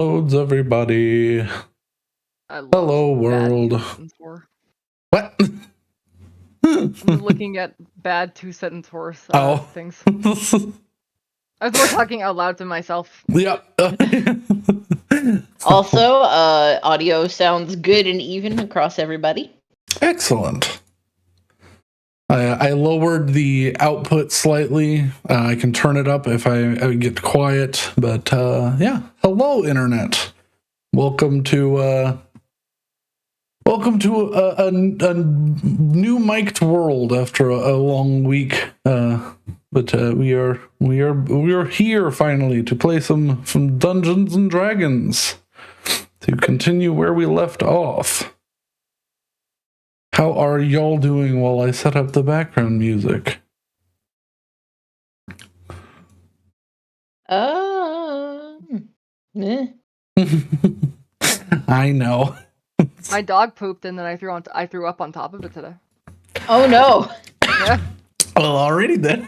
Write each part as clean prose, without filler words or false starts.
Loads, everybody. I love Hello, world. bad two-sentence war. What? I'm looking at bad two-sentence horse things. As we're talking out loud to myself. Yep. Also, audio sounds good and even across everybody. Excellent. I lowered the output slightly. I can turn it up if I get quiet. But yeah, hello, internet. Welcome to a new mic'd world after a long week. But we are here finally to play some Dungeons and Dragons to continue where we left off. How are y'all doing while I set up the background music? I know. My dog pooped and then I threw up on top of it today. Oh no. Yeah. Well, already then.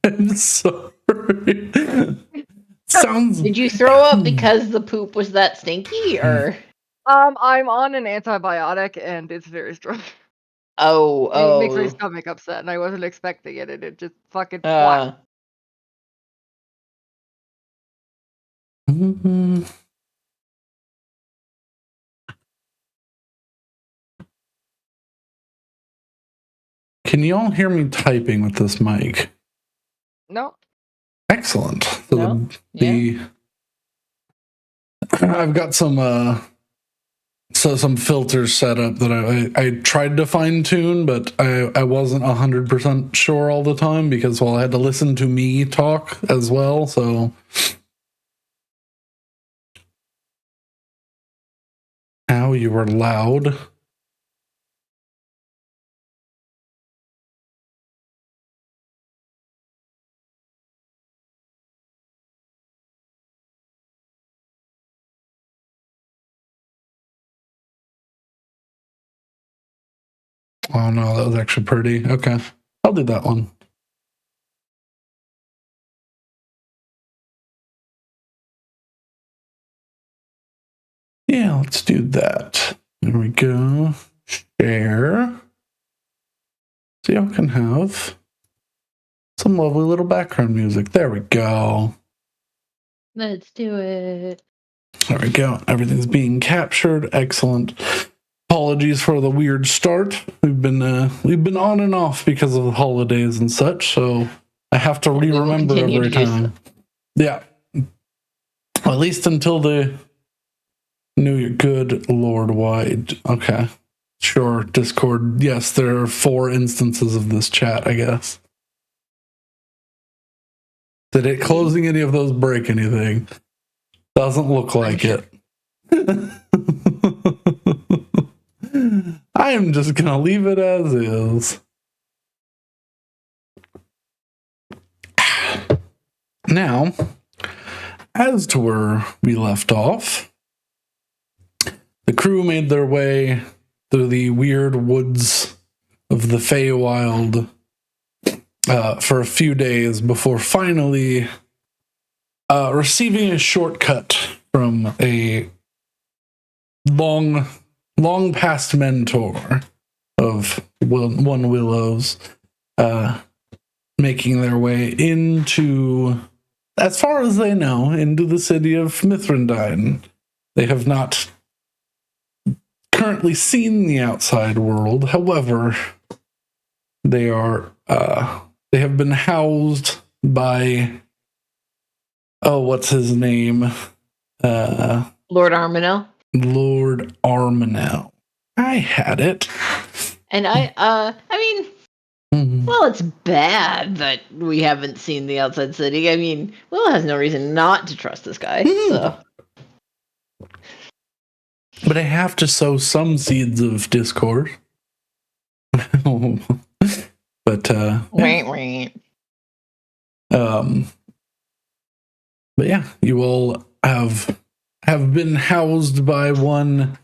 I'm sorry. Sounds. Did you throw up because the poop was that stinky, or? I'm on an antibiotic and it's very strong. Oh. It makes my stomach upset and I wasn't expecting it and it just fucking whacked. Can you all hear me typing with this mic? No. Excellent. No? I've got some filters set up that I tried to fine tune, but I wasn't 100% sure all the time because I had to listen to me talk as well. So now you were loud. Oh no, that was actually pretty. Okay, I'll do that one. Yeah, let's do that. There we go. Share. So y'all can have some lovely little background music. There we go. Let's do it. There we go. Everything's being captured. Excellent. Apologies for the weird start. We've been on and off because of the holidays and such, so I have to re-remember every time. Yeah. Well, at least until the New Year. Good Lord wide. Okay. Sure. Discord. Yes, there are 4 instances of this chat, I guess. Did it closing any of those break anything? Doesn't look like it. I am just going to leave it as is. Now, as to where we left off, the crew made their way through the weird woods of the Feywild for a few days before finally receiving a shortcut from a long past mentor of one Willow's, making their way into, as far as they know, into the city of Mithrandine. They have not currently seen the outside world. However, they have been housed by, what's his name? Lord Arminel. Lord Arminel. I had it. And well, it's bad that we haven't seen the outside city. I mean, Will has no reason not to trust this guy. So. But I have to sow some seeds of discord. But yeah, you all have been housed by one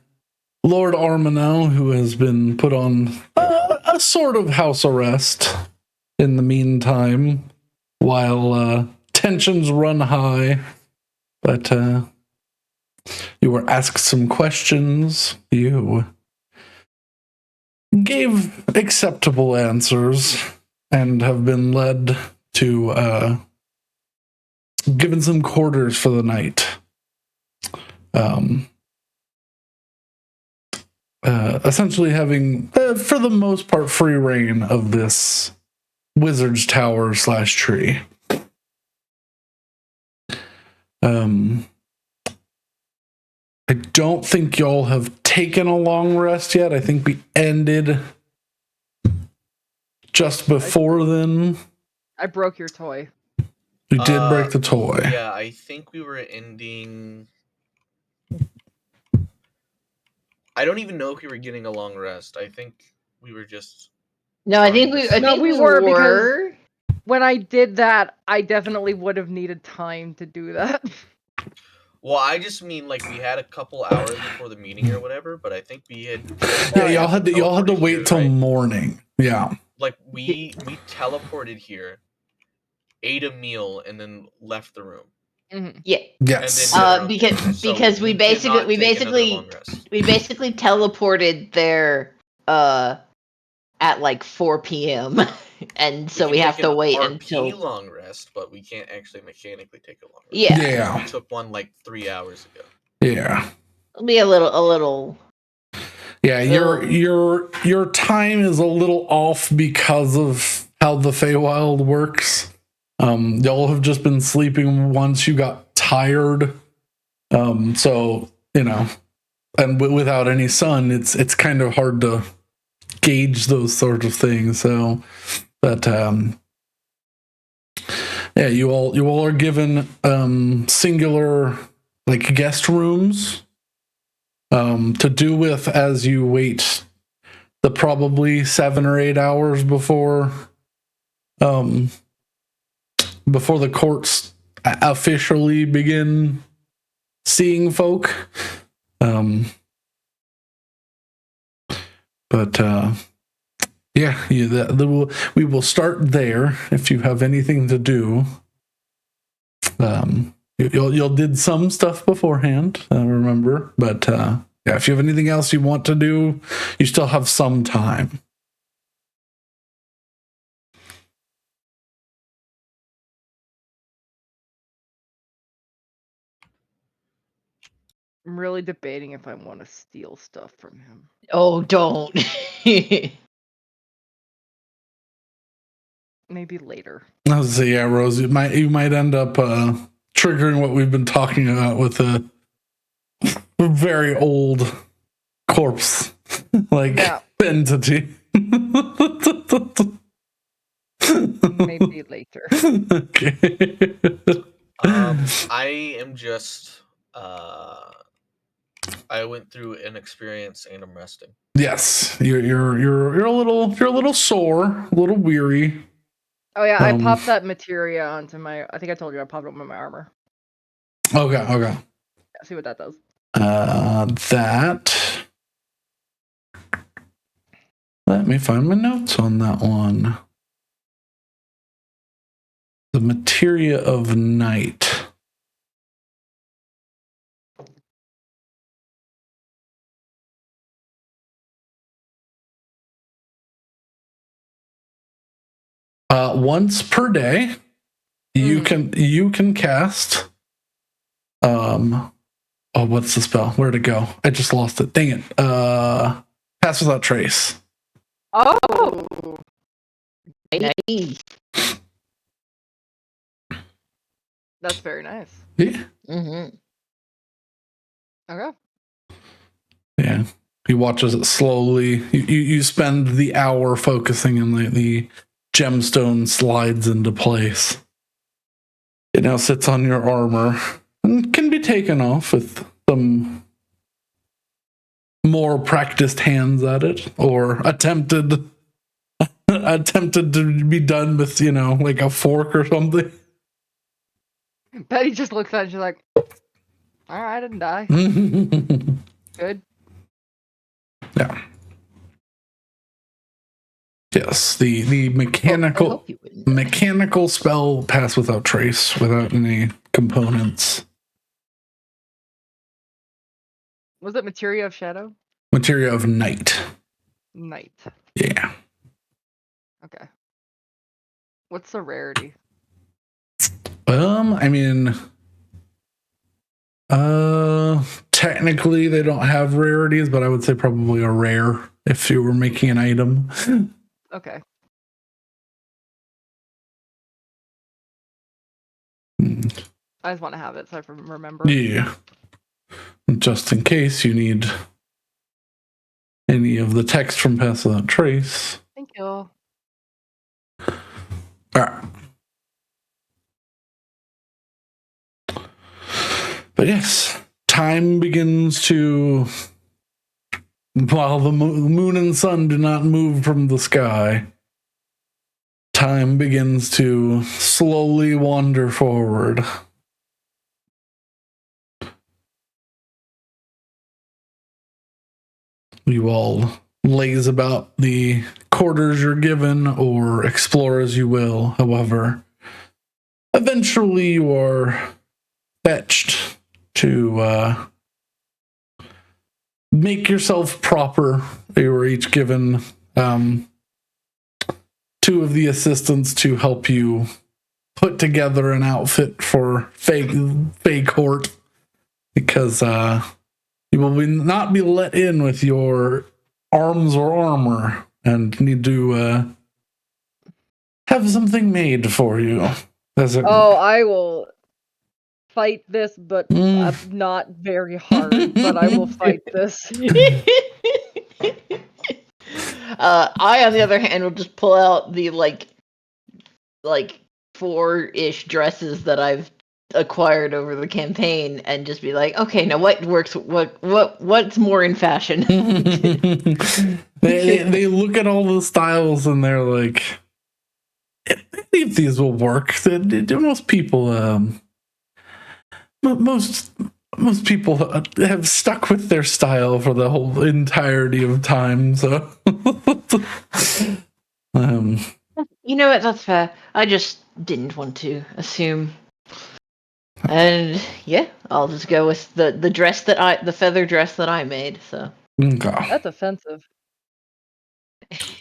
Lord Arminel, who has been put on a sort of house arrest in the meantime, while tensions run high, but you were asked some questions. You gave acceptable answers and have been led to given some quarters for the night. Essentially having, for the most part, free reign of this wizard's tower / tree. I don't think y'all have taken a long rest yet. I think we ended just before then. I broke your toy. We did break the toy. Yeah, I think we were ending. I don't even know if we were getting a long rest. I think we were just. No, I think we were because when I did that, I definitely would have needed time to do that. Well, I just mean like we had a couple hours before the meeting or whatever, but I think we had. Yeah, y'all had to wait till morning. Yeah. Like we teleported here, ate a meal, and then left the room. Mm-hmm. Yeah. Yes. Because we basically teleported there at like 4 p.m. and so we have to wait until long rest, but we can't actually mechanically take a long rest. Yeah. We took one like 3 hours ago. Yeah. It'll be a little. Yeah, your time is a little off because of how the Feywild works. Y'all have just been sleeping once you got tired. So, and without any sun, it's kind of hard to gauge those sorts of things. So, but yeah, you all are given singular like guest rooms to do with as you wait the probably 7 or 8 hours before the courts officially begin seeing folk. But yeah, we will start there if you have anything to do. You'll did some stuff beforehand, remember, but yeah, if you have anything else you want to do, you still have some time. I'm really debating if I want to steal stuff from him. Oh, don't. Maybe later. I was say, yeah, Rose, you might end up triggering what we've been talking about with a very old corpse like entity. Maybe later. Okay. I am just I went through an experience and I'm resting. Yes, you're a little sore, a little weary. Oh yeah, I popped that materia onto my. I think I told you I popped it on my armor. Okay. Yeah, see what that does. That. Let me find my notes on that one. The materia of night. Once per day, you can cast. Oh, what's the spell? Where'd it go? I just lost it. Dang it. Pass without trace. Oh, Nice. that's very nice. Yeah. Mm-hmm. Okay. Yeah. He watches it slowly. You spend the hour focusing, and the gemstone slides into place. It now sits on your armor and can be taken off with some more practiced hands at it, or attempted to be done with, like a fork or something. Betty just looks at it and she's like, all right, I didn't die. Good. Yeah. Yes, the Well, I mechanical hope you wouldn't. die. mechanical spell pass without trace, without any components. Was it Materia of Shadow? Materia of night. Night. Yeah. Okay. What's the rarity? I mean, technically they don't have rarities, but I would say probably a rare if you were making an item. Okay. I just want to have it so I can remember. Yeah. Just in case you need any of the text from Pass Without Trace. Thank you. All right. But yes, time begins to, while the moon and sun do not move from the sky, time begins to slowly wander forward. You all laze about the quarters you're given or explore as you will. However, eventually you are fetched to make yourself proper. You were each given two of the assistants to help you put together an outfit for Fey Court, because you will not be let in with your arms or armor and need to have something made for you. I will fight this, but not very hard. But I will fight this. I, on the other hand, will just pull out the like 4-ish dresses that I've acquired over the campaign and just be like, okay, now what works? What's more in fashion? they look at all the styles and they're like, any of these will work. Most people, most people have stuck with their style for the whole entirety of time. So, you know what? That's fair. I just didn't want to assume. And yeah, I'll just go with the feather dress that I made. So That's offensive.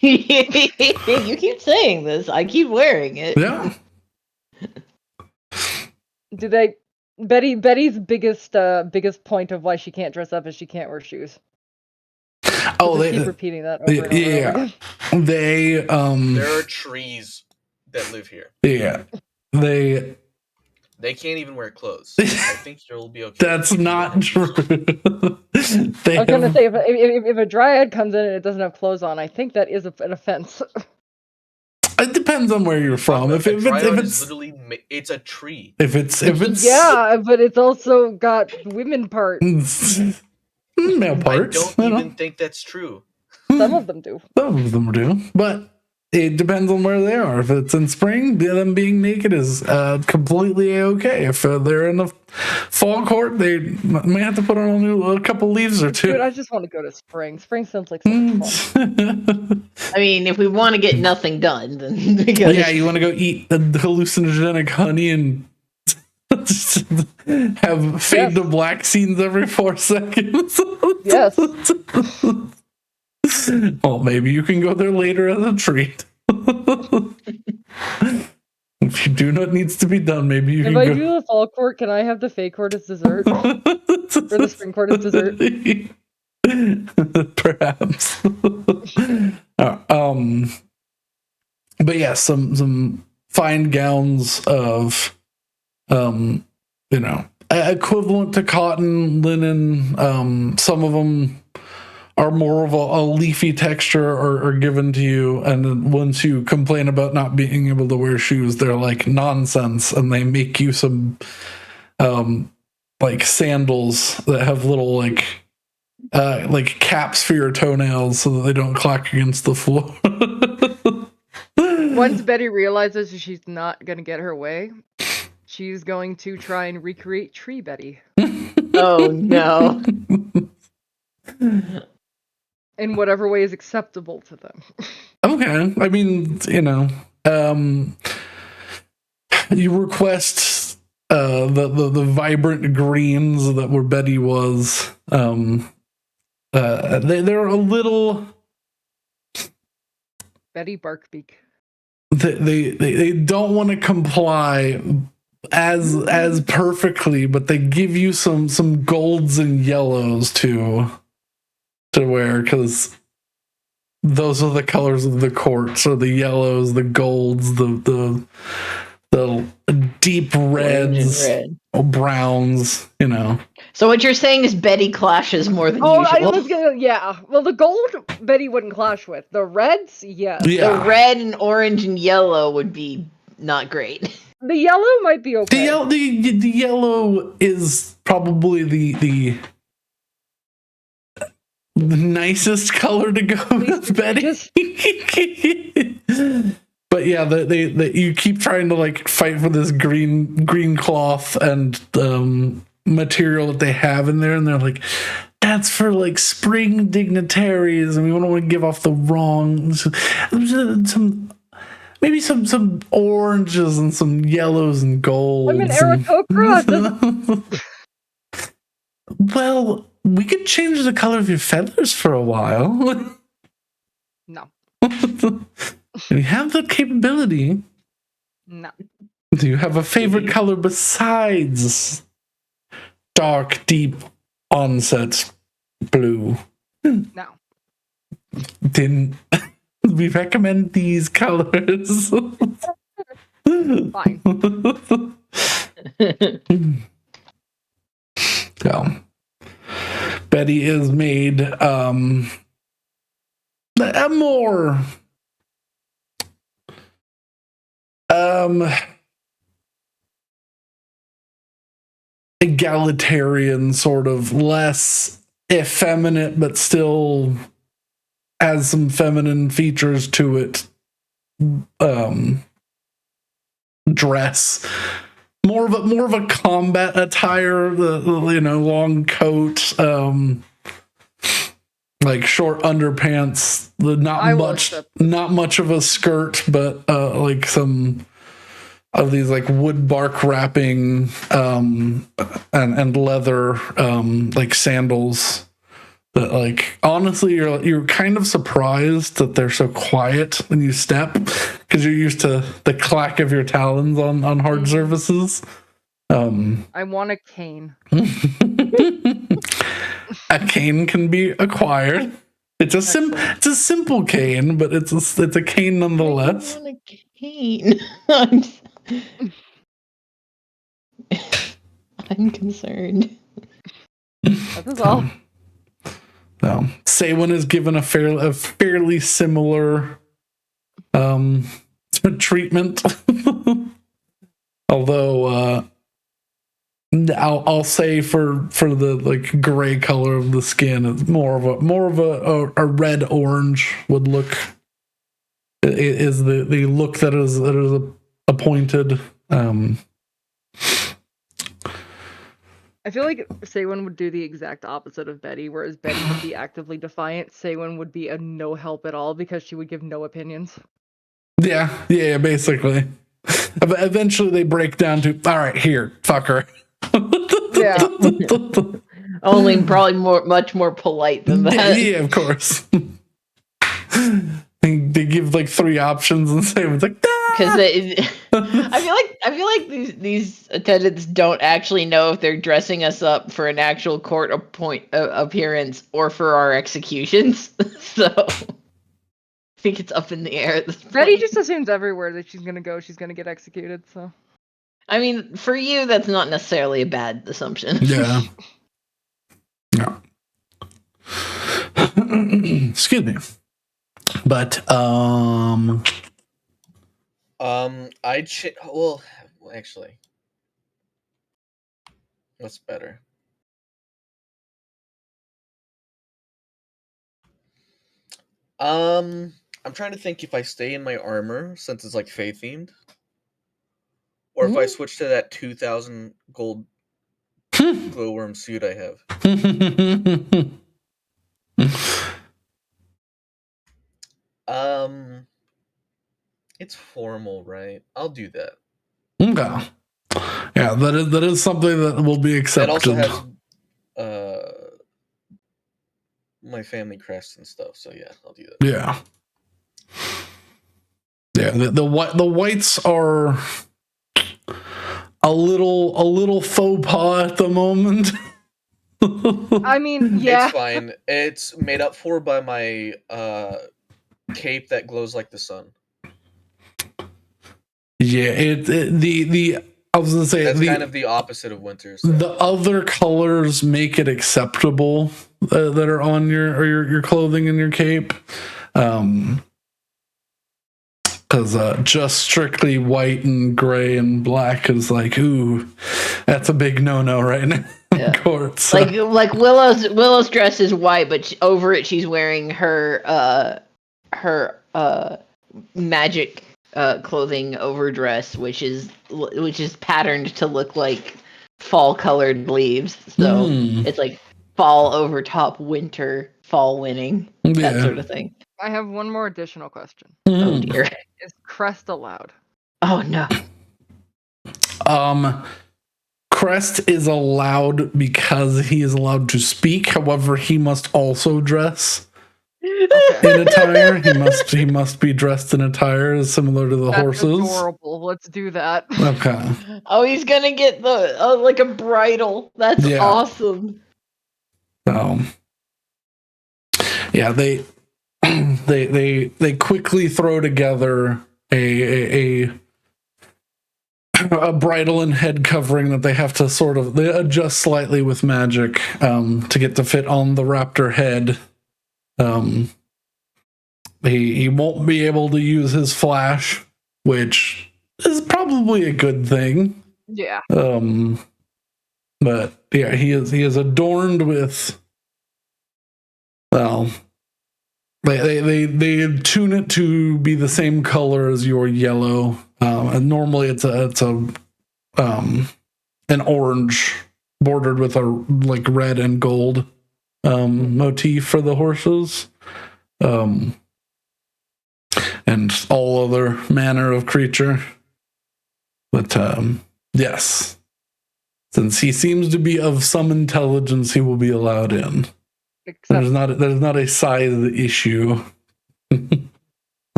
you keep saying this. I keep wearing it. Yeah. Do they? Betty's biggest point of why she can't dress up is she can't wear shoes. Oh, they keep repeating that over and over, yeah. over again. They There are trees that live here. Yeah. They can't even wear clothes. I think you'll be okay. That's not true. I was gonna say if a dryad comes in and it doesn't have clothes on, I think that is an offense. It depends on where you're from. If it's literally, it's a tree. If it's yeah, but it's also got women parts, male parts. I don't even think that's true. Some of them do. Some of them do, but it depends on where they are. If it's in spring, them being naked is completely okay. If they're in the fall court, they may have to put on a couple leaves or two. Dude, I just want to go to spring. Spring sounds like so much fun. I mean, if we want to get nothing done, then you want to go eat the hallucinogenic honey and have fade to black scenes every 4 seconds. Yes. Well, maybe you can go there later as a treat. If you do what needs to be done, maybe you can If I do the fall court, can I have the Fey court as dessert? Or the spring court as dessert? Perhaps. But yeah, some fine gowns of equivalent to cotton, linen. Some of them are more of a leafy texture are given to you, and then once you complain about not being able to wear shoes, they're like nonsense, and they make you some like sandals that have little like caps for your toenails so that they don't clack against the floor. Once Betty realizes she's not gonna get her way, she's going to try and recreate Tree Betty. Oh no. In whatever way is acceptable to them. Okay. I mean, you request the vibrant greens that where Betty was. They're a little. Betty Barkbeak. They don't want to comply as perfectly, but they give you some golds and yellows to wear because those are the colors of the court. So the yellows, the golds, the deep reds, Red. browns. So what you're saying is Betty clashes more than Oh, I usual. was gonna, yeah. Well, the gold Betty wouldn't clash with. The reds, yes. Yeah. The red and orange and yellow would be not great. The yellow might be okay. The yellow is probably the nicest color to go with, Betty. But yeah, you keep trying to like fight for this green cloth and material that they have in there, and they're like, that's for like spring dignitaries, and we don't want to give off the wrong maybe some oranges and some yellows and golds. I'm an Aarakocra. Well, we could change the color of your feathers for a while. No. We have the capability. No. Do you have a favorite color besides dark, deep onset blue? No. Then we recommend these colors. Fine. So, Betty is made a more egalitarian, sort of less effeminate, but still has some feminine features to it. Dress. More of a combat attire, the long coat, like short underpants, not much of a skirt, but like some of these like wood bark wrapping and leather like sandals that like honestly you're kind of surprised that they're so quiet when you step because you're used to the clack of your talons on hard surfaces. I want a cane. A cane can be acquired. It's a simple cane, but it's a cane nonetheless. I want a cane. I'm concerned. That's all. So, Saywin is given a fairly similar treatment. Although I'll say for the like gray color of the skin, it's more of a red orange would look. It is the look that is appointed. I feel like Saywin would do the exact opposite of Betty, whereas Betty would be actively defiant. Saywin would be a no help at all because she would give no opinions. Yeah, basically. Eventually they break down to, all right, here, fucker. Yeah. Only probably much more polite than that. Yeah, of course. They give like 3 options and say it's like because I feel like these attendants don't actually know if they're dressing us up for an actual court appearance or for our executions. So I think it's up in the air at this point. Betty just assumes everywhere that she's gonna go, she's gonna get executed. So I mean, for you, that's not necessarily a bad assumption. Yeah. Yeah. Excuse me. But well, actually, what's better? I'm trying to think if I stay in my armor since it's like Fae themed, or if I switch to that 2,000 gold glowworm suit I have. It's formal, right? I'll do that. Okay. Yeah, that is something that will be accepted. It also has my family crest and stuff, so yeah, I'll do that. Yeah. Yeah, the whites are a little faux pas at the moment. I mean, yeah. It's fine. It's made up for by my cape that glows like the sun. Yeah, the I was gonna say that's kind of the opposite of winter. So. The other colors make it acceptable that are on your clothing and your cape. Because just strictly white and gray and black is like, ooh, that's a big no-no right now. Yeah. Court, so. Like Willow's dress is white, but over it she's wearing her magic clothing overdress, which is patterned to look like fall colored leaves. So it's like fall over top, winter, fall winning, that sort of thing. I have one more additional question. Oh dear. Is crest allowed? Oh no. Crest is allowed because he is allowed to speak. However, he must also dress in attire. He must be dressed in attire similar to the horses. Adorable. Let's do that. Okay. Oh, he's gonna get the like a bridle. That's awesome. Yeah, they quickly throw together a bridle and head covering that they have to they adjust slightly with magic to get to fit on the raptor head. He won't be able to use his flash, which is probably a good thing. Yeah. But yeah, he is adorned with, well, they tune it to be the same color as your yellow. And normally it's an orange bordered with a like red and gold motif for the horses. And all other manner of creature. But yes. Since he seems to be of some intelligence, he will be allowed in. There's not a size issue.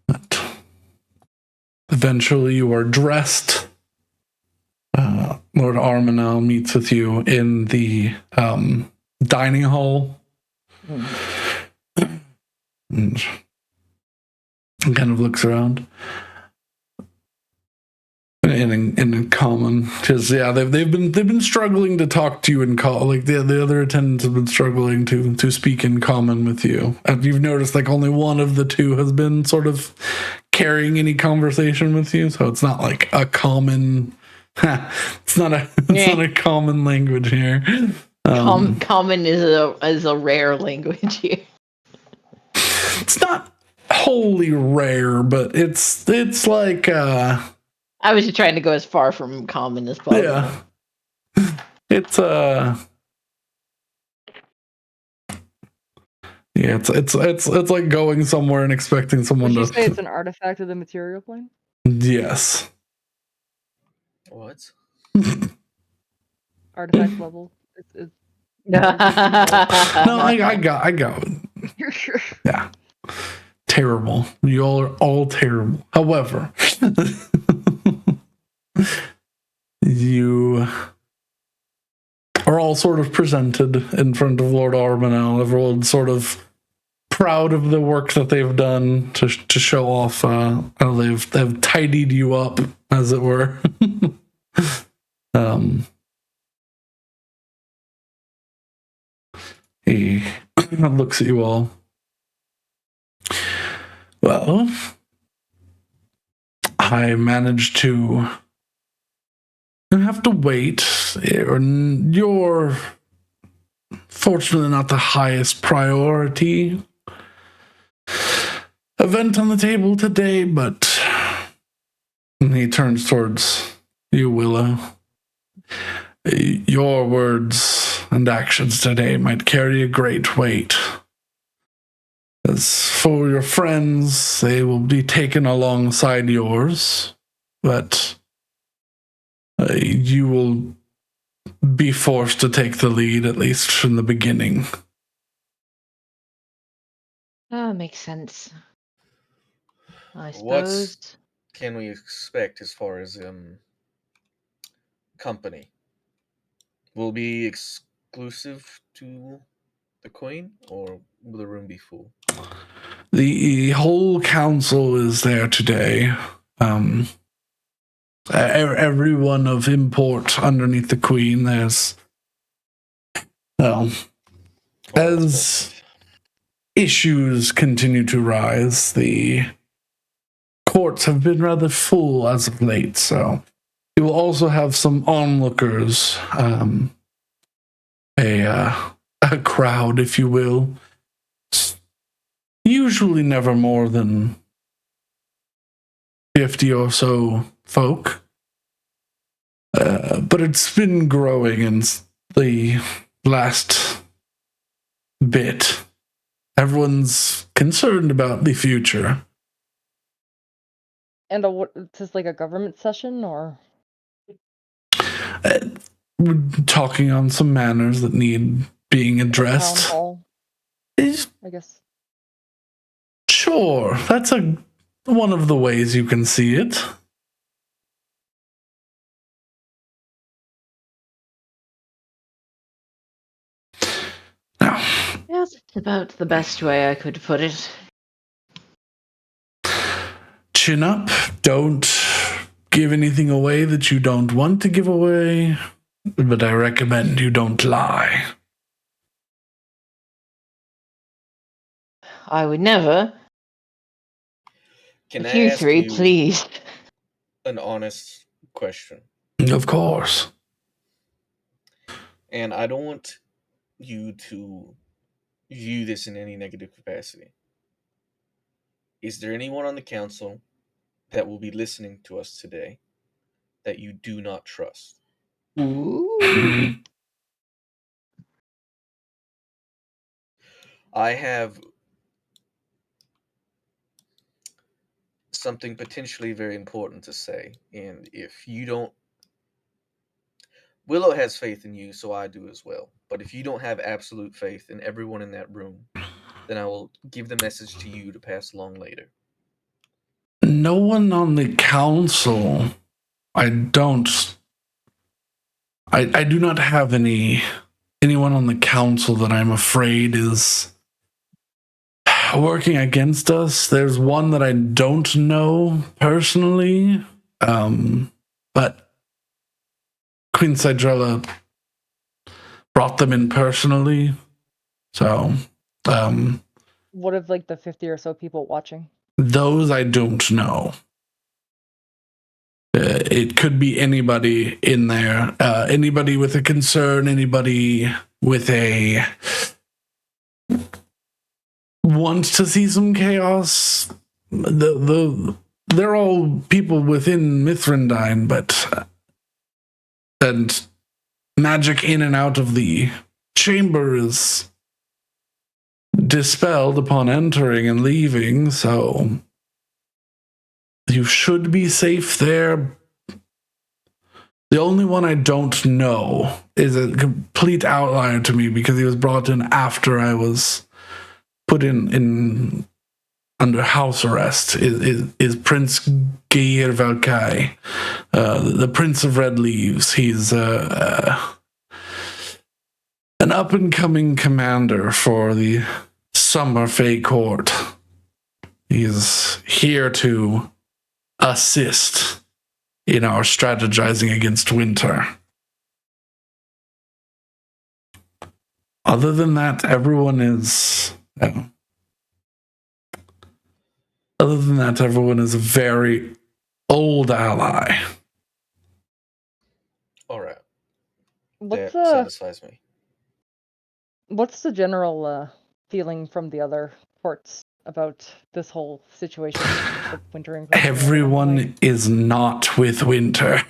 But eventually you are dressed. Lord Armanel meets with you in the dining hall. And kind of looks around. In common, because they've been struggling to talk to you in like the other attendants have been struggling to speak in common with you. And you've noticed like only one of the two has been sort of carrying any conversation with you, so it's not like a common. It's not a common language here. Common is a rare language here. It's not wholly rare, but it's like. I was just trying to go as far from common as possible. Yeah. It's like going somewhere and expecting someone to say it's an artifact of the material plane? Yes. What? Artifact level. No, I got it. You're sure? Yeah. Terrible. You all are all terrible. However, you are all sort of presented in front of Lord Armanel. Everyone's sort of proud of the work that they've done to show off how they've tidied you up, as it were. He looks at you all. Well, I managed to have to wait. You're fortunately not the highest priority event on the table today, but he turns towards you, Willow. Your words and actions today might carry a great weight. As for your friends, they will be taken alongside yours, but you will be forced to take the lead, at least from the beginning. Oh, makes sense. I What's- suppose. Can we expect as far as company? Will it be exclusive to the queen, or will the room be full? The whole council is there today. Everyone of import underneath the queen. There's, well, as issues continue to rise, the courts have been rather full as of late, so you will also have some onlookers, a crowd, if you will. Usually never more than 50 or so folk. But it's been growing in the last bit. Everyone's concerned about the future. And what is this, like a government session or? We're talking on some matters that need being Town addressed. hall, Is I guess. sure, that's one of the ways you can see it. Now, Yes, it's about the best way I could put it. chin up. Don't give anything away that you don't want to give away, but I recommend you don't lie. I would never. Can But I you ask three, you please. an honest question? Of course. And I don't want you to view this in any negative capacity. Is there anyone on the council that will be listening to us today that you do not trust? Ooh. I have something potentially very important to say, and if you don't, Willow has faith in you, so I do as well. But if you don't have absolute faith in everyone in that room, then I will give the message to you to pass along later. No one on the council. I do not have anyone on the council that I'm afraid is working against us. There's one that I don't know personally, but Queen Cydrella brought them in personally. So, What of like the 50 or so people watching? those I don't know. It could be anybody in there, anybody with a concern, anybody with a want to see some chaos. They're all people within Mithrandine, but and magic in and out of the chamber is dispelled upon entering and leaving, so you should be safe there. The only one I don't know is a complete outlier to me because he was brought in after I was put in under house arrest. Is Prince Geir Valkai, the Prince of Red Leaves. He's an up and coming commander for the Summer Fey Court. He's here to assist in our strategizing against winter. Other than that, everyone is. Other than that, everyone is a very old ally. All right, What's that satisfies me. what's the general feeling from the other courts about this whole situation with winter and Everyone is not with winter.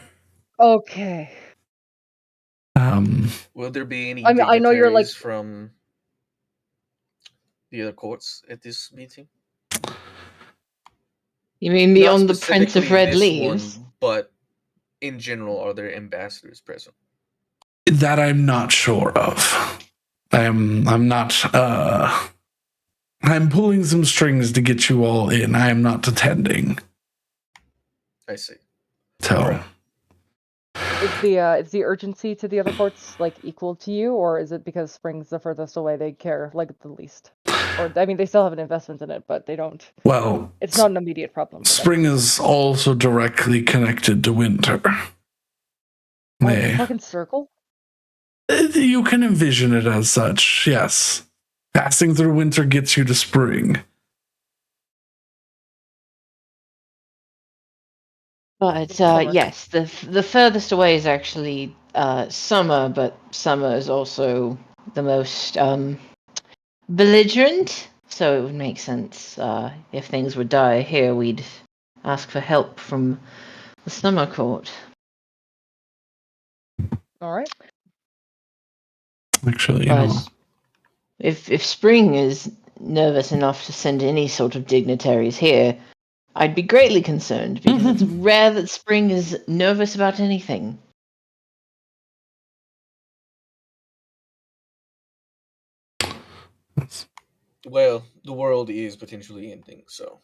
Okay. Will there be any I mean, I know you're like- dignitaries from the other courts at this meeting? You mean Not beyond the Prince of specifically Red this Leaves? one, but in general, are there ambassadors present? That I'm not sure of. I'm not. I'm pulling some strings to get you all in. I am not attending. I see. So. Alright. Is the urgency to the other courts like equal to you, or is it because Spring's the furthest away they care like the least? Or I mean, they still have an investment in it, but they don't. Well, It's not an immediate problem. for them. Spring is also directly connected to winter. Fucking circle. You can envision it as such, yes. Passing through winter gets you to spring. But Summer. yes, the furthest away is actually summer, but summer is also the most belligerent. So it would make sense if things would die here, we'd ask for help from the summer court. All right. Actually, But if Spring is nervous enough to send any sort of dignitaries here, I'd be greatly concerned because it's rare that Spring is nervous about anything. Well, the world is potentially ending, so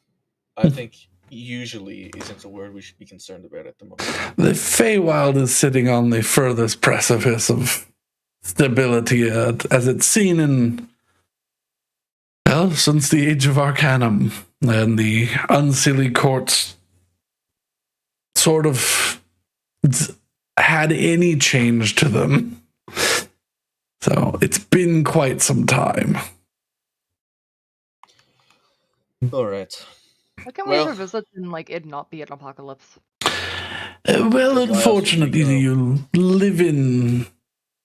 I think usually isn't a word we should be concerned about at the moment. the Feywild is sitting on the furthest precipice of stability as it's seen in, well, since the Age of Arcanum, and the Unseelie Courts sort of had any change to them. So it's been quite some time. All right. Why can't Well- we revisit and like it not be an apocalypse? Well, Because why else would we unfortunately, go? you live in,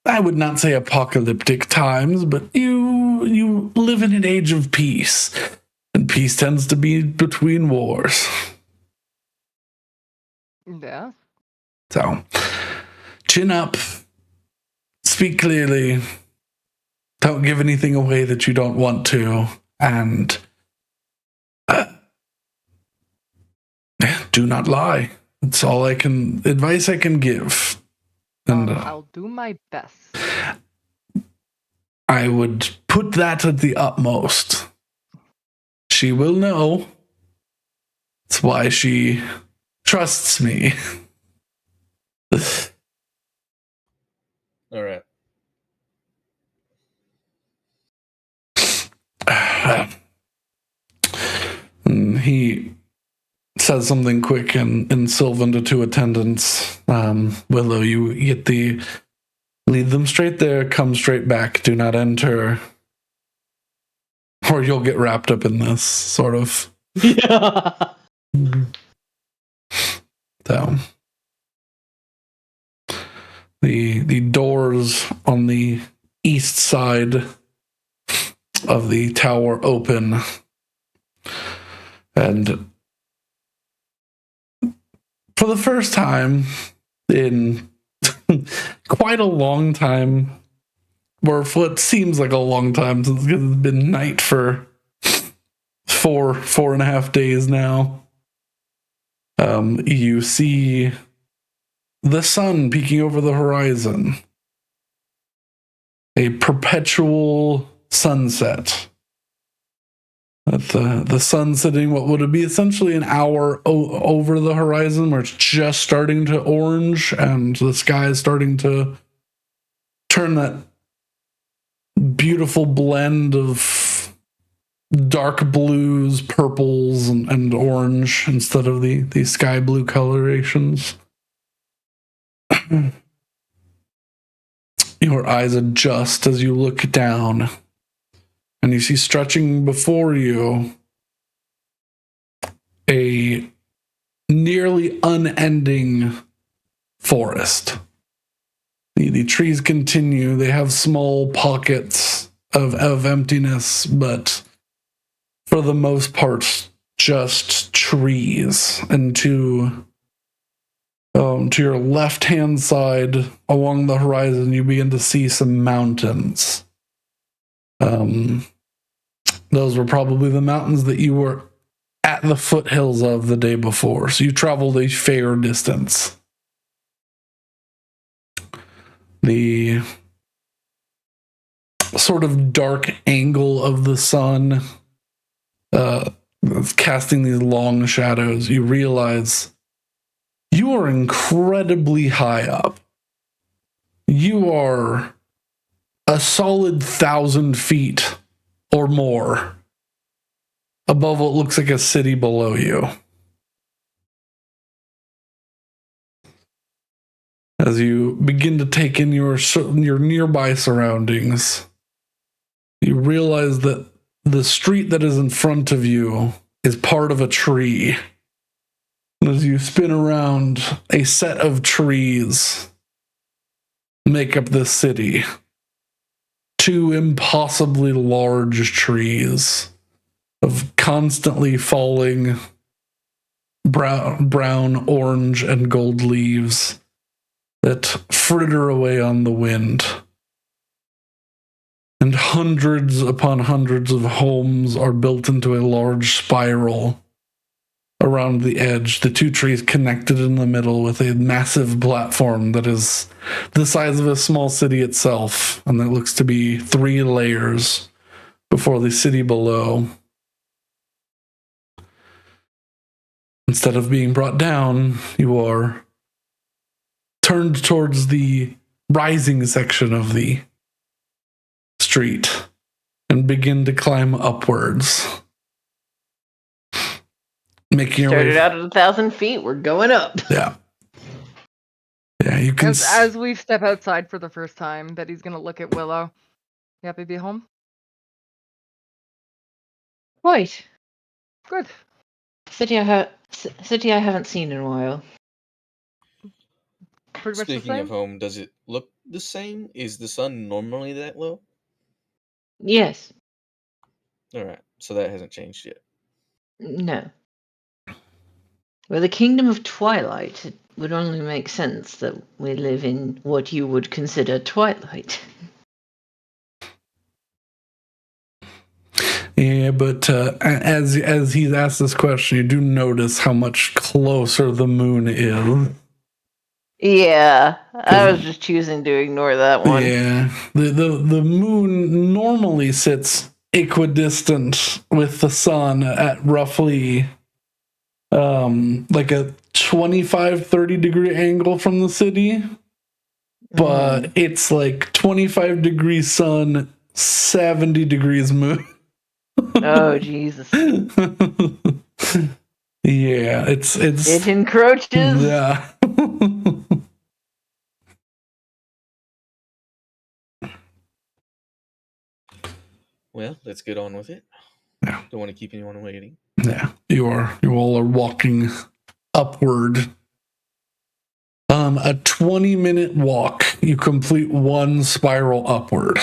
I would not say apocalyptic times, but you live in an age of peace. And peace tends to be between wars. Yeah. So, chin up, speak clearly, don't give anything away that you don't want to, and do not lie. That's all advice I can give. And I'll do my best. I would put that at the utmost. She will know. That's why she trusts me. All right. And he says something quick and Sylvan to two attendants. Willow, you get lead them straight there, come straight back, do not enter, or you'll get wrapped up in this, sort of. Yeah. So the doors on the east side of the tower open, and for the first time in quite a long time, or what seems like a long time, since it's been night for 4.5 days now, you see the sun peeking over the horizon. A perpetual sunset. The sun sitting what would be essentially an hour over the horizon, where it's just starting to orange and the sky is starting to turn that beautiful blend of dark blues, purples, and orange instead of the sky blue colorations. Your eyes adjust as you look down, and you see stretching before you a nearly unending forest. The trees continue. They have small pockets of emptiness, but for the most part, just trees. And to To your left-hand side, along the horizon, you begin to see some mountains. Those were probably the mountains that you were at the foothills of the day before. So you traveled a fair distance. The sort of dark angle of the sun casting these long shadows, you realize you are incredibly high up. You are a solid 1,000 feet or more above what looks like a city below you. As you begin to take in your nearby surroundings, you realize that the street that is in front of you is part of a tree. As you spin around, a set of trees make up this city. 2 impossibly large trees of constantly falling brown, orange, and gold leaves that fritter away on the wind. And hundreds upon hundreds of homes are built into a large spiral around the edge, the 2 trees connected in the middle with a massive platform that is the size of a small city itself, and that looks to be 3 layers before the city below. Instead of being brought down, you are turned towards the rising section of the street and begin to climb upwards. Making your Started way out at 1,000 feet. We're going up. Yeah, you can As we step outside for the first time, Betty's gonna look at Willow. You happy to be home? Right. Good. City I haven't seen in a while. Pretty much the Speaking of same. home, does it look the same? Is the sun normally that low? Yes. Alright, so that hasn't changed yet. No. We're the kingdom of twilight. It would only make sense that we live in what you would consider twilight. Yeah, but as he's asked this question, you do notice how much closer the moon is. Yeah, I was just choosing to ignore that one. Yeah, the moon normally sits equidistant with the sun at roughly like a 25-30 degree angle from the city, but it's like 25 degrees sun, 70 degrees moon. Oh Jesus! Yeah, it's It encroaches. yeah. Well, let's get on with it. Yeah. Don't want to keep anyone waiting. Yeah, you all are walking upward. A 20-minute walk. You complete 1 spiral upward.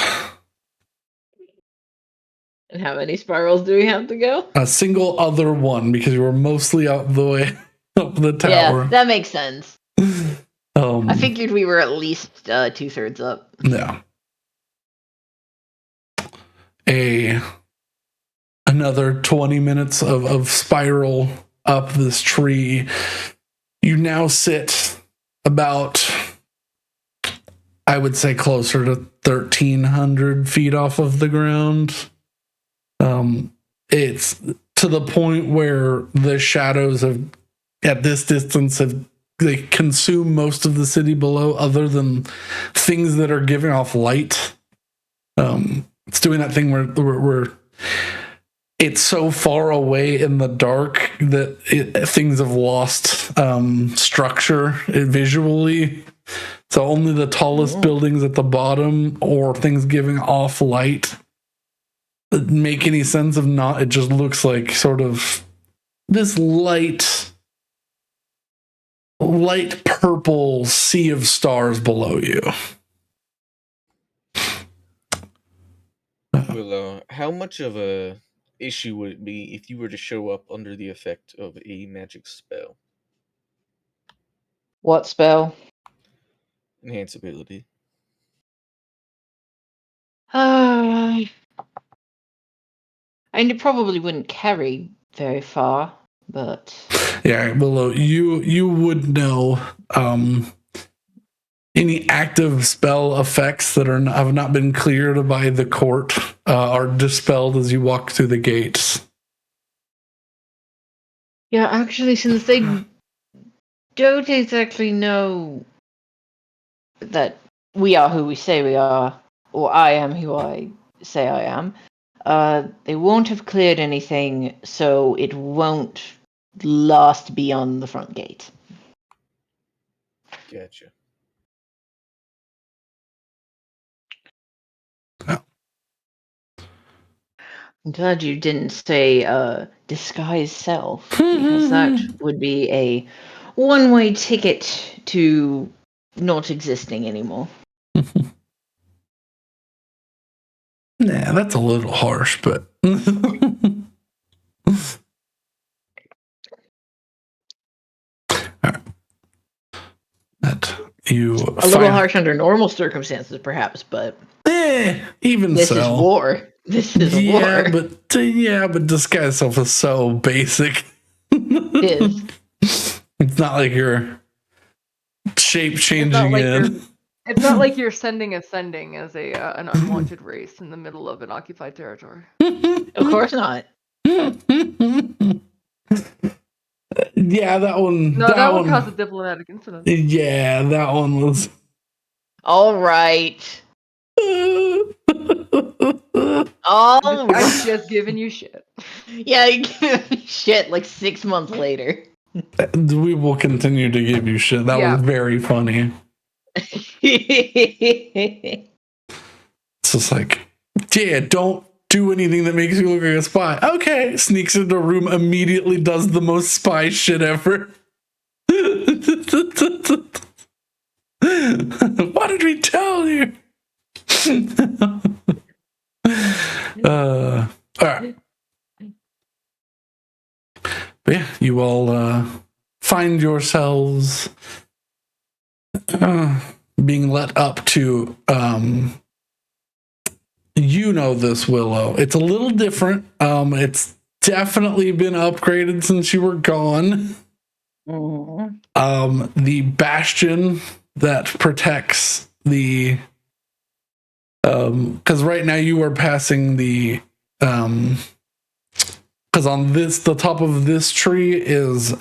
And how many spirals do we have to go? A single other one, because you were mostly out the way up the tower. Yeah, that makes sense. I I figured we were at least 2/3 up. Yeah. Another 20 minutes of spiral up this tree. You now sit about, I would say, closer to 1,300 feet off of the ground. It's to the point where the shadows have, at this distance, they consume most of the city below, other than things that are giving off light. It's doing that thing where it's so far away in the dark that things have lost structure visually. So only the tallest buildings at the bottom or things giving off light make any sense. Of not, it just looks like sort of this light purple sea of stars below you. Willow, how much of a issue would it be if you were to show up under the effect of a magic spell? What spell? Enhance ability. I mean, it probably wouldn't carry very far, but Yeah, Willow, you would know any active spell effects that have not been cleared by the court are dispelled as you walk through the gates. yeah, actually, since they don't exactly know that we are who we say we are, or I am who I say I am, they won't have cleared anything, so it won't last beyond the front gate. Gotcha. I'm glad you didn't say disguise self, because that would be a one-way ticket to not existing anymore. Nah, that's a little harsh, but that you A little harsh under normal circumstances, perhaps, but even this so. is war. This is Yeah, war. but disguise self is so basic. It is. It's not like you're shape It's changing not like in. it's not like you're sending ascending as an unwanted race in the middle of an occupied territory. Of course not. Yeah, that one. No, that would cause a diplomatic incident. Yeah, that one was. All right. All I'm right. just giving you shit. Yeah, you give me shit like 6 months later. We will continue to give you shit. That Yeah. was very funny. It's just like, yeah, don't do anything that makes you look like a spy. Okay, sneaks into a room, immediately does the most spy shit ever. What did we tell you? All right. But yeah, you all find yourselves being let up to you know this, Willow. It's a little different. It's definitely been upgraded since you were gone. The bastion that protects the because right now you are passing the because on the top of this tree is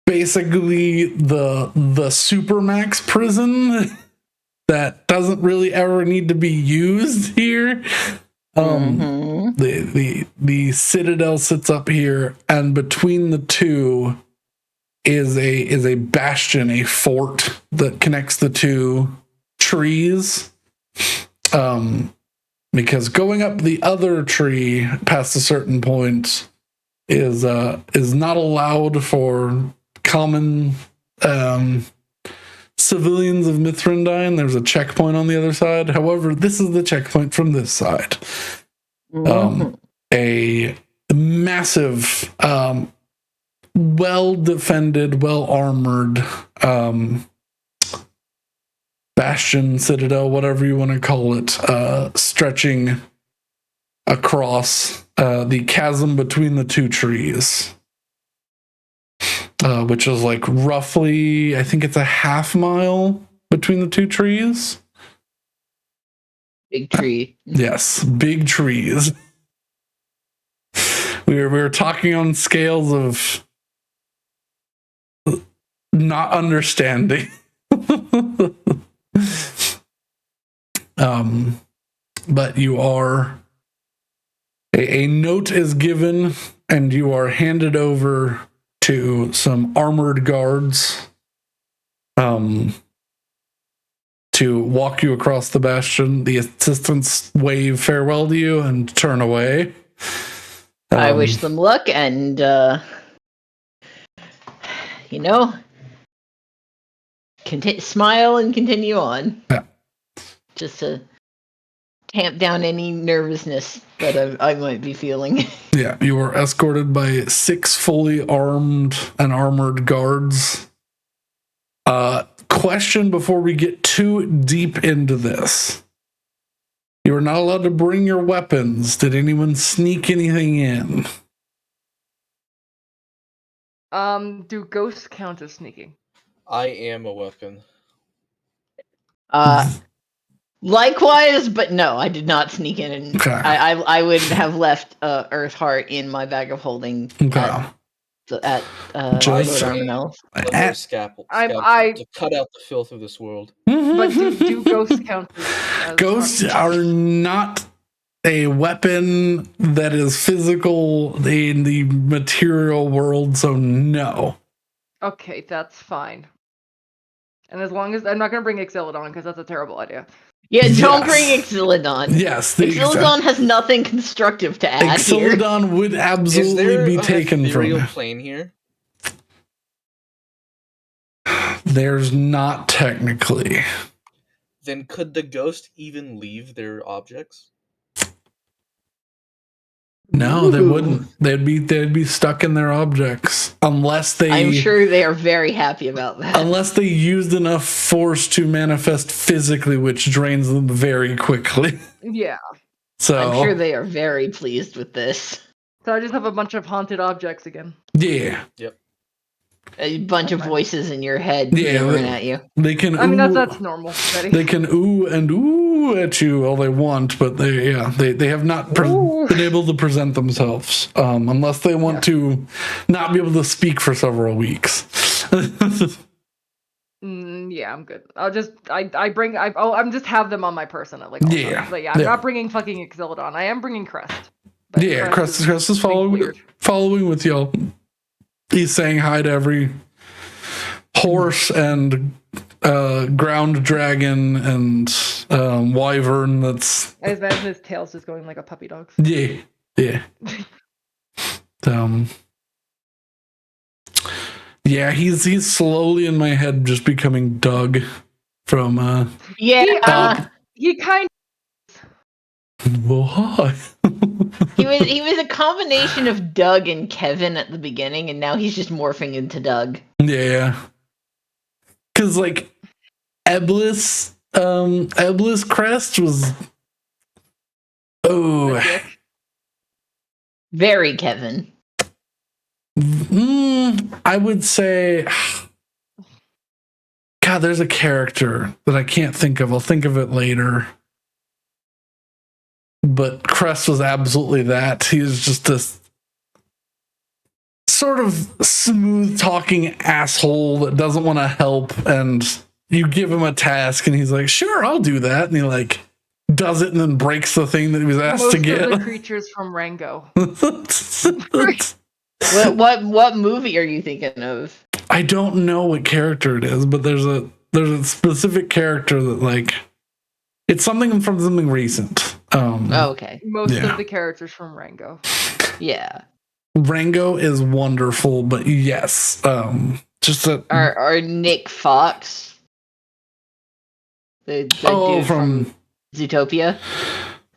basically the supermax prison that doesn't really ever need to be used here. The citadel sits up here, and between the two is a bastion, a fort that connects the two trees. Because going up the other tree past a certain point is not allowed for common civilians of Mithrandine. There's a checkpoint on the other side. However, this is the checkpoint from this side. A massive, well-defended, well-armored bastion, citadel, whatever you want to call it, stretching across the chasm between the two trees. Which is like roughly, I think it's a half mile between the two trees. Big tree. Yes, big trees. We were talking on scales of not understanding. But you are a note is given, and you are handed over to some armored guards to walk you across the bastion. The assistants wave farewell to you and turn away. I wish them luck and, smile and continue on. Yeah. Just to tamp down any nervousness that I might be feeling. Yeah, you are escorted by 6 fully armed and armored guards. Question before we get too deep into this. You are not allowed to bring your weapons. Did anyone sneak anything in? Do ghosts count as sneaking? I am a weapon. Likewise, but no, I did not sneak in, and Okay. I would have left Earth Heart in my bag of holding Okay. at Just- Lord Armanel's. But no scalpel I- to cut out the filth of this world. But do ghosts count as Ghosts are not a weapon that is physical in the material world, so no. Okay, that's fine. And as long as I'm not gonna bring Ixaladon because that's a terrible idea. Yeah, don't Yes. bring Ixaladon. Yes, the Ixaladon has nothing constructive to add here. Ixaladon would Is absolutely there be an taken from ethereal you. plane here? There's not technically. Then could the ghost even leave their objects? No, they Ooh. wouldn't. They'd be stuck in their objects unless they. I'm sure they are very happy about that. Unless they used enough force to manifest physically, which drains them very quickly. Yeah. So I'm sure they are very pleased with this. So I just have a bunch of haunted objects again. yeah, A bunch of voices in your head Yeah, yammering but- at you. they can. I mean ooh- that's normal, Betty. They can ooh and ooh at you all they want, but they have not Ooh. been able to present themselves unless they want to not be able to speak for several weeks. Yeah, I'm good. I'll just I'm just have them on my person at like all Yeah, times. Like, I'm yeah. not bringing fucking Ixaladon. I am bringing Crest. But Yeah, Crest is being weird. following with y'all. He's saying hi to every horse and ground dragon and wyvern that's I imagine his tail's just going like a puppy dog's. yeah. Yeah, he's slowly in my head just becoming Doug from Yeah, He kind well, hi. he was a combination of Doug and Kevin at the beginning, and now he's just morphing into Doug. Yeah. Cause like Eblis Crest was Very Kevin. I would say God, there's a character that I can't think of. I'll think of it later. But Crest was absolutely that. He was just this sort of smooth talking asshole that doesn't want to help, and you give him a task and he's like, sure, I'll do that. And he like does it and then breaks the thing that he was asked most to of the get. creatures from Rango. What movie are you thinking of? I don't know what character it is, but there's a specific character that like it's something from something recent. Oh, okay. Most Yeah. of the characters from Rango. Yeah. Rango is wonderful, but yes, just a Are Nick Fox the dude from Zootopia?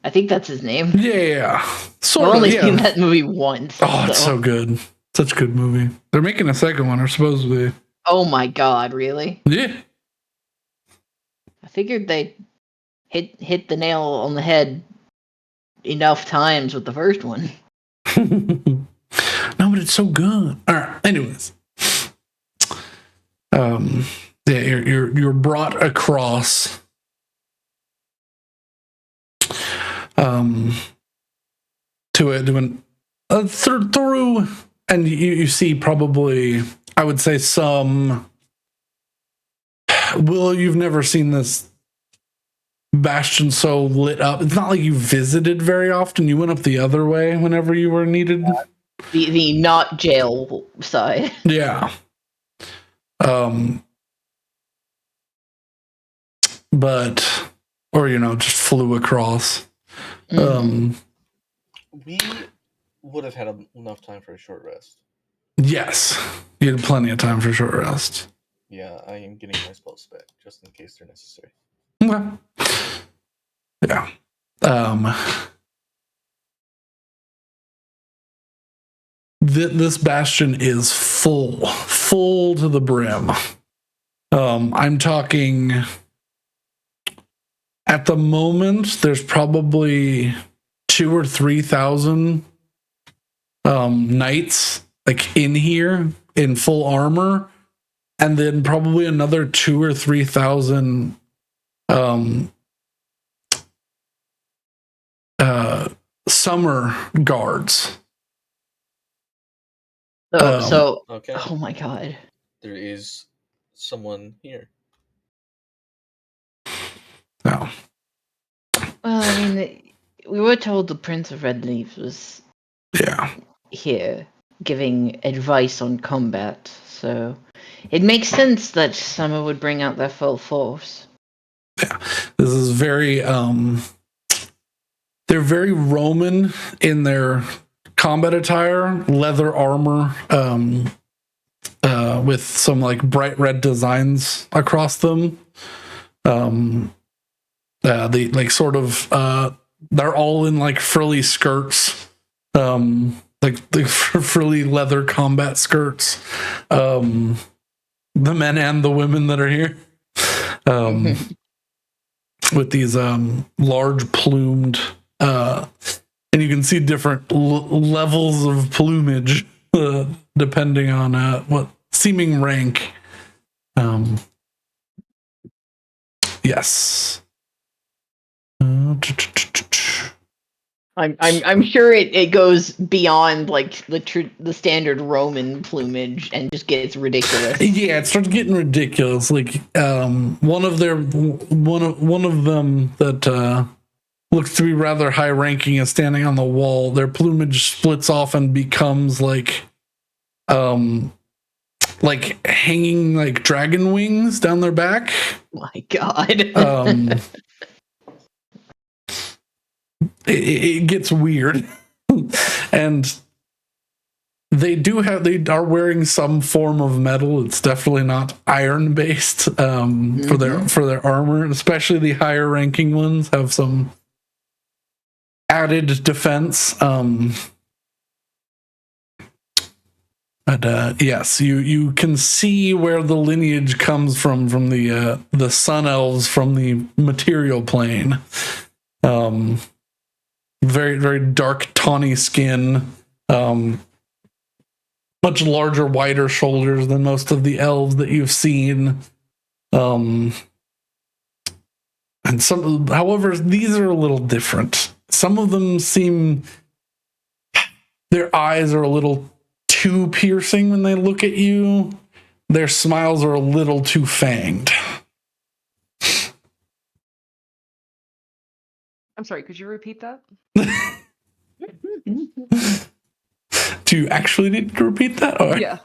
I think that's his name. yeah, sort I've of. only Yeah. seen that movie once. Oh, it's so good. Such a good movie. They're making a second one, or supposedly. Oh my god, really? Yeah. I figured they hit the nail on the head enough times with the first one. No, but it's so good. All right. Anyways, yeah, you're brought across, to it through, and you see probably, I would say some. Willow, you've never seen this bastion so lit up. It's not like you visited very often. You went up the other way whenever you were needed. The not jail side. Yeah. But or just flew across. Mhm. We would have had enough time for a short rest. Yes. You had plenty of time for a short rest. Yeah, I am getting my spells back just in case they're necessary. Okay. Yeah. This bastion is full to the brim. I'm talking at the moment, there's probably 2,000 or 3,000 knights like in here in full armor, and then probably another 2,000 or 3,000 summer guards. Okay. Oh my god. There is someone here. No. Well, I mean, we were told the Prince of Red Leaves was Yeah. here giving advice on combat, so it makes sense that Summer would bring out their full force. Yeah. This is very they're very Roman in their combat attire, leather armor, with some like bright red designs across them. They like sort of they're all in like frilly skirts, like the frilly leather combat skirts. The men and the women that are here, with these large plumed, and you can see different levels of plumage depending on what seeming rank. Yes. I'm sure it goes beyond like the standard Roman plumage and just gets ridiculous. Yeah, it starts getting ridiculous. Like one of them that looks to be rather high ranking is standing on the wall. Their plumage splits off and becomes like hanging like dragon wings down their back. My god. It gets weird. And they are wearing some form of metal. It's definitely not iron based for their armor. Especially the higher ranking ones have some added defense. But yes, you can see where the lineage comes from the sun elves from the material plane. Very, very dark, tawny skin, much larger, wider shoulders than most of the elves that you've seen. And however, these are a little different. Some of them their eyes are a little too piercing when they look at you. Their smiles are a little too fanged. I'm sorry, could you repeat that? Do you actually need to repeat that? Or? Yeah.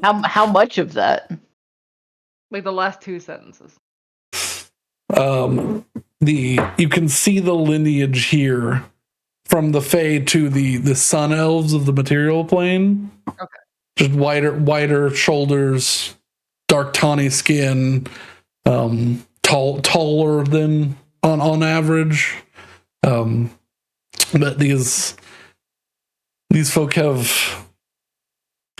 How much of that? Like the last two sentences. You can see the lineage here from the Fae to the sun elves of the material plane. Okay. Just wider shoulders, dark tawny skin, taller than on average. But these folk have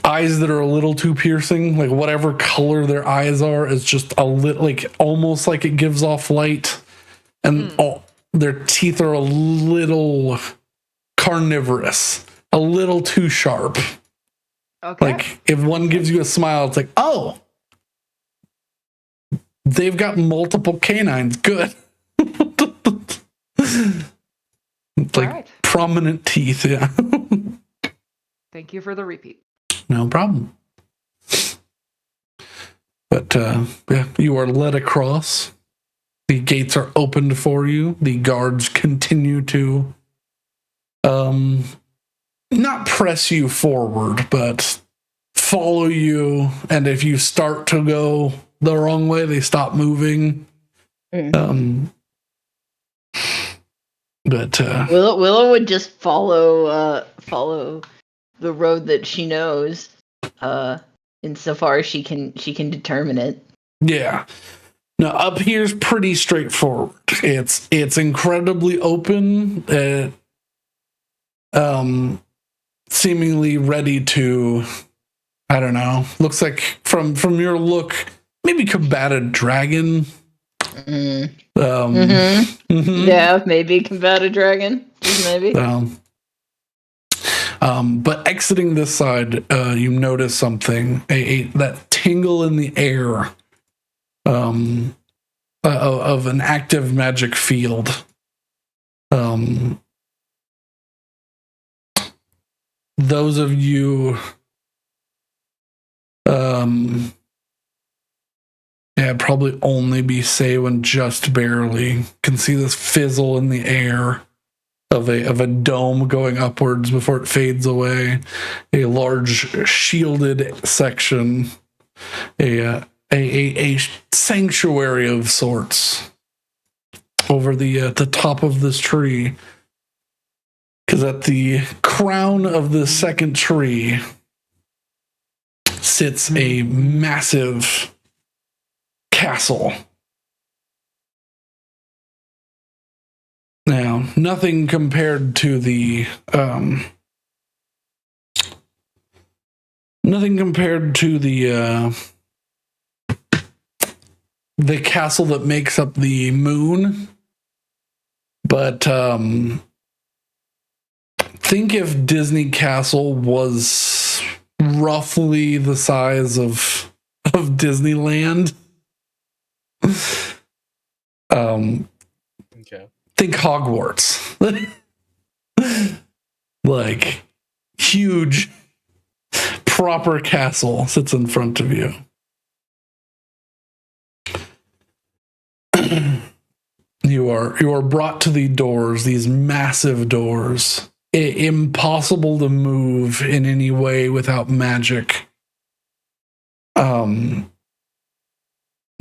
eyes that are a little too piercing. Like whatever color their eyes are is just a little, like almost like it gives off light, and their teeth are a little carnivorous, a little too sharp. Okay. Like if one gives you a smile, it's like, oh, they've got multiple canines. Good. It's like right. prominent teeth. Yeah. Thank you for the repeat. No problem. But yeah, you are led across. The gates are opened for you. The guards continue to not press you forward, but follow you. And if you start to go the wrong way, they stop moving. But Willow would just follow the road that she knows, insofar as she can determine it. yeah, Now, up here's pretty straightforward. It's incredibly open, seemingly ready to, I don't know. Looks like from your look, maybe combat a dragon. Yeah, maybe combat a dragon. Maybe. But exiting this side, you notice something, that tingle in the air of an active magic field. Those of you, probably only be Saywin just barely can see this fizzle in the air of a dome going upwards before it fades away. A large shielded section, a sanctuary of sorts over the top of this tree. Because at the crown of the second tree sits a massive castle. Now, nothing compared to the castle that makes up the moon, but think if Disney Castle was roughly the size of Disneyland. Okay. Think Hogwarts. Like, huge, proper castle sits in front of you. You are brought to the doors, these massive doors. Impossible to move in any way without magic. The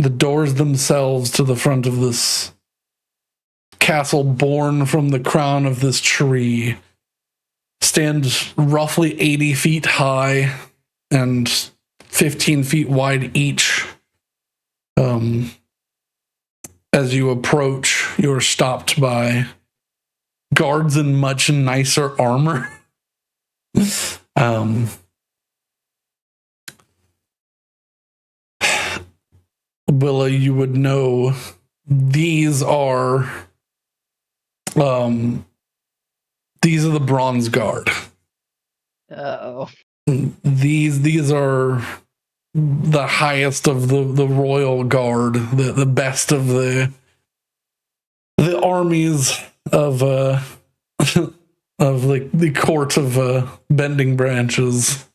doors themselves to the front of this castle, born from the crown of this tree, stand roughly 80 feet high and 15 feet wide each. As you approach, you're stopped by guards in much nicer armor. Willow, you would know these are the Bronze Guard. Uh-oh. These are the highest of the royal guard, the best of the armies of like the court of bending branches.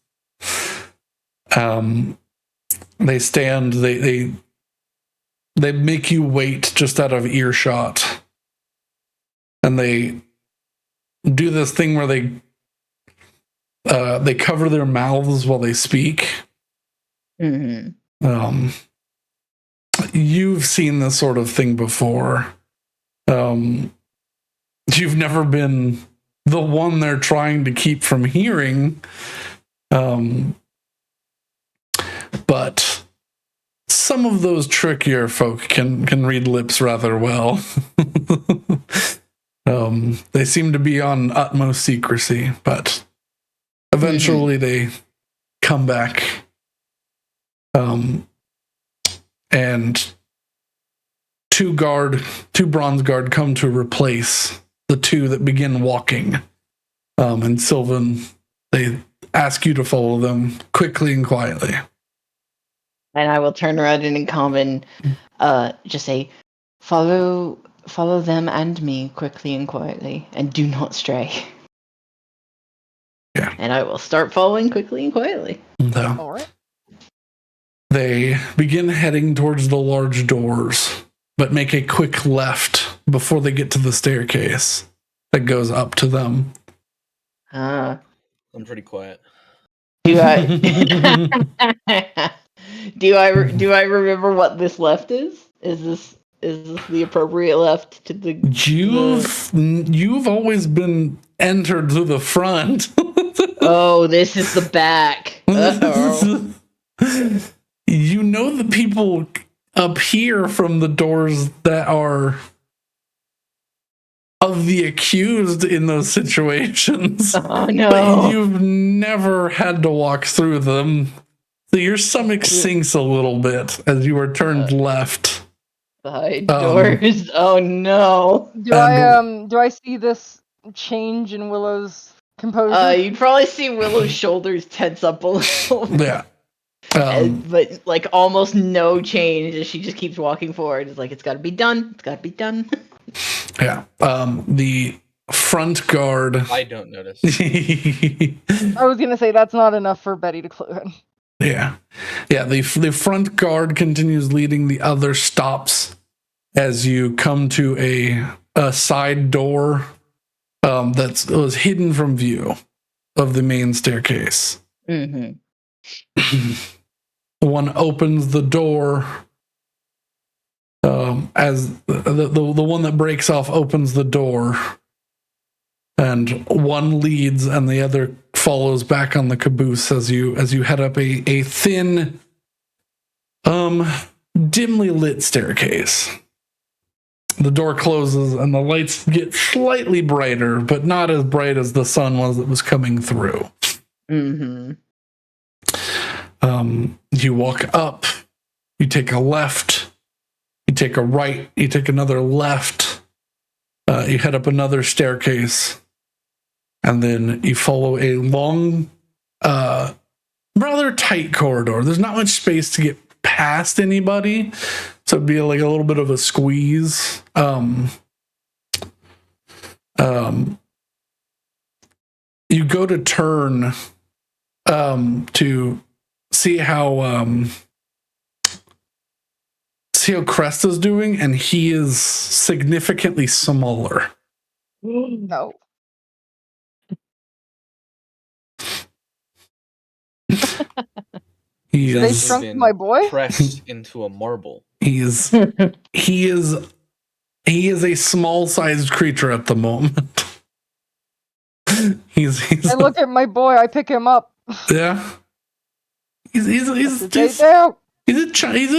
They stand, they make you wait just out of earshot, and they do this thing where they cover their mouths while they speak. Mm-hmm. You've seen this sort of thing before. You've never been the one they're trying to keep from hearing. But some of those trickier folk can read lips rather well. They seem to be on utmost secrecy, but eventually they come back. And two bronze guard come to replace the two that begin walking. And Sylvan, they ask you to follow them quickly and quietly. And I will turn around and in common, just say, follow them and me quickly and quietly, and do not stray. Yeah. And I will start following quickly and quietly. All right. They begin heading towards the large doors, but make a quick left before they get to the staircase that goes up to them. I'm pretty quiet. Do I do I remember what this left is? Is this the appropriate left to the? You've always been entered through the front. Oh, this is the back. Uh-oh. You know the people appear from the doors that are of the accused in those situations. Oh no. But you've never had to walk through them. So your stomach sinks a little bit as you are turned left. Side doors. Oh no. Do I see this change in Willow's composure? You'd probably see Willow's shoulders tense up a little. Yeah. But like almost no change as she just keeps walking forward. It's like it's gotta be done. It's gotta be done. Yeah. The front guard. I don't notice. I was gonna say that's not enough for Betty to clue in. Yeah. The front guard continues leading. The other stops as you come to a side door that was hidden from view of the main staircase. Mm-hmm. One opens the door. As the one that breaks off opens the door, and one leads and the other follows back on the caboose as you head up a thin, dimly lit staircase. The door closes and the lights get slightly brighter, but not as bright as the sun was that was coming through. Mm-hmm. You walk up, you take a left, you take a right, you take another left, you head up another staircase, and then you follow a long, rather tight corridor. There's not much space to get past anybody, so it'd be like a little bit of a squeeze. You go to turn to see how Cresta's doing, and he is significantly smaller. No. They shrunk Been my boy? pressed into a marble. He is a small-sized creature at the moment. he's I look at my boy, I pick him up. yeah. He's a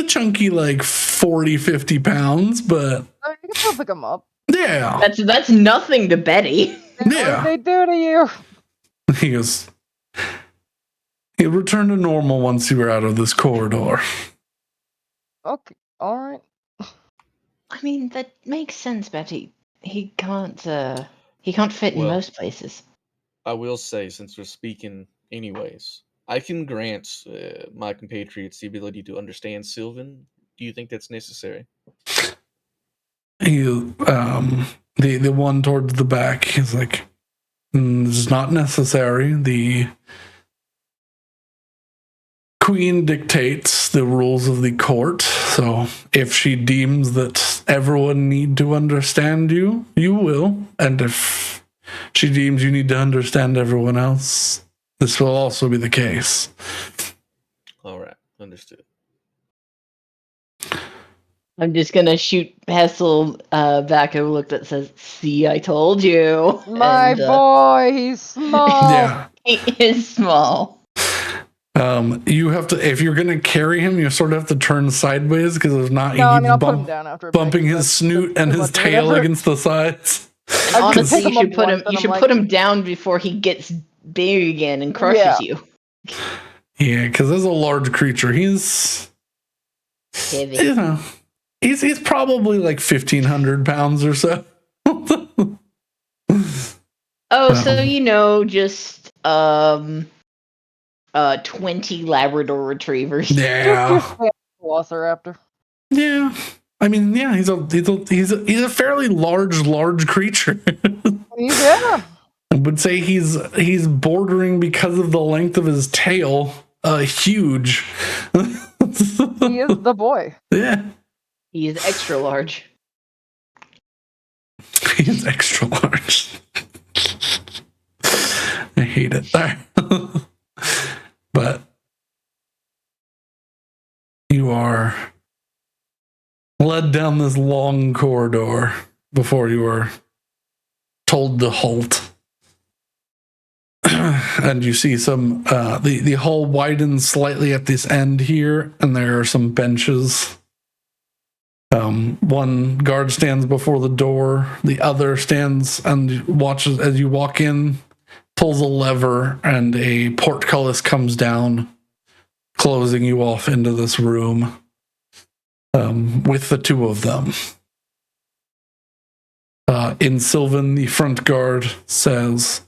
chunky, like 40, 50 pounds, but I can still pick him up. yeah. That's nothing to Betty. Yeah. What did they do to you? He goes, he'll return to normal once you were out of this corridor. Okay, alright. I mean, that makes sense, Betty. He can't fit in Well- most places. I will say, since we're speaking anyways, I can grant my compatriots the ability to understand Sylvan. Do you think that's necessary? The one towards the back, he's like, it's not necessary. The queen dictates the rules of the court, so if she deems that everyone need to understand you, you will. And if she deems you need to understand everyone else, this will also be the case. All right, understood. I'm just gonna shoot Hessel back a look that says, "See, I told you." My And, boy, he's small. Yeah. he is small. You have to, if you're gonna carry him, you sort of have to turn sideways because if not, No, I he's mean, I'll put him down after a bit, bumping 'cause his that's snoot and too his much tail effort. against the sides. And I honestly, pick you him should up put him. once and You I'm should like- put him down before he gets big again and crushes Yeah. you. Yeah, because as a large creature, he's Heavy. he's probably like 1,500 pounds or so. Oh, so just 20 Labrador retrievers. Yeah, Velociraptor. yeah. I mean, yeah, he's a fairly large creature. Yeah. I would say he's bordering because of the length of his tail. Huge. He is the boy. Yeah, He is extra large. he's extra large. I hate it. But you are led down this long corridor before you are told to halt. And you see some the hall widens slightly at this end here, and there are some benches One guard stands before the door. The other stands and watches as you walk in, pulls a lever, and a portcullis comes down, closing you off into this room with the two of them. In Sylvan, the front guard says,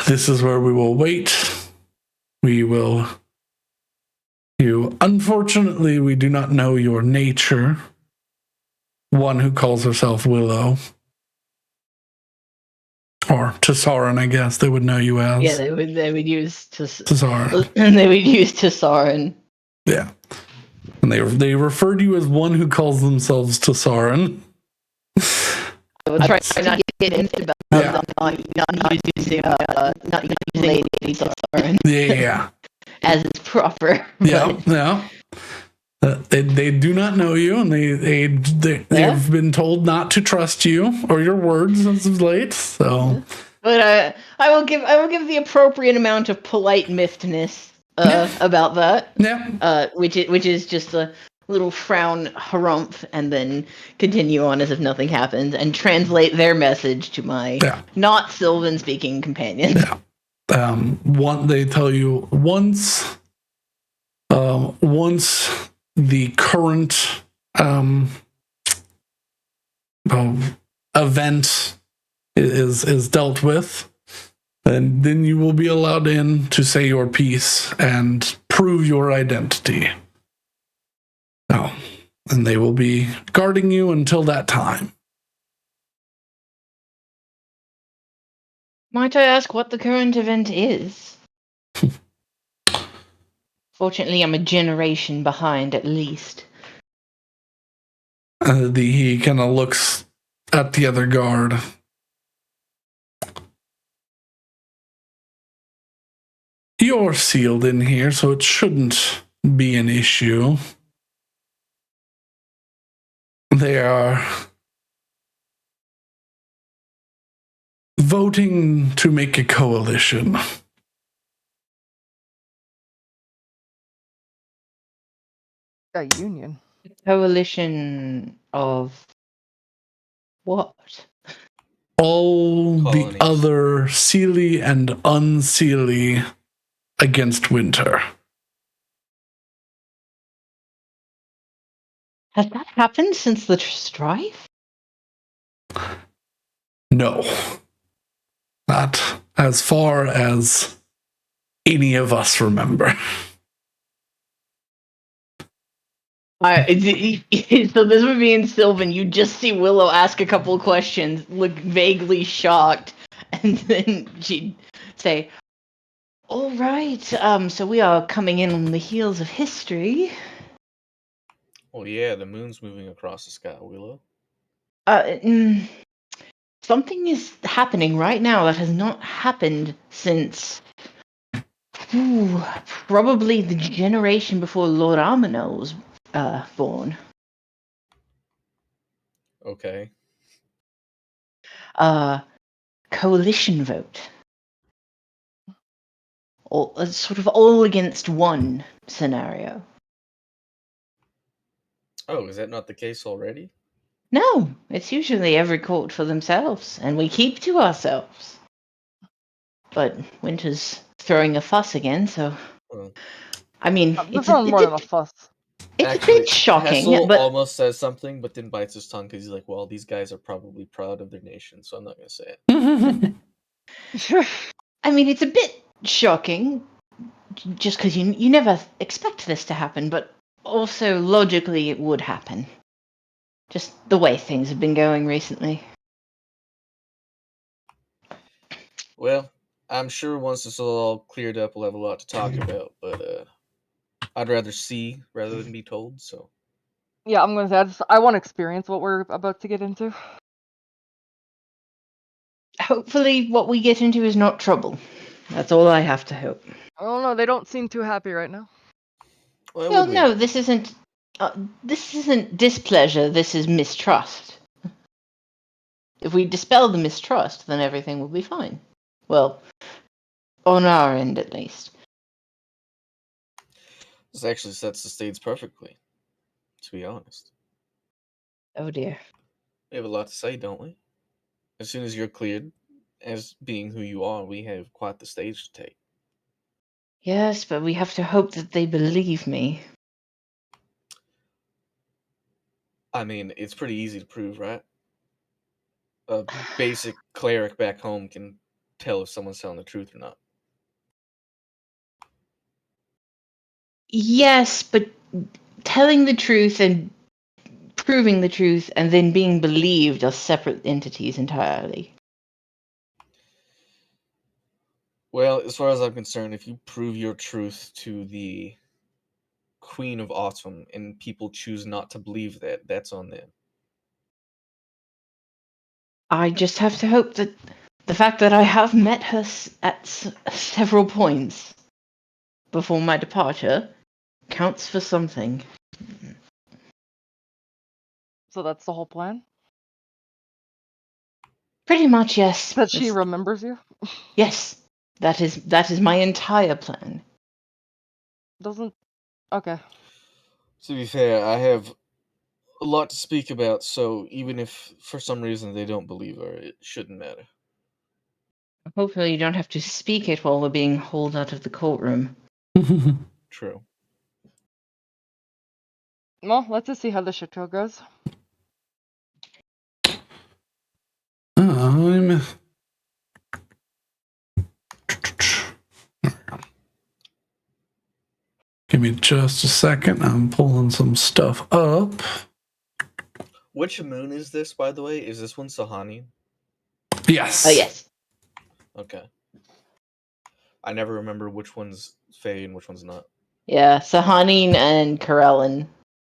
"This is where we will wait. Unfortunately, we do not know your nature. One who calls herself Willow. Or Tessarin, I guess they would know you as. Yeah, they would use Tessarin. and they would use Tessarin. Yeah. And they refer to you as one who calls themselves Tessarin. I will try not to get into not using Lady Tessarin. Yeah. As is proper. Yeah. They do not know you, and they've been told not to trust you or your words as of late. So, but I will give the appropriate amount of polite miffedness about that. Yeah. Which is just a little frown, harumph, and then continue on as if nothing happened, and translate their message to my not Sylvan speaking companions. Yeah. They tell you once the current event is dealt with, and then you will be allowed in to say your piece and prove your identity. And they will be guarding you until that time. Might I ask what the current event is? Fortunately, I'm a generation behind, at least. He kind of looks at the other guard. You're sealed in here, so it shouldn't be an issue. They are voting to make a coalition. A union. Coalition of what? All Colonies. the other Seelie and unseelie against Winter. Has that happened since the strife? No. Not as far as any of us remember. So this would be in Sylvan. You just see Willow ask a couple of questions, look vaguely shocked, and then she'd say, "All right, so we are coming in on the heels of history." Well, yeah, the moon's moving across the sky, Willow. Something is happening right now that has not happened since probably the generation before Lord Arminol was born. Okay. Coalition vote. Sort of all against one scenario. Oh, is that not the case already? No, it's usually every court for themselves, and we keep to ourselves. But Winter's throwing a fuss again, so... I mean, This one's more than a fuss. It's a bit shocking, Hessel but... almost says something, but then bites his tongue because he's like, well, these guys are probably proud of their nation, so I'm not going to say it. I mean, it's a bit shocking, just because you never expect this to happen, but also logically it would happen. Just the way things have been going recently. Well, I'm sure once this is all cleared up, we'll have a lot to talk about, but I'd rather see rather than be told, so. Yeah, I'm going to say, I want to experience what we're about to get into. Hopefully what we get into is not trouble. That's all I have to hope. Oh no, they don't seem too happy right now. Well, no, this isn't displeasure, this is mistrust. If we dispel the mistrust, then everything will be fine. Well, on our end at least. This actually sets the stage perfectly. to be honest. Oh dear. We have a lot to say, don't we? As soon as you're cleared as being who you are, we have quite the stage to take. Yes, but we have to hope that they believe me. I mean, it's pretty easy to prove, right? A basic cleric back home can tell if someone's telling the truth or not. Yes, but telling the truth and proving the truth and then being believed are separate entities entirely. Well, as far as I'm concerned, if you prove your truth to the Queen of Autumn and people choose not to believe that, that's on them. I just have to hope that the fact that I have met her at several points before my departure counts for something. So that's the whole plan? Pretty much, yes. That she remembers you? Yes, that is my entire plan. Doesn't... Okay. To be fair, I have a lot to speak about, so even if for some reason they don't believe her, it shouldn't matter. Hopefully, you don't have to speak it while we're being hauled out of the courtroom. True. Well, let's just see how the shit show goes. I'm... Give me just a second. I'm pulling some stuff up. Which moon is this, by the way? Is this one Sahani? Yes. Oh, yes. Okay. I never remember which one's Faye and which one's not. Yeah, Sahanin and Karelin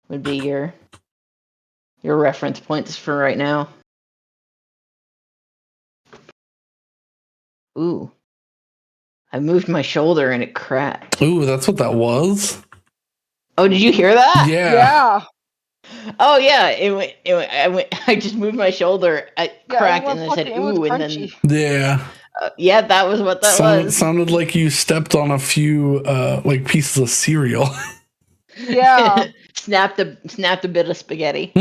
would be your reference points for right now. Ooh. I moved my shoulder and it cracked. Ooh, that's what that was? Oh, did you hear that? Yeah. Oh yeah, I just moved my shoulder, I cracked, and then said ooh, and then Yeah. yeah, that was what that was. Sounded like you stepped on a few like pieces of cereal. Yeah. snapped a bit of spaghetti.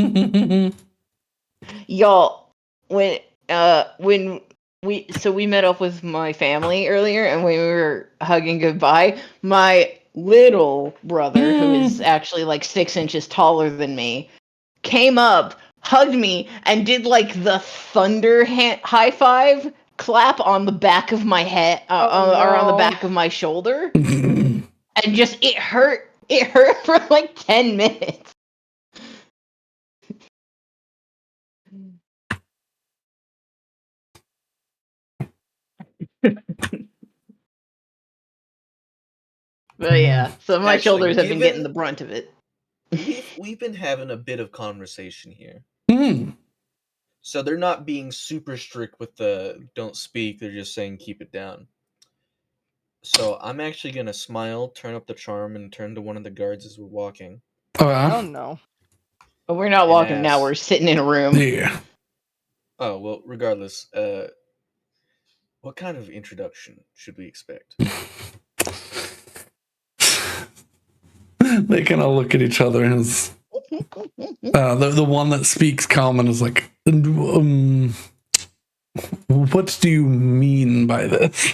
Y'all, when we met up with my family earlier, and when we were hugging goodbye, my little brother, who is actually like 6 inches taller than me, came up, hugged me, and did like the thunder high five clap on the back of my head, or on the back of my shoulder, and just it hurt for like 10 minutes. But yeah, so my Actually, shoulders have been getting given- the brunt of it. We've been having a bit of conversation here. Hmm. So they're not being super strict with the don't speak, they're just saying keep it down. So I'm actually gonna smile, turn up the charm, and turn to one of the guards as we're walking. Oh no. But we're not And walking now, ask- we're sitting in a room. Yeah. Oh, well, regardless, what kind of introduction should we expect? They kind of look at each other and the one that speaks common is like, what do you mean by this?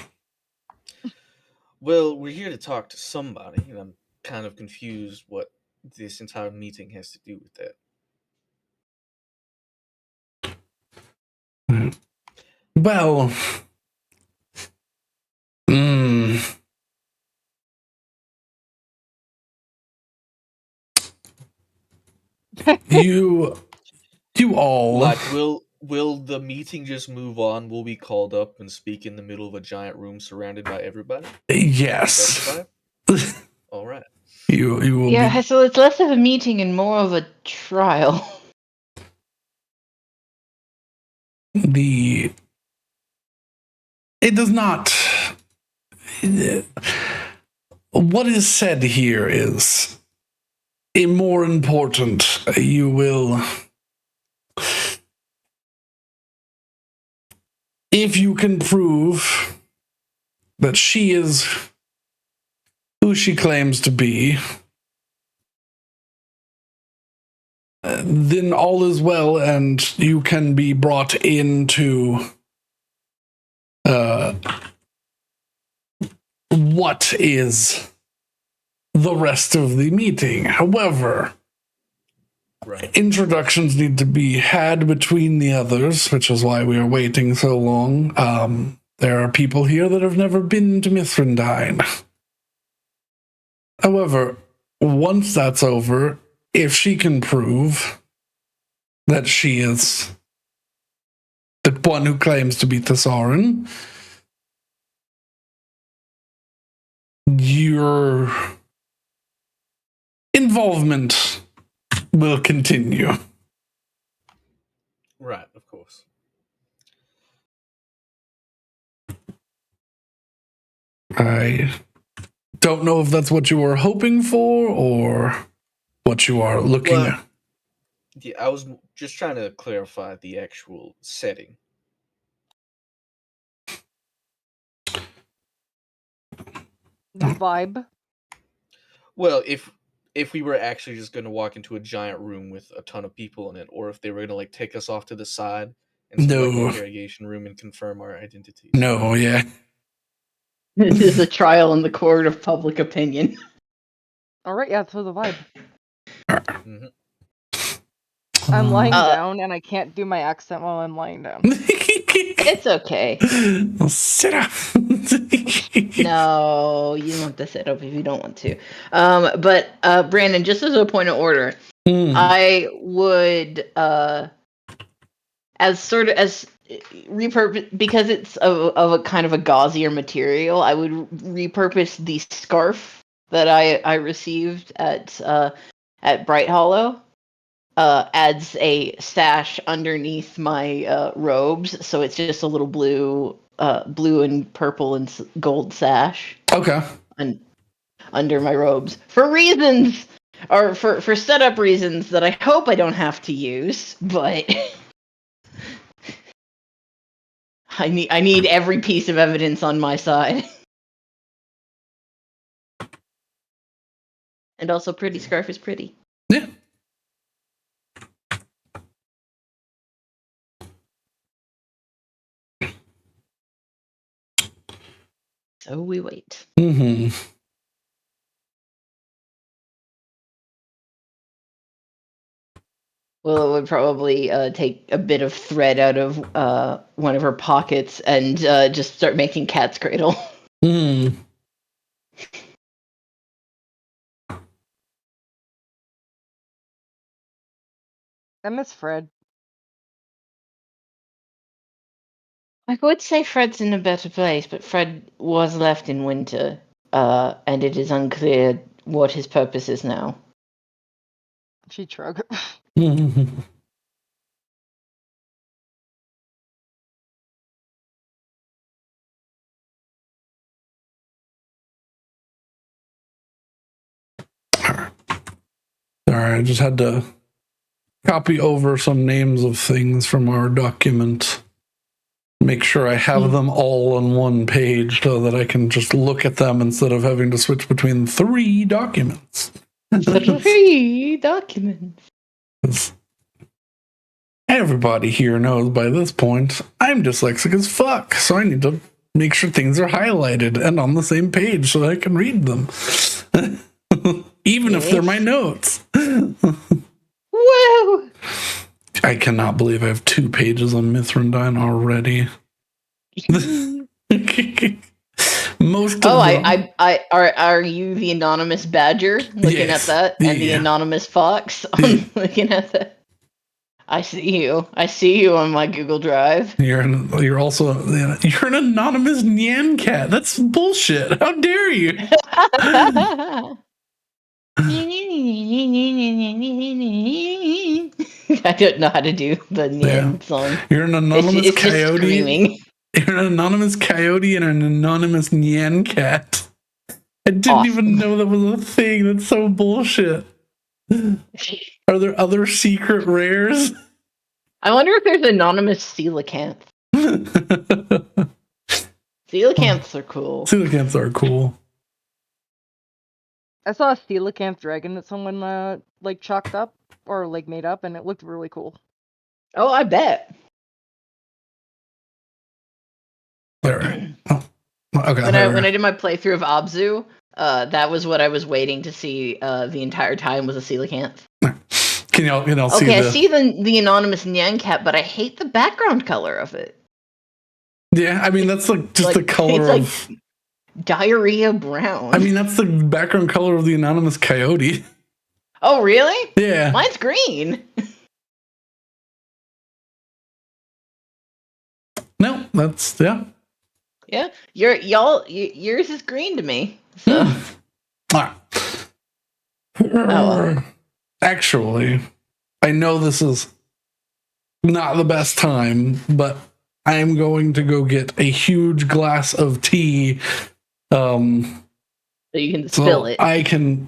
Well, we're here to talk to somebody, and I'm kind of confused what this entire meeting has to do with that. Well, you all. Like, will the meeting just move on? Will we called up and speak in the middle of a giant room surrounded by everybody? Yes. All right. You will Yeah, be. so it's less of a meeting and more of a trial. It does not. What is said here is more important. You will. If you can prove that she is who she claims to be, then all is well, and you can be brought into what is the rest of the meeting. However, Right. introductions need to be had between the others, which is why we are waiting so long. There are people here that have never been to Mithrandine. However, once that's over, if she can prove that she is the one who claims to be Thesaurus, your involvement will continue. Right, of course. I don't know if that's what you were hoping for or what you are looking Well, at. Yeah, I was just trying to clarify the actual setting. The vibe. Well, if we were actually just going to walk into a giant room with a ton of people in it, or if they were going to like take us off to the side into like No. an interrogation room and confirm our identities. No, yeah. This is a trial in the court of public opinion. All right, yeah, so the vibe. Mm-hmm. I'm lying Uh, down, and I can't do my accent while I'm lying down. It's okay. Well, sit up. No, you don't have to sit up if you don't want to. But Brandon, just as a point of order, I would as sort of as repurpose, because it's of a kind of a gauzier material, I would repurpose the scarf that I received at Bright Hollow. Adds a sash underneath my robes, so it's just a little blue and purple and gold sash. Okay. And under my robes for reasons, or for setup reasons that I hope I don't have to use, but I need every piece of evidence on my side. And also, pretty scarf is pretty. Yeah. So we wait. Mm-hmm. Willow would probably take a bit of thread out of one of her pockets and just start making cat's cradle. Mm. I miss Fred. I would say Fred's in a better place, but Fred was left in winter, and it is unclear what his purpose is now. She shrug. Mm-hmm. Sorry, I just had to copy over some names of things from our document. Make sure I have them all on one page so that I can just look at them instead of having to switch between 3 documents. 3 documents. Everybody here knows by this point I'm dyslexic as fuck, so I need to make sure things are highlighted and on the same page so that I can read them. Even if they're my notes. Woo! I cannot believe I have 2 pages on Mithrandine already. Most of them. Are you the anonymous badger looking Yes. at that, and the Yeah. anonymous fox looking at that? I see you on my Google Drive. You're also you're an anonymous Nyan cat. That's bullshit. How dare you? I don't know how to do the Nyan song. You're an anonymous It's just coyote. screaming. You're an anonymous coyote and an anonymous Nyan cat. I didn't Awesome. even know that was a thing. That's so bullshit. Are there other secret rares? I wonder if there's anonymous coelacanths. Coelacanths are cool. Coelacanths are cool. I saw a coelacanth dragon that someone like chalked up. or like made up, and it looked really cool. Oh, I bet. All right. Oh, okay. When I did my playthrough of Abzu, that was what I was waiting to see the entire time was a coelacanth. Can y'all see Okay, I the? see the anonymous Nyan cat, but I hate the background color of it. Yeah, I mean that's like just Like, the color it's of. Diarrhea brown. I mean that's the background color of the anonymous coyote. Oh, really? Yeah. Mine's green. No, that's yeah. Yeah, yours is green to me. So. Ah. well. Actually, I know this is not the best time, but I am going to go get a huge glass of tea. So you can spill it. I can,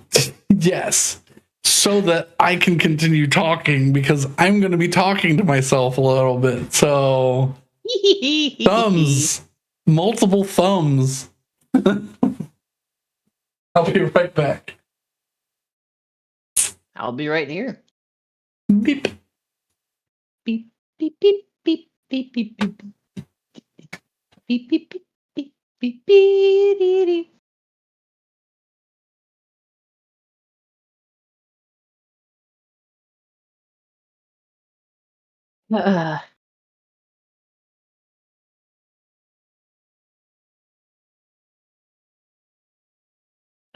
yes, so that I can continue talking because I'm going to be talking to myself a little bit. So, thumbs, multiple thumbs. I'll be right back. I'll be right here. Beep. Beep beep beep beep beep beep beep beep beep beep beep beep beep. I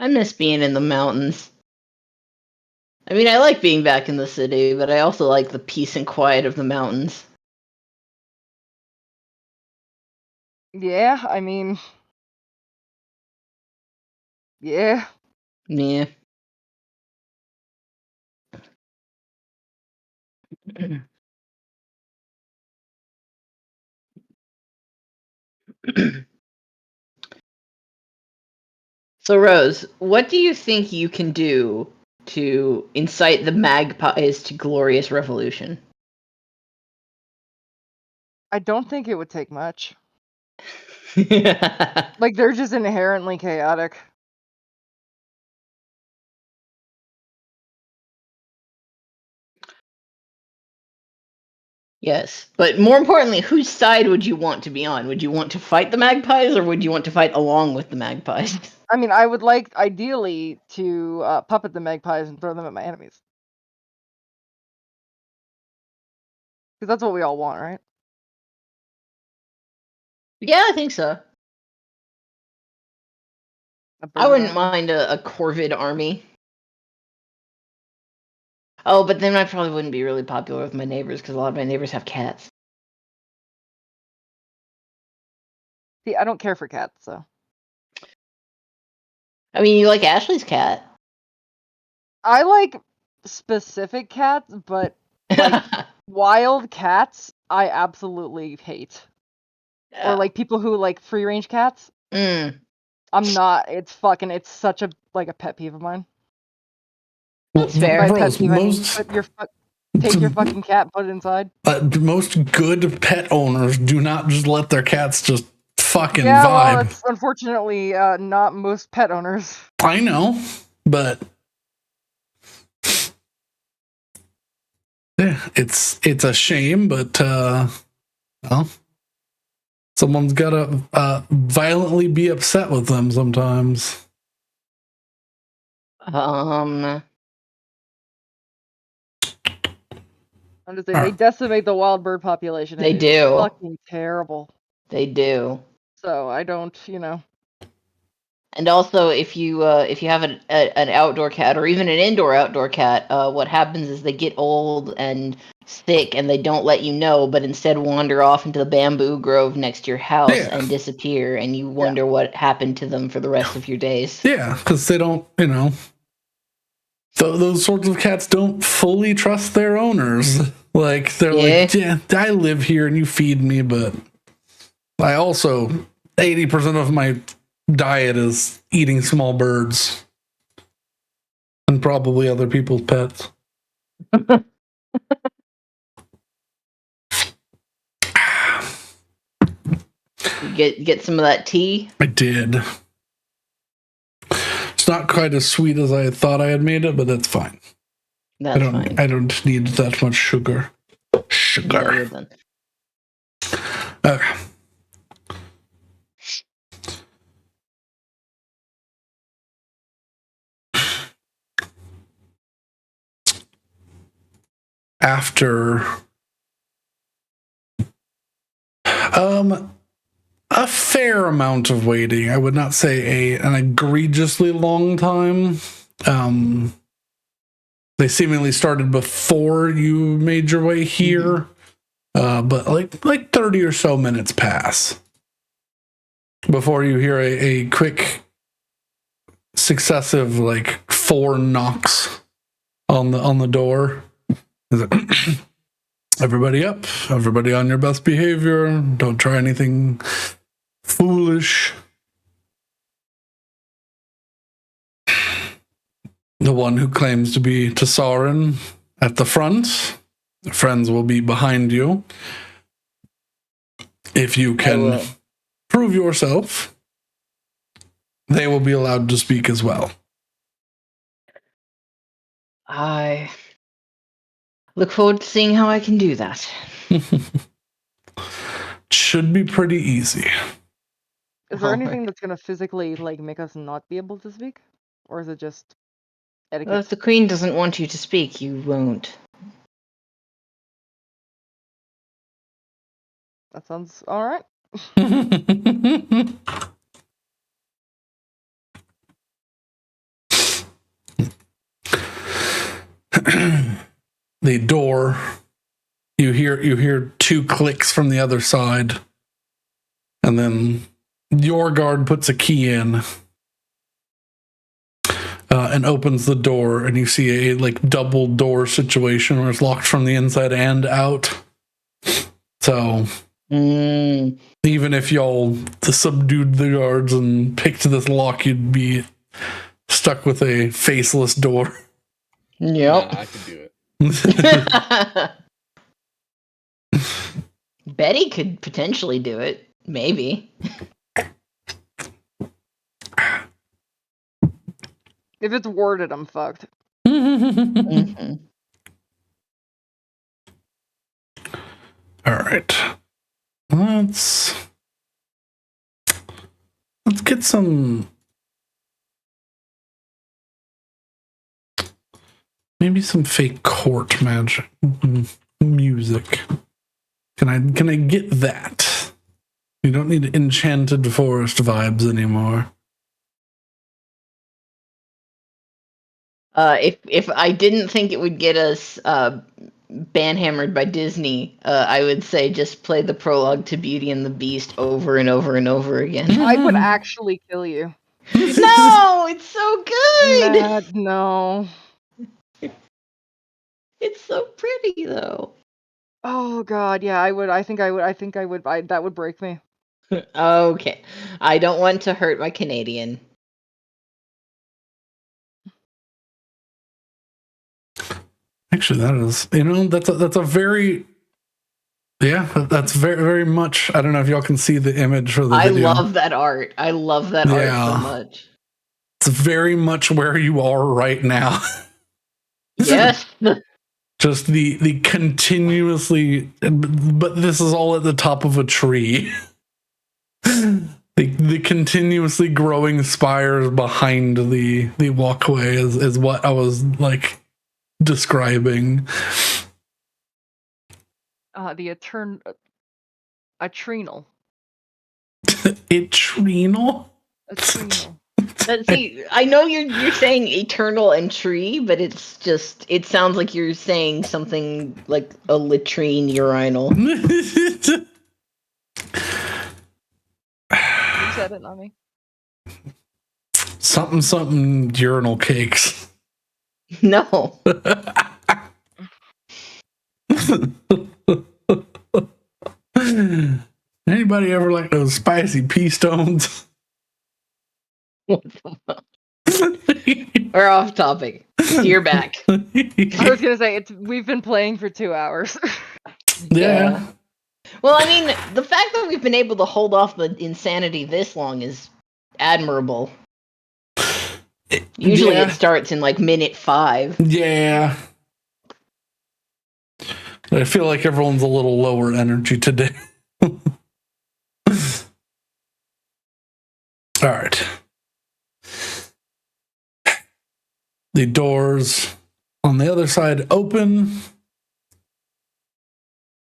miss being in the mountains. I mean, I like being back in the city, but I also like the peace and quiet of the mountains. Yeah, I mean, yeah. Yeah. So, Rose, what do you think you can do to incite the magpies to glorious revolution? I don't think it would take much. Yes, Like, they're just inherently chaotic. but more importantly, whose side would you want to be on? Would you want to fight the magpies, or would you want to fight along with the magpies? I mean, I would like, ideally, to puppet the magpies and throw them at my enemies. Because that's what we all want, right? Yeah, I think so. A I bird wouldn't army. mind a corvid army. Oh, but then I probably wouldn't be really popular with my neighbors because a lot of my neighbors have cats. See, I don't care for cats, so. I mean, you like Ashley's cat. I like specific cats, but like wild cats, I absolutely hate. Or like people who like free range cats. Mm. I'm not. It's such a like a pet peeve of mine. That's fair. By pet Bros, peeve, I mean most take your fucking cat, and put it inside. most good pet owners do not just let their cats just fucking Yeah, well, vibe. it's unfortunately not most pet owners. I know, but yeah, it's a shame, but well, someone's gotta violently be upset with them sometimes. I'm just saying, they decimate the wild bird population. They It's do. fucking terrible. They do. So I don't, And also, if you have an outdoor cat or even an outdoor cat, what happens is they get old and sick, and they don't let you know, but instead wander off into the bamboo grove next to your house and disappear, and you wonder what happened to them for the rest of your days. Yeah, because they don't, those sorts of cats don't fully trust their owners. Like they're like, yeah, I live here and you feed me, but I also 80% of my diet is eating small birds and probably other people's pets. Get some of that tea. I did. It's not quite as sweet as I thought I had made it, but that's fine. That's fine. I don't need that much sugar. No, Sugar. you're done. Okay. After a fair amount of waiting, I would not say an egregiously long time. They seemingly started before you made your way here, but like 30 or so minutes pass before you hear a quick successive 4 knocks on the door. Is it everybody up? Everybody on your best behavior. Don't try anything foolish. The one who claims to be Tessarin at the front. Friends will be behind you. If you can prove yourself, they will be allowed to speak as well. I look forward to seeing how I can do that. Should be pretty easy. Is there anything that's gonna physically make us not be able to speak, or is it just etiquette? Well, if the queen doesn't want you to speak, you won't. That sounds all right. The door. You hear 2 clicks from the other side, and then your guard puts a key in and opens the door, and you see a double door situation where it's locked from the inside and out. So even if y'all subdued the guards and picked this lock, you'd be stuck with a faceless door. Yep. Nah, I could do it. Betty could potentially do it. Maybe. If it's worded, I'm fucked. Mm-hmm. All right. Let's get some maybe some fake court magic music. Can I get that? You don't need enchanted forest vibes anymore. If I didn't think it would get us banhammered by Disney, I would say just play the prologue to Beauty and the Beast over and over and over again. I would actually kill you. No, it's so good. No. It's so pretty though. Oh god, yeah, I would. I think I would. That would break me. Okay, I don't want to hurt my Canadian. Actually, that is, that's a very, that's very, very much. I don't know if y'all can see the image for the video. I love that art. I love that art so much. It's very much where you are right now. Yes. Just the continuously, but this is all at the top of a tree. The continuously growing spires behind the walkway is what I was describing. The Atrenal. Atrenal? Atrenal. See, I know you're saying eternal and tree, but it sounds like you're saying something like a latrine urinal. You said it, not me. Something urinal cakes. No. Anybody ever like those spicy pea stones? What the fuck? We're off topic. You're back. I was gonna say we've been playing for 2 hours. Yeah. Well, I mean, the fact that we've been able to hold off the insanity this long is admirable. Usually it starts in minute 5. Yeah. I feel like everyone's a little lower energy today. All right. The doors on the other side open.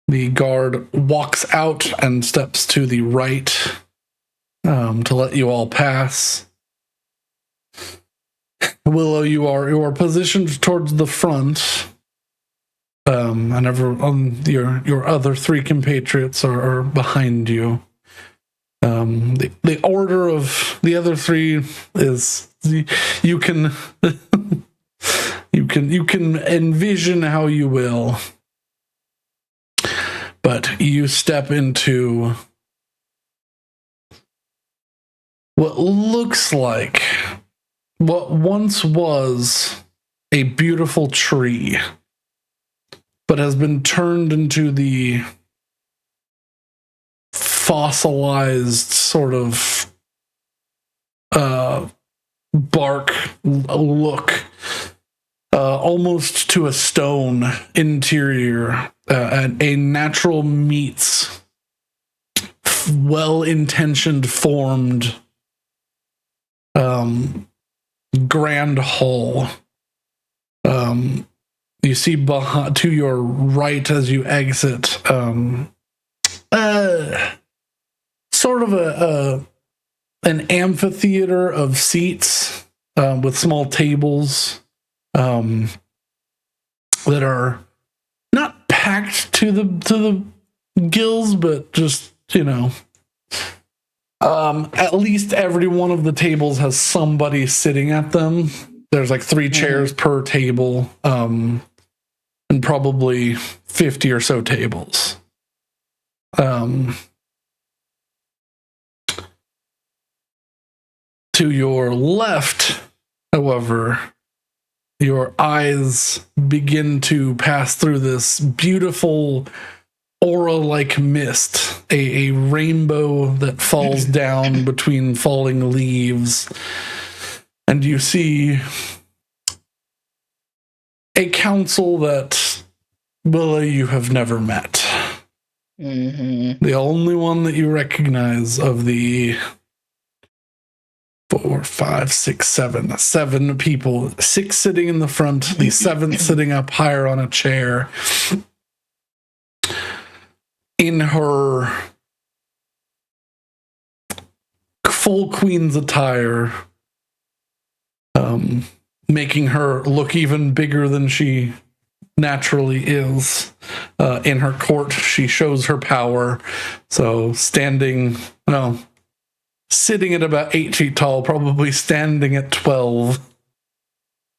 The guard walks out and steps to the right to let you all pass. Willow, you are positioned towards the front, and your other three compatriots are behind you. The order of the other three is you can you can envision how you will, but you step into what looks like what once was a beautiful tree, but has been turned into the fossilized sort of bark look, almost to a stone interior, and a natural meets well-intentioned formed grand hall. You see to your right as you exit, sort of an amphitheater of seats with small tables that are not packed to the gills, but just at least every one of the tables has somebody sitting at them. There's like 3 chairs per table, and probably 50 or so tables. To your left, however, your eyes begin to pass through this beautiful aura-like mist, a rainbow that falls down between falling leaves, and you see a council that, Willow, you have never met. The only one that you recognize of the 4, 5, 6, 7 people, 6 sitting in the front, the 7th sitting up higher on a chair, in her full queen's attire, making her look even bigger than she naturally is. In her court, she shows her power. So sitting at about 8 feet tall, probably standing at 12,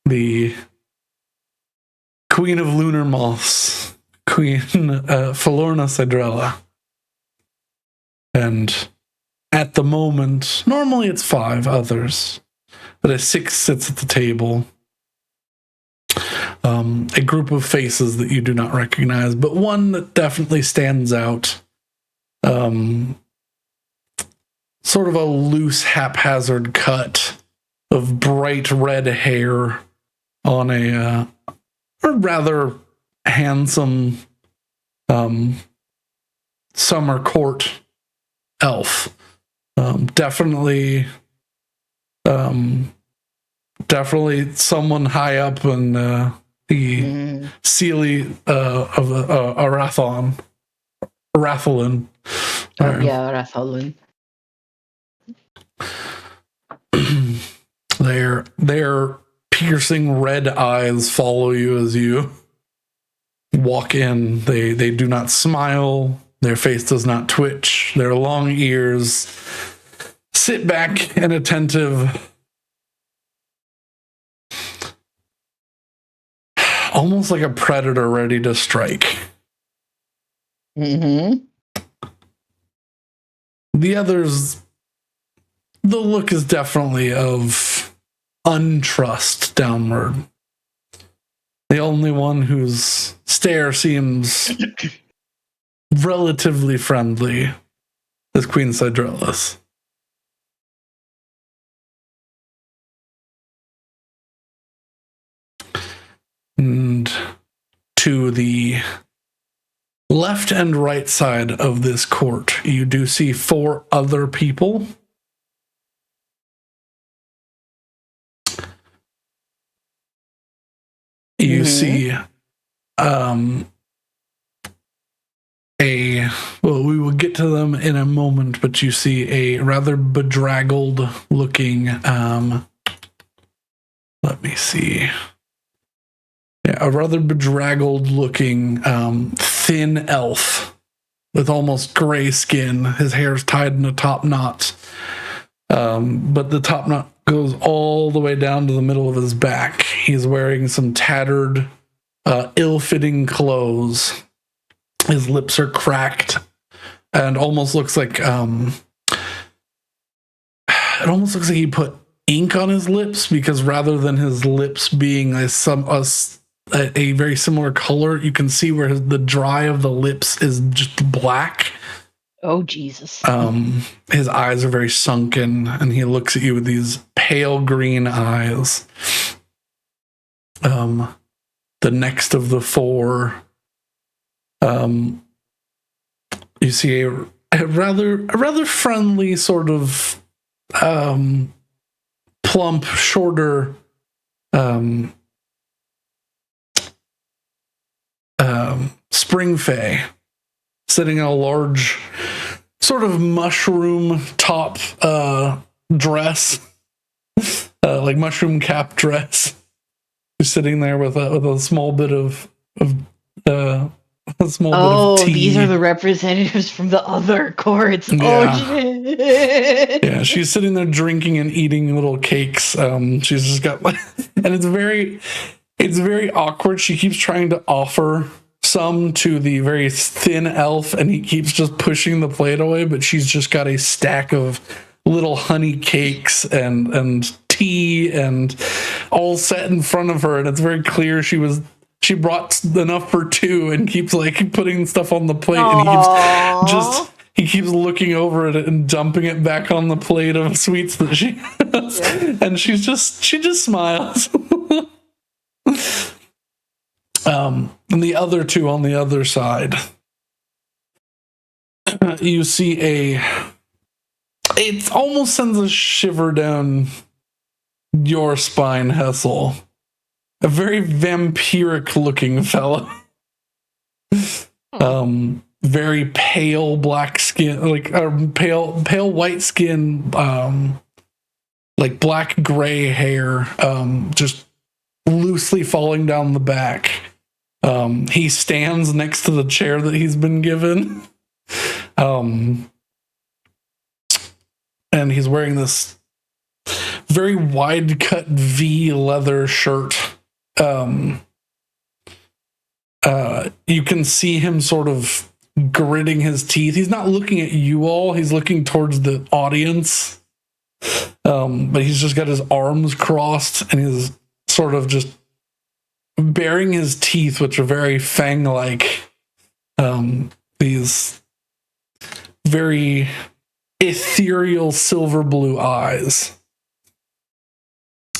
the Queen of Lunar Moths, Queen Falorna Cydrella. And at the moment, normally it's 5 others, but a 6 sits at the table. A group of faces that you do not recognize, but one that definitely stands out. Sort of a loose, haphazard cut of bright red hair on a rather handsome summer court elf. Definitely someone high up in the Sealy of Arathalon. Rathalon. Their piercing red eyes follow you as you walk in. They do not smile. Their face does not twitch. Their long ears sit back and attentive, almost like a predator ready to strike. The others, the look is definitely of untrust downward. The only one whose stare seems relatively friendly is Queen Cydrella's. And to the left and right side of this court, you do see 4 other people. You see we will get to them in a moment, but you see a rather bedraggled looking let me see. Yeah, a rather bedraggled looking thin elf with almost gray skin. His hair's tied in a top knot. But the top knot goes all the way down to the middle of his back. He's wearing some tattered, ill-fitting clothes. His lips are cracked and almost looks like it almost looks like he put ink on his lips, because rather than his lips being a very similar color, you can see where the dry of the lips is just black. Oh, Jesus. His eyes are very sunken, and he looks at you with these pale green eyes. The next of the 4, you see a rather friendly sort of plump, shorter spring fae sitting in a large sort of mushroom top dress, like mushroom cap dress. He's sitting there with a small bit of a small bit of tea. These are the representatives from the other courts. Yeah. Oh shit. Yeah, she's sitting there drinking and eating little cakes. She's just got and it's very awkward. She keeps trying to offer some to the very thin elf, and he keeps just pushing the plate away, but she's just got a stack of little honey cakes and tea and all set in front of her, and it's very clear she brought enough for 2 and keeps like putting stuff on the plate. Aww. And he keeps looking over at it and dumping it back on the plate of sweets that she has. Yeah. And she just smiles. And the other 2 on the other side, you see it almost sends a shiver down your spine, Hessel. A very vampiric looking fellow. Very pale black skin, like pale white skin, like black gray hair, just loosely falling down the back. He stands next to the chair that he's been given. And he's wearing this very wide cut V leather shirt. You can see him sort of gritting his teeth. He's not looking at you all, he's looking towards the audience. But he's just got his arms crossed, and he's sort of just baring his teeth, which are very fang-like. These very ethereal silver blue eyes.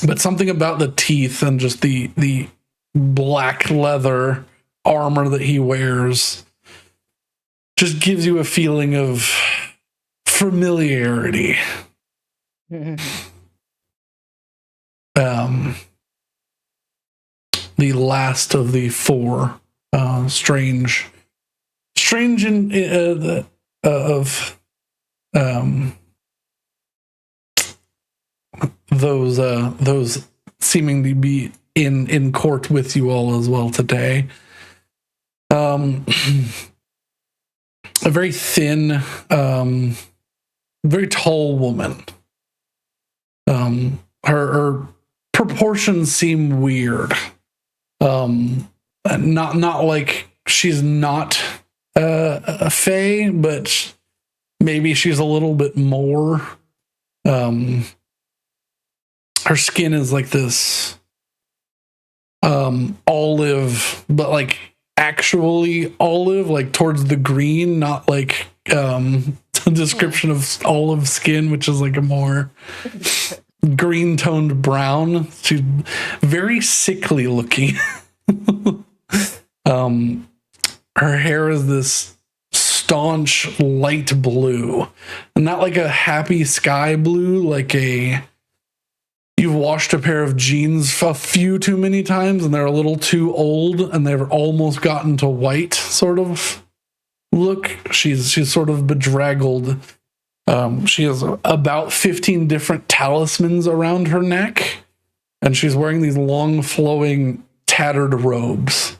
But something about the teeth and just the black leather armor that he wears just gives you a feeling of familiarity. The last of the 4 strange those seeming to be in court with you all as well today. A very thin, very tall woman. Her proportions seem weird. Not like she's not a fae, but maybe she's a little bit more. Her skin is like this olive, but like actually olive, like towards the green, not like the description of olive skin, which is like a more green toned brown. She's very sickly looking. her hair is this staunch light blue, and not like a happy sky blue, like you've washed a pair of jeans a few too many times and they're a little too old and they've almost gotten to white sort of look. She's sort of bedraggled. She has about 15 different talismans around her neck, and she's wearing these long flowing tattered robes.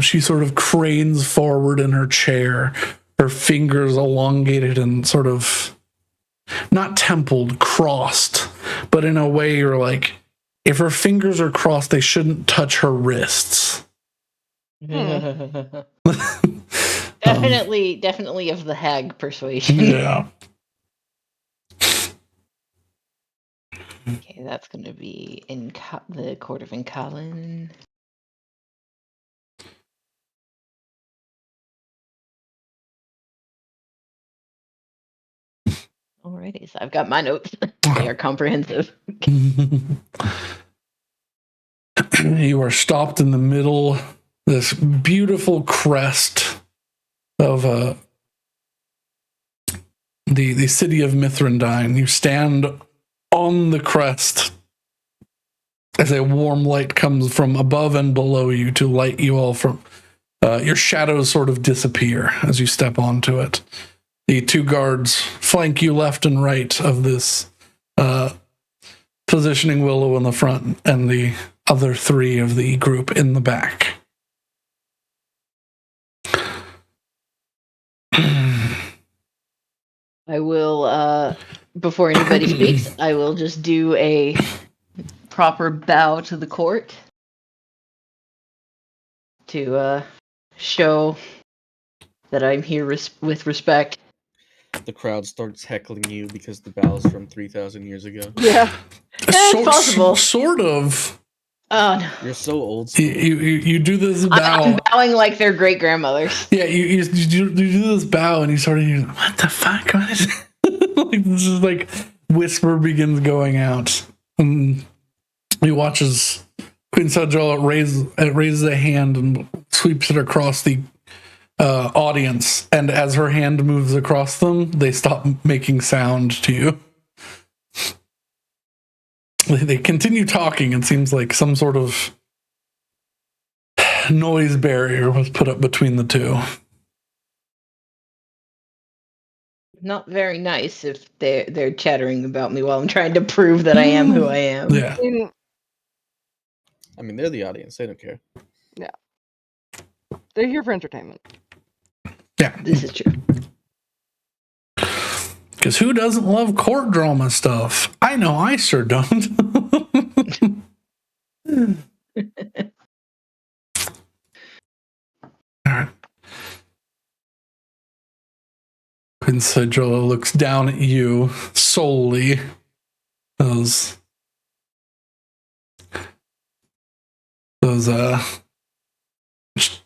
She sort of cranes forward in her chair, her fingers elongated and sort of not templed, crossed, but in a way you're like, if her fingers are crossed, they shouldn't touch her wrists. Definitely of the hag persuasion. Yeah. Okay, that's going to be in the Court of Inkalin. Alrighty, so I've got my notes. They are comprehensive. You are stopped in the middle, this beautiful crest of the city of Mithrandine. You stand on the crest as a warm light comes from above and below you to light you all from your shadows sort of disappear as you step onto it. The two guards flank you left and right of this, positioning Willow in the front and the other three of the group in the back. I will, before anybody speaks, I will just do a proper bow to the court to show that I'm here with respect. The crowd starts heckling you because the bow's from 3,000 years ago. Yeah. It's possible. Sort of. Oh, no. You're so old school. You do this bow. I'm bowing like their great grandmothers. Yeah, you do this bow, and you sort of, what the fuck? What is like, this is like whisper begins going out. And he watches Queen Sajala raises a hand and sweeps it across the audience, and as her hand moves across them, they stop making sound to you. They continue talking. It seems like some sort of noise barrier was put up between the two. Not very nice if they're chattering about me while I'm trying to prove that I am who I am. Yeah. I mean, they're the audience. They don't care. Yeah. They're here for entertainment. Yeah. This is true. Because who doesn't love court drama stuff? I know I sure don't. All right. Queen Sidrilla looks down at you solely. Those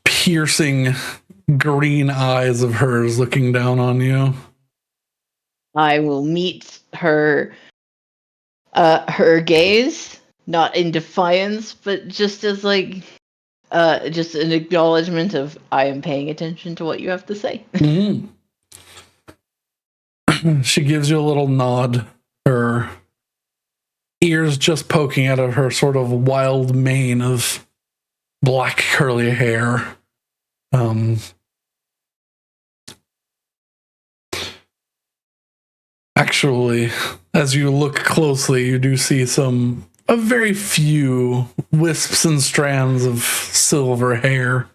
piercing green eyes of hers looking down on you. I will meet her gaze, not in defiance, but just as like just an acknowledgement of I am paying attention to what you have to say. Mm. She gives you a little nod, her ears just poking out of her sort of wild mane of black curly hair. Actually, as you look closely, you do see a very few wisps and strands of silver hair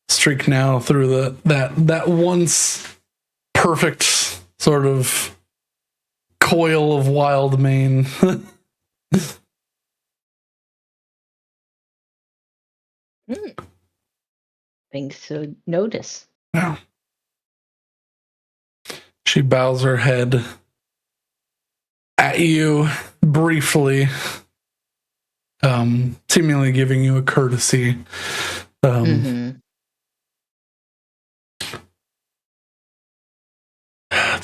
streak now through that once perfect sort of coil of wild mane. Things to notice. Yeah. She bows her head at you briefly, seemingly giving you a courtesy. The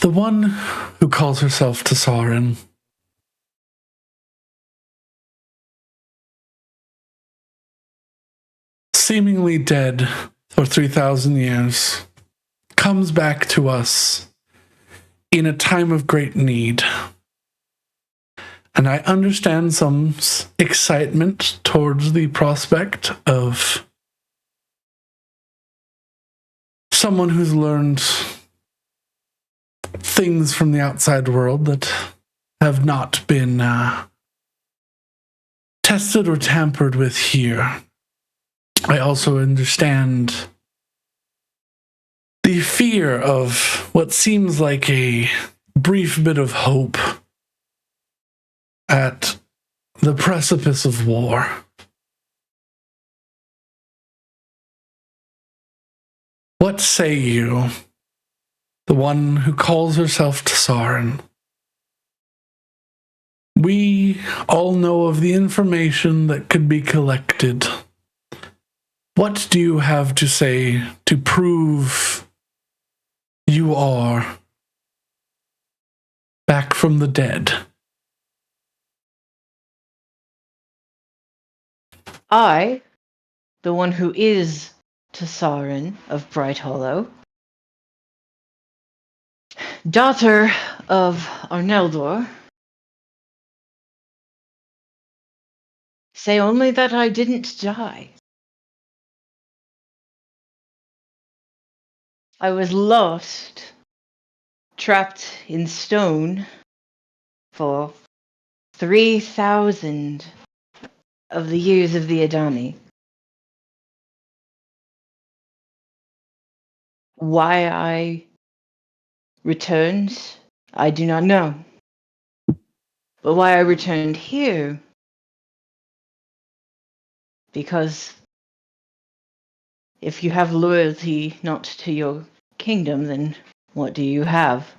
one who calls herself Tessarin. seemingly dead for 3,000 years, comes back to us in a time of great need. And I understand some excitement towards the prospect of someone who's learned things from the outside world that have not been tested or tampered with here. I also understand the fear of what seems like a brief bit of hope at the precipice of war. What say you, the one who calls herself Tsarin? We all know of the information that could be collected. What do you have to say to prove you are back from the dead? I, the one who is Tsarin of Bright Hollow, daughter of Arneldor, say only that I didn't die. I was lost, trapped in stone for 3,000 of the years of the Adani. Why I returned, I do not know. But why I returned here? Because if you have loyalty not to your kingdom, then what do you have?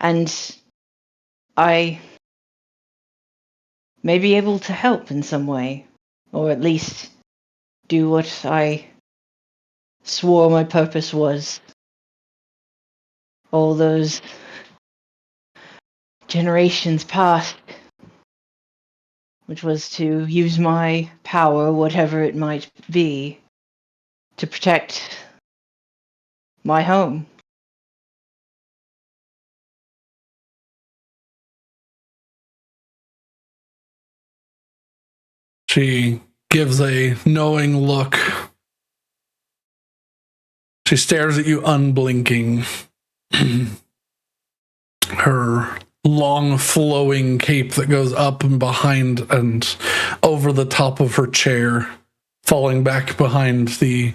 And I may be able to help in some way, or at least do what I swore my purpose was all those generations past, which was to use my power, whatever it might be, to protect my home. She gives a knowing look. She stares at you unblinking. Her long flowing cape that goes up and behind and over the top of her chair, falling back behind the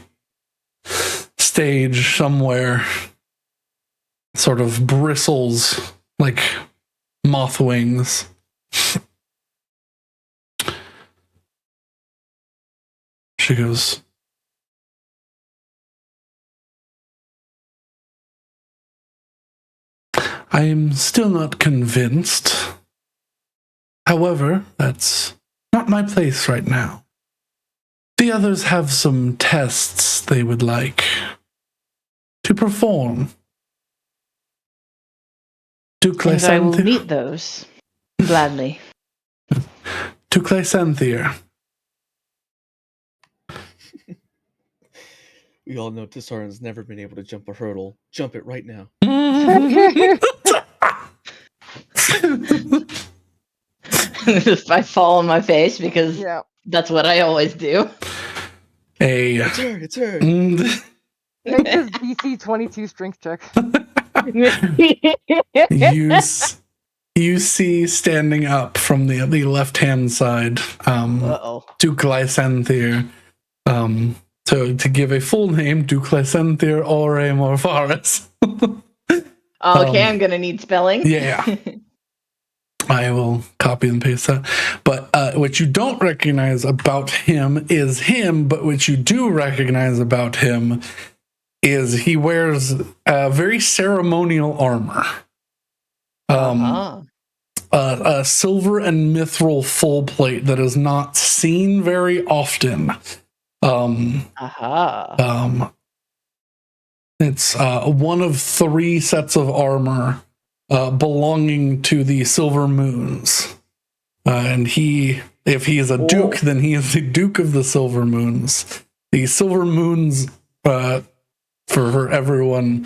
stage somewhere, sort of bristles like moth wings. She goes, I am still not convinced. However, that's not my place right now. The others have some tests they would like to perform. Duke And I will Lysanthier. meet those gladly. Duke Lysanthier. We all know Tsarin's never been able to jump a hurdle. Jump it right now. I fall on my face because Yeah. that's what I always do. It's her. It's her. Make this DC 22 strength check. You see standing up from the left-hand side, Duke Lysanthier. To give a full name, Duke Lysanthier Ore Morfaris. Okay, I'm gonna need spelling. Yeah. I will copy and paste that. But what you don't recognize about him is him, but what you do recognize about him is he wears very ceremonial armor. A silver and mithril full plate that is not seen very often. It's one of 3 sets of armor belonging to the Silver Moons. And if he is a duke, then he is the Duke of the Silver Moons. The Silver Moons, for everyone,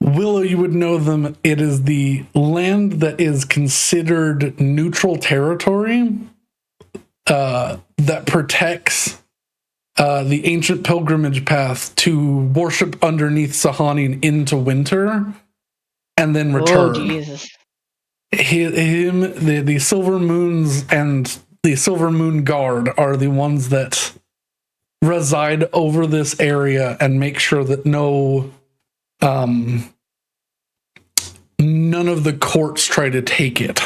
Willow, you would know them. It is the land that is considered neutral territory that protects the ancient pilgrimage path to worship underneath Sahanin into winter and then return. Oh, Jesus. The Silver Moons and the Silver Moon Guard are the ones that reside over this area and make sure that none of the courts try to take it.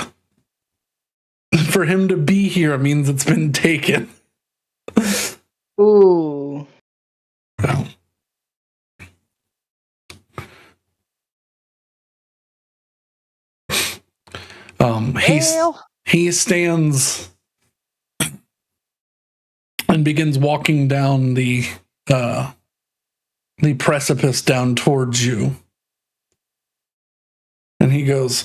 For him to be here means it's been taken. Ooh. Well. He stands and begins walking down the precipice down towards you. And he goes,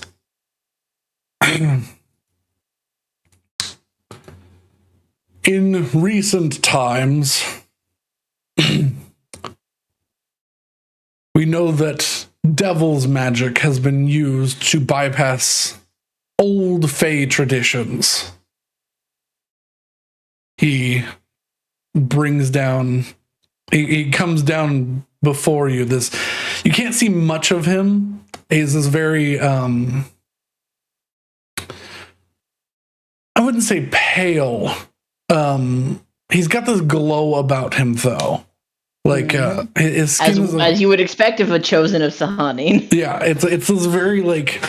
in recent times, we know that devil's magic has been used to bypass old Fey traditions. He brings down, he comes down before you. You can't see much of him. He's this very, I wouldn't say pale. He's got this glow about him, though. Like his skin as you would expect of a chosen of Sahanin. Yeah, it's this very like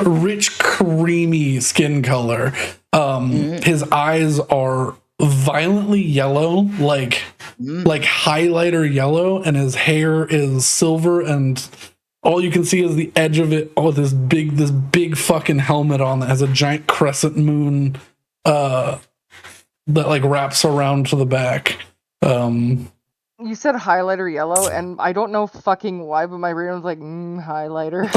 rich, creamy skin color. His eyes are violently yellow, like highlighter yellow, and his hair is silver, and all you can see is the edge of it. Oh, this big fucking helmet on that has a giant crescent moon that like wraps around to the back. You said highlighter yellow, and I don't know fucking why, but my brain was like, highlighter.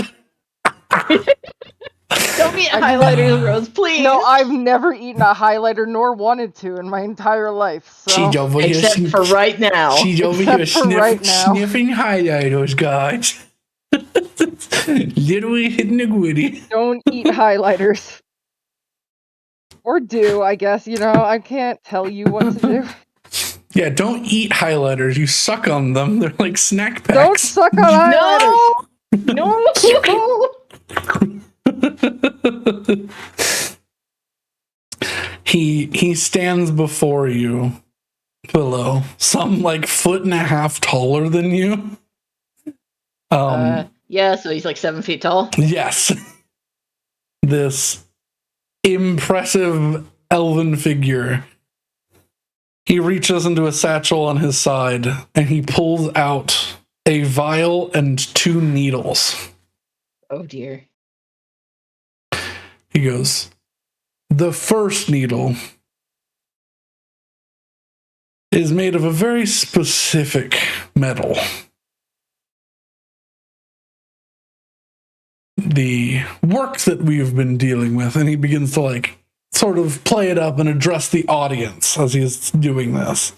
Don't eat highlighters, Rose, please. No, I've never eaten a highlighter nor wanted to in my entire life. So. Except for right now. She's over here sniffing highlighters, guys. Literally hitting a goodie. Don't eat highlighters. Or do, I guess. I can't tell you what to do. Yeah, don't eat highlighters. You suck on them. They're like snack packs. Don't suck on highlighters. No. He stands before you, Willow, some like 1.5 feet taller than you. Yeah, so he's like 7 feet tall. Yes. This impressive elven figure. He reaches into a satchel on his side and he pulls out a vial and 2 needles. Oh dear. He goes, the first needle is made of a very specific metal. The work that we've been dealing with, and he begins to like sort of play it up and address the audience as he's doing this.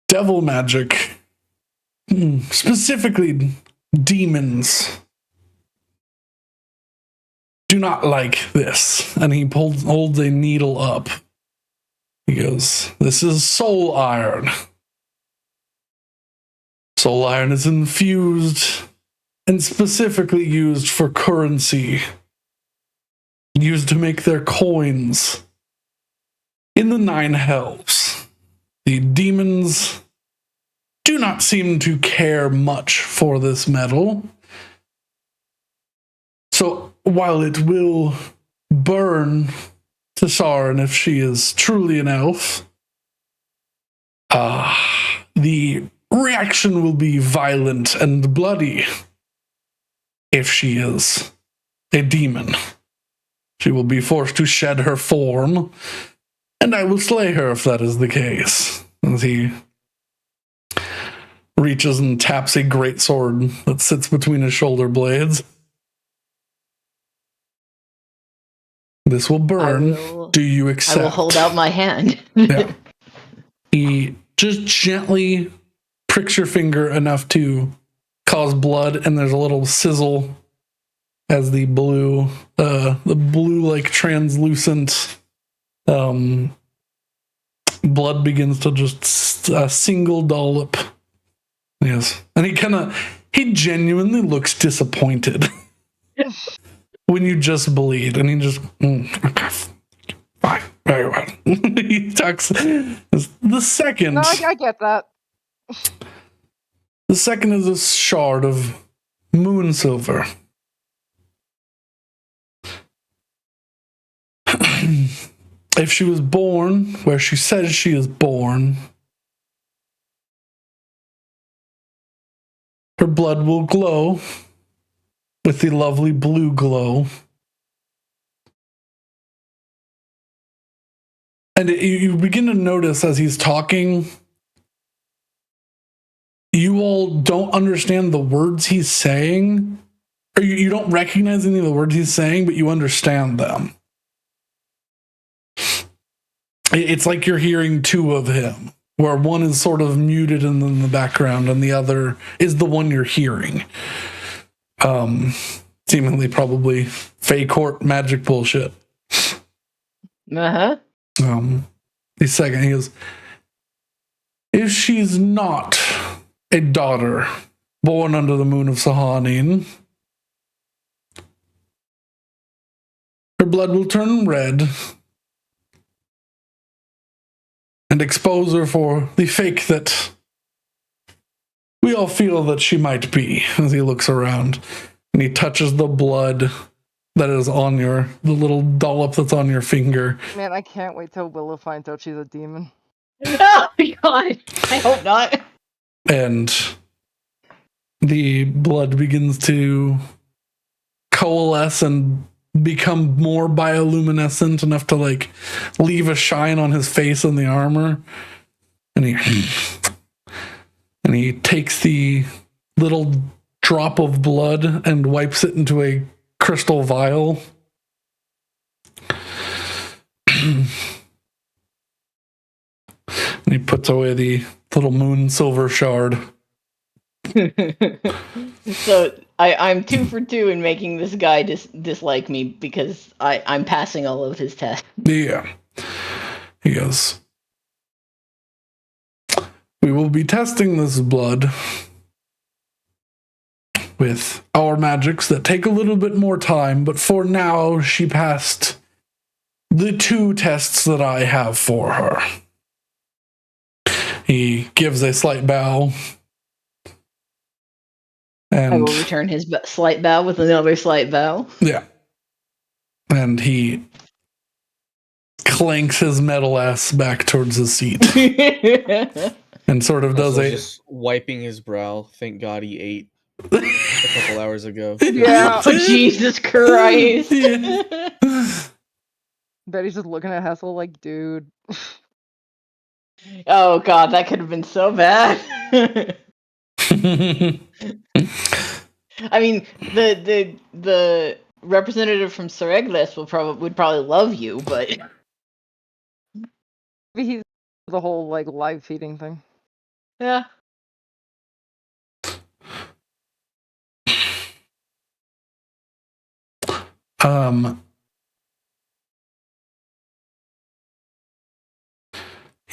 Devil magic, specifically demons, do not like this. And he holds a needle up. He goes, this is soul iron. Soul iron is infused and specifically used for currency, used to make their coins. In the 9 hells, the demons do not seem to care much for this metal. So while it will burn to Sarin if she is truly an elf, the reaction will be violent and bloody if she is a demon. She will be forced to shed her form, and I will slay her if that is the case. As he reaches and taps a great sword that sits between his shoulder blades. This will burn. Do you accept? I will hold out my hand. Yeah. He just gently pricks your finger enough to cause blood, and there's a little sizzle as the blue like translucent blood begins to just a single dollop. Yes. And he genuinely looks disappointed when you just bleed, and he just okay, fine, very well. He talks the second. No, I get that. The second is a shard of moon silver. If she was born where she says she is born, her blood will glow with the lovely blue glow. And you begin to notice as he's talking, you all don't understand the words he's saying, or you don't recognize any of the words he's saying, but you understand them. It's like you're hearing two of him, where one is sort of muted and in the background, and the other is the one you're hearing. Seemingly probably Fey court magic bullshit. Uh-huh. The second, he goes, if she's not a daughter born under the moon of Sahanin, her blood will turn red and expose her for the fake that we all feel that she might be. As he looks around and he touches the blood that is on the little dollop that's on your finger. Man, I can't wait till Willow finds out she's a demon. Oh my god! I hope not. And the blood begins to coalesce and become more bioluminescent enough to like leave a shine on his face and the armor. And he takes the little drop of blood and wipes it into a crystal vial. And he puts away the little moon silver shard. So I'm 2 for 2 in making this guy dislike me because I'm passing all of his tests. Yeah. He goes, we will be testing this blood with our magics that take a little bit more time, but for now, she passed the 2 tests that I have for her. He gives a slight bow. And I will return his slight bow with another slight bow. Yeah. And he clanks his metal ass back towards his seat. And sort of does just wiping his brow. Thank God he ate a couple hours ago. Yeah. Oh, Jesus Christ. Yeah. Betty's just looking at Hessel like, dude. Oh god, that could have been so bad. I mean, the representative from Seregles would probably love you, but Maybe he's the whole like live feeding thing. yeah.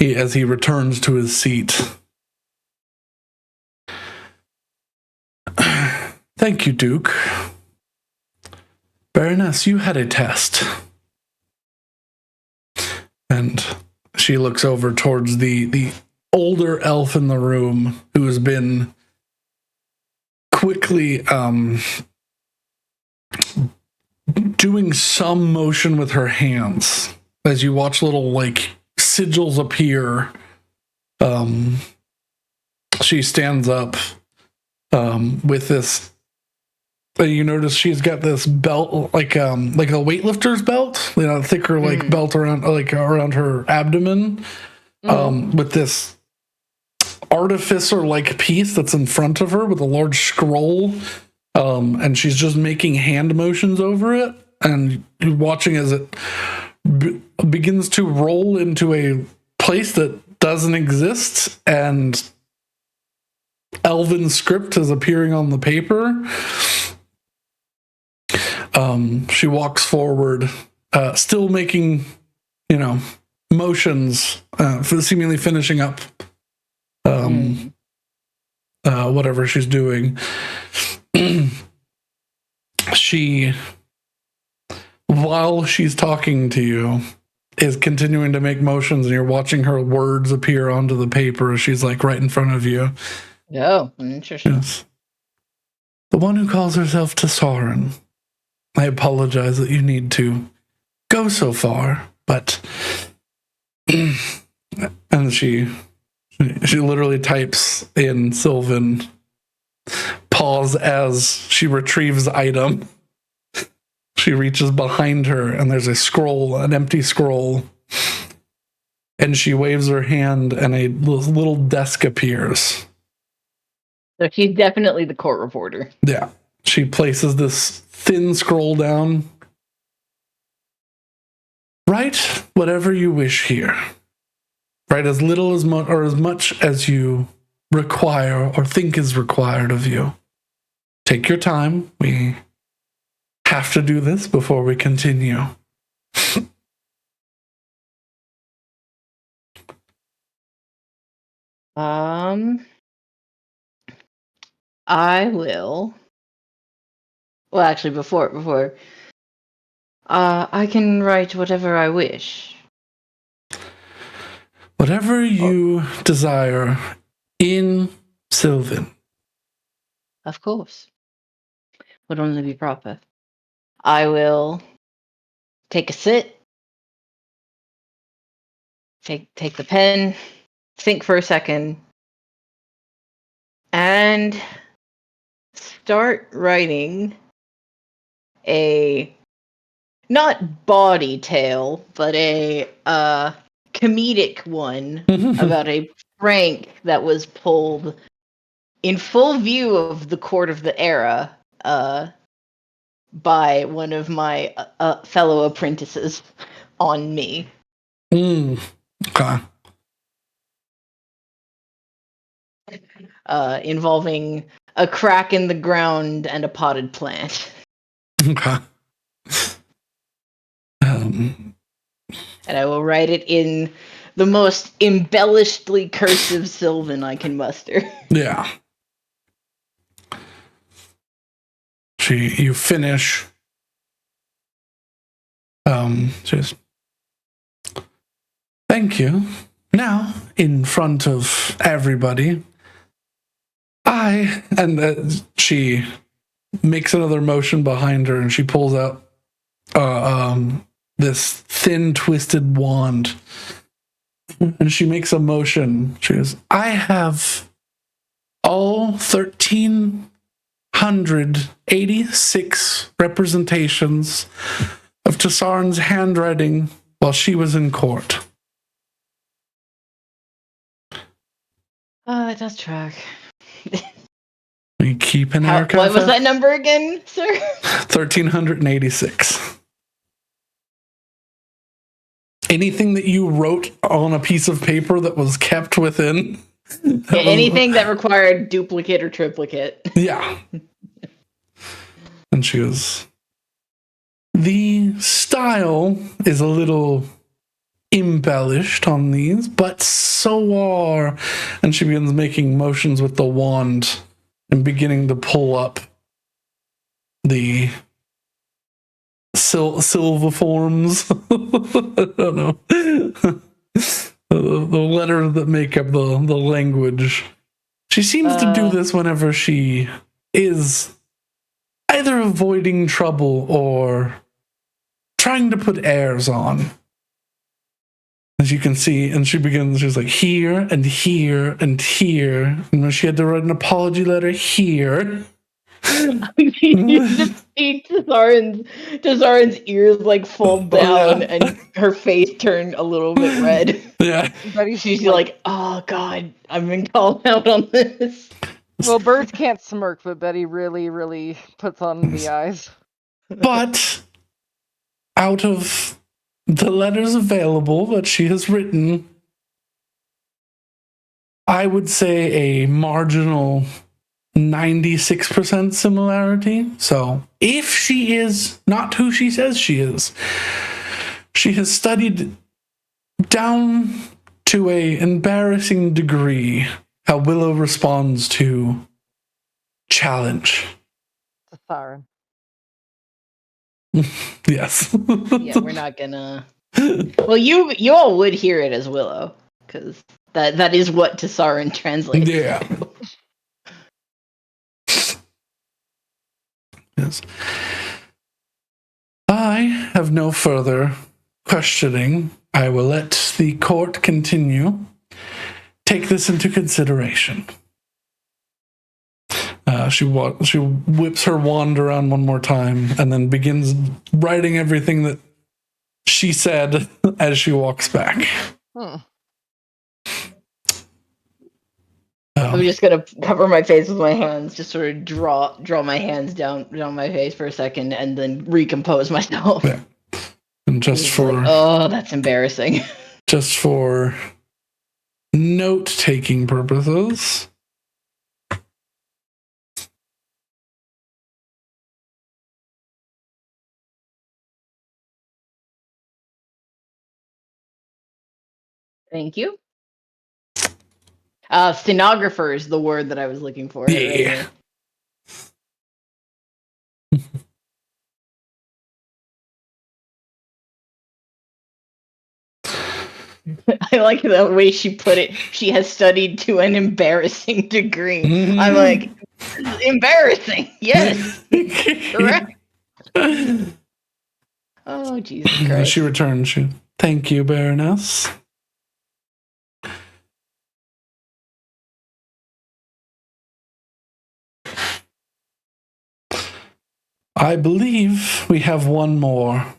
As he returns to his seat. Thank you, Duke. Baroness, you had a test. And she looks over towards the older elf in the room who has been quickly doing some motion with her hands as you watch little like sigils appear. She stands up with this. You notice she's got this belt, like a weightlifter's belt, thicker belt around her abdomen, with this artificer-like piece that's in front of her with a large scroll, and she's just making hand motions over it and you're watching as it begins to roll into a place that doesn't exist, and Elven script is appearing on the paper. She walks forward, still making, motions, seemingly finishing up whatever she's doing. She, while she's talking to you, is continuing to make motions, and you're watching her words appear onto the paper. She's like right in front of you. Oh, interesting. Yes. The one who calls herself Tesauron. I apologize that you need to go so far, but and she literally types in Sylvan, pause as she retrieves the item. She reaches behind her, and there's a scroll, an empty scroll, and she waves her hand, and a little desk appears. So she's definitely the court reporter. Yeah. She places this thin scroll down. Write whatever you wish here. Write as little as much or as much as you require or think is required of you. Take your time. We have to do this before we continue. I will. Well, actually, before, I can write whatever I wish. Whatever you desire in Sylvan. Of course. Would only be proper. I will take a sit. Take the pen. Think for a second. And start writing a not bawdy tale, but a comedic one about a prank that was pulled in full view of the court of the era by one of my fellow apprentices on me. Okay. Involving a crack in the ground and a potted plant. Okay. And I will write it in the most embellishedly cursive Sylvan I can muster. Yeah. You finish. Just thank you. Now, in front of everybody, she makes another motion behind her, and she pulls out this thin, twisted wand, and she makes a motion. She goes, I have all 1,386 representations of Tesauron's handwriting while she was in court. It does track. We keep an archive. What was that number again, sir? 1,386. Anything that you wrote on a piece of paper that was kept within. Anything that required duplicate or triplicate. Yeah. And she goes, the style is a little embellished on these, but so are. And she begins making motions with the wand and beginning to pull up the silver forms. I don't know. The letters that make up the language. She seems to do this whenever she is either avoiding trouble or trying to put airs on. As you can see, and she's like here and here and here. And when she had to write an apology letter here. You just see Tesauron's ears like fall down and her face turn a little bit red. Yeah. She's like, oh God, I've been called out on this. Well, birds can't smirk, but Betty really, really puts on the eyes. But out of the letters available that she has written, I would say a marginal 96% similarity. So if she is not who she says she is, she has studied down to a embarrassing degree how Willow responds to challenge. Siren. Yes. Yeah, we're not gonna. Well, you all would hear it as Willow, because that is what Tesarin translates. Yeah. to. Yes. I have no further questioning. I will let the court continue. Take this into consideration. She whips her wand around one more time and then begins writing everything that she said as she walks back. I'm just gonna cover my face with my hands, just sort of draw my hands down my face for a second, and then recompose myself. Yeah. And oh, that's embarrassing. Just for note-taking purposes, Thank you. Stenographer is the word that I was looking for. Yeah. I like the way she put it. She has studied to an embarrassing degree. Mm-hmm. I'm like, embarrassing. Yes. Correct. Oh, Jesus Christ. She returns you. Thank you, Baroness. I believe we have one more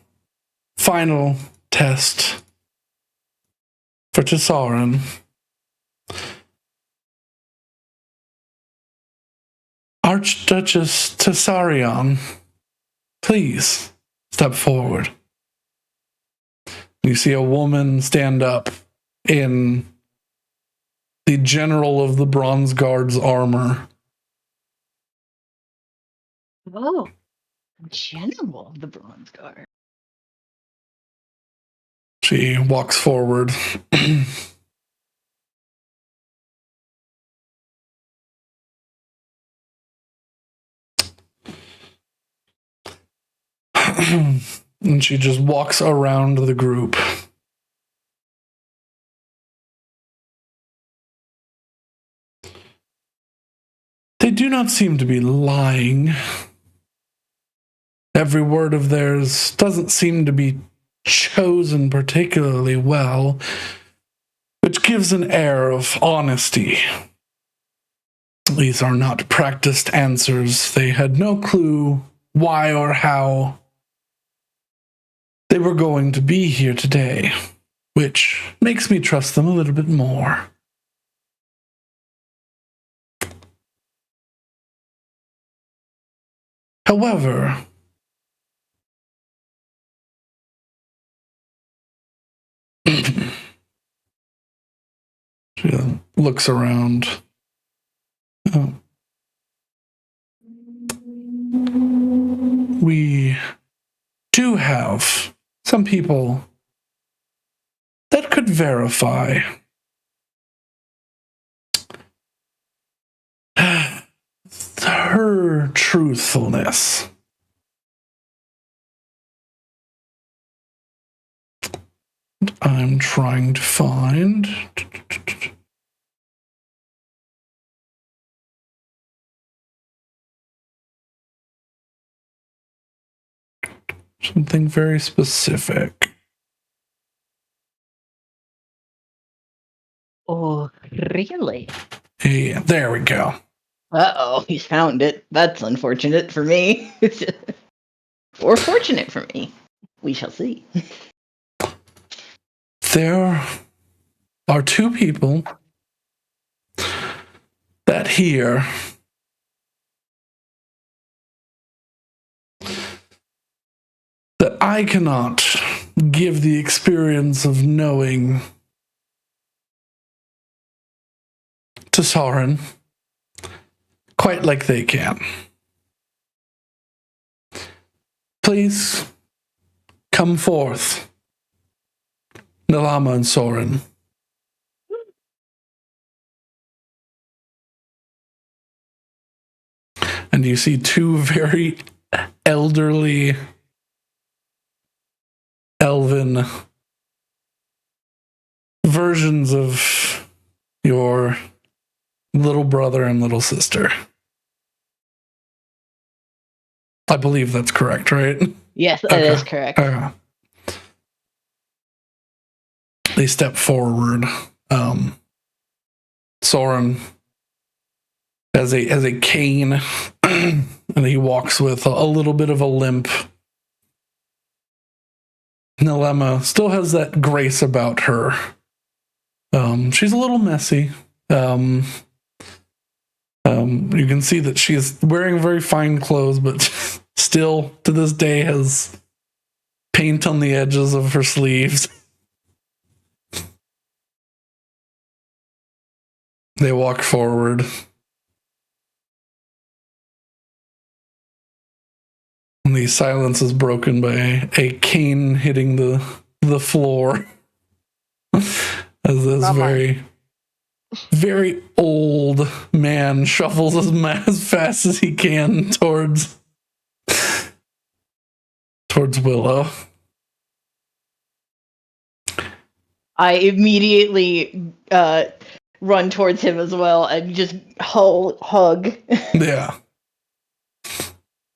final test for Tesarin. Archduchess Tesarion, please step forward. You see a woman stand up in the general of the Bronze Guard's armor. Oh, General of the Bronze Guard. She walks forward. And she just walks around the group. They do not seem to be lying. Every word of theirs doesn't seem to be chosen particularly well, which gives an air of honesty. These are not practiced answers. They had no clue why or how they were going to be here today, which makes me trust them a little bit more. However, she looks around. We do have some people that could verify her truthfulness. I'm trying to find something very specific. Oh, really? Hey, there we go. Uh-oh, he's found it. That's unfortunate for me. Or fortunate for me. We shall see. There are two people that here that I cannot give the experience of knowing to Soren quite like they can. Please come forth, Nalama and Soren. And you see two very elderly elven versions of your little brother and little sister. I believe that's correct, right? Yes, that is correct. They step forward. Soren has a cane, and he walks with a little bit of a limp. Nalema still has that grace about her. She's a little messy. You can see that she is wearing very fine clothes, but still to this day has paint on the edges of her sleeves. They walk forward. And the silence is broken by a cane hitting the floor. As this very old man shuffles as fast as he can towards Willow. I immediately run towards him as well and just hug. Yeah.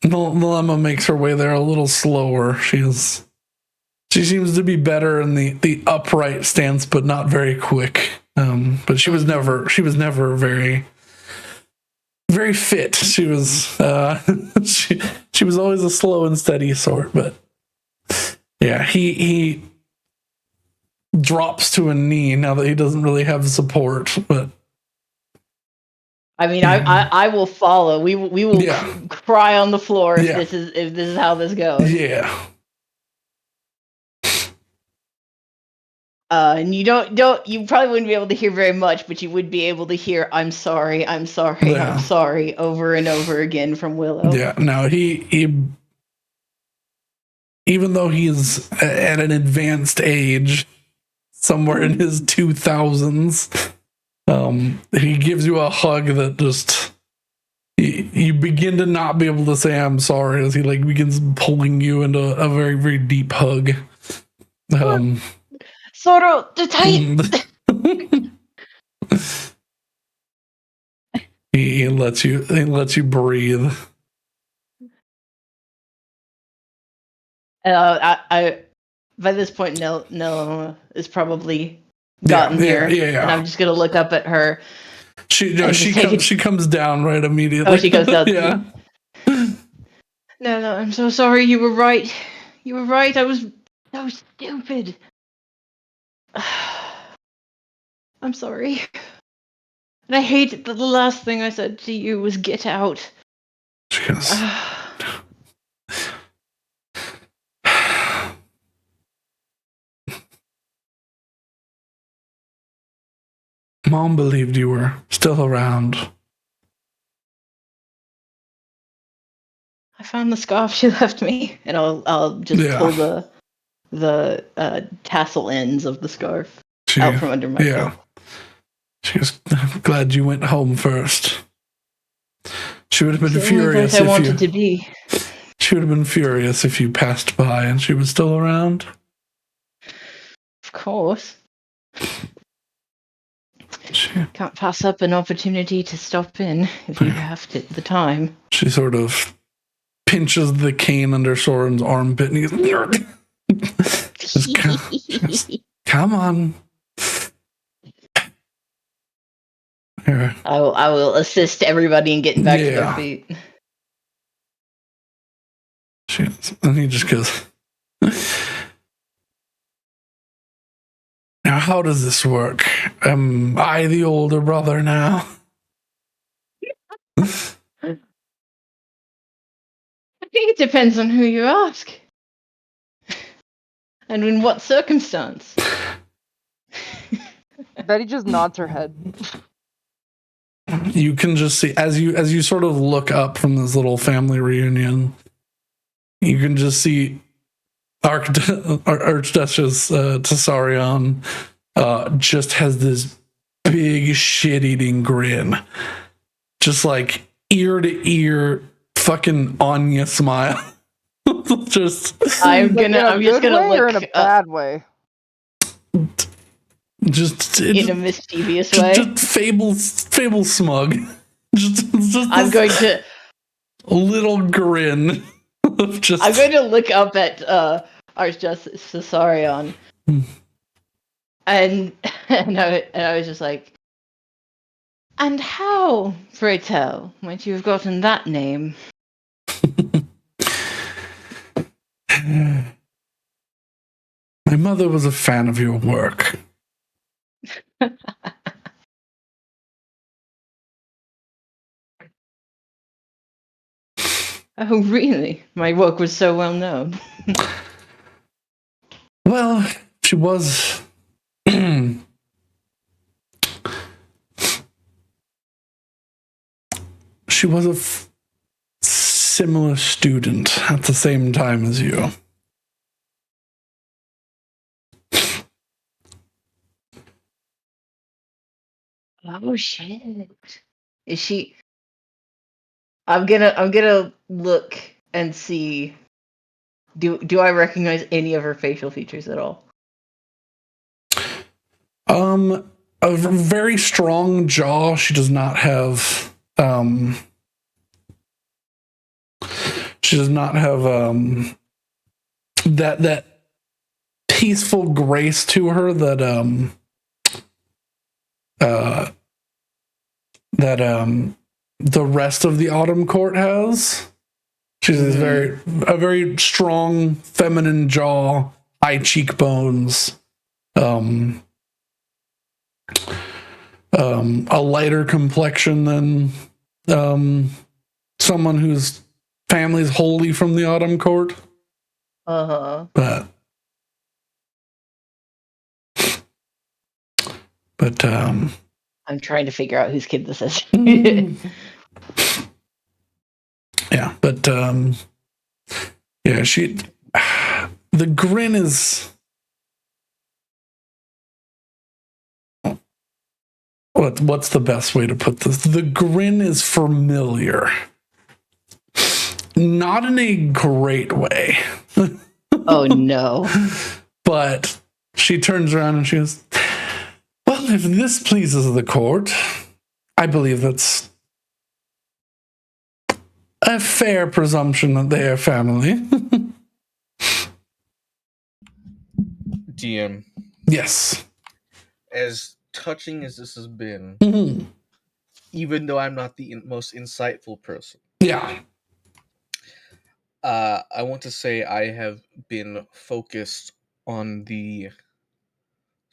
Nalema makes her way there a little slower. She seems to be better in the upright stance, but not very quick. But she was never very very fit. She was she was always a slow and steady sort. But yeah, he drops to a knee now that he doesn't really have support. But I mean, I will follow. We will cry on the floor if this is how this goes. Yeah. And you you probably wouldn't be able to hear very much, but you would be able to hear I'm sorry, I'm sorry, I'm sorry over and over again from Willow. Yeah. Now he even though he's at an advanced age, somewhere in his 2000s, he gives you a hug that just you begin to not be able to say I'm sorry as he begins pulling you into a very, very deep hug. Soro, the tight. he lets you breathe. I by this point, Nell is probably gotten here, and I'm just gonna look up at her. She comes down right immediately. Oh, she comes down. Yeah. No, I'm so sorry. You were right. You were right. I was stupid. I'm sorry. And I hate that the last thing I said to you was get out. She goes, Mom believed you were still around. I found the scarf she left me, and I'll just pull the tassel ends of the scarf out from under my coat. She goes, I'm glad you went home first. She would have been furious if I wanted to be. She would have been furious if you passed by and she was still around. Of course. Can't pass up an opportunity to stop in if you have the time. She sort of pinches the cane under Soren's armpit and he goes, come on. Here. I will assist everybody in getting back to their feet. And he just goes, now how does this work? Am I the older brother now? I think it depends on who you ask. And in what circumstance? Betty just nods her head. You can just see as you sort of look up from this little family reunion, you can just see Archduchess Tessarion just has this big shit-eating grin, just like ear to ear, fucking Anya smile. just I'm Like, in gonna. a I'm just good gonna way or in look a up bad way. just in a mischievous way. just fable smug. just I'm this going to. little grin of just. I'm going to look up at Archjustice Cesarion, and I was just like, and how, pray tell, might you have gotten that name? My mother was a fan of your work. Oh, really? My work was so well known. Well, she was. She was a similar student at the same time as you. Oh shit! Is she? I'm gonna look and see. Do I recognize any of her facial features at all? A very strong jaw. She does not have. She does not have that peaceful grace to her that the rest of the Autumn Court has. She's a very strong feminine jaw, high cheekbones, a lighter complexion than someone whose family is wholly from the Autumn Court. But I'm trying to figure out whose kid this is. yeah, but yeah, she. The grin is. What's the best way to put this? The grin is familiar. Not in a great way. Oh no. But she turns around and she goes, well, if this pleases the court, I believe that's a fair presumption that they are family. DM, Yes. as touching as this has been, Mm-hmm. even though I'm not the most insightful person, Yeah. I want to say I have been focused on the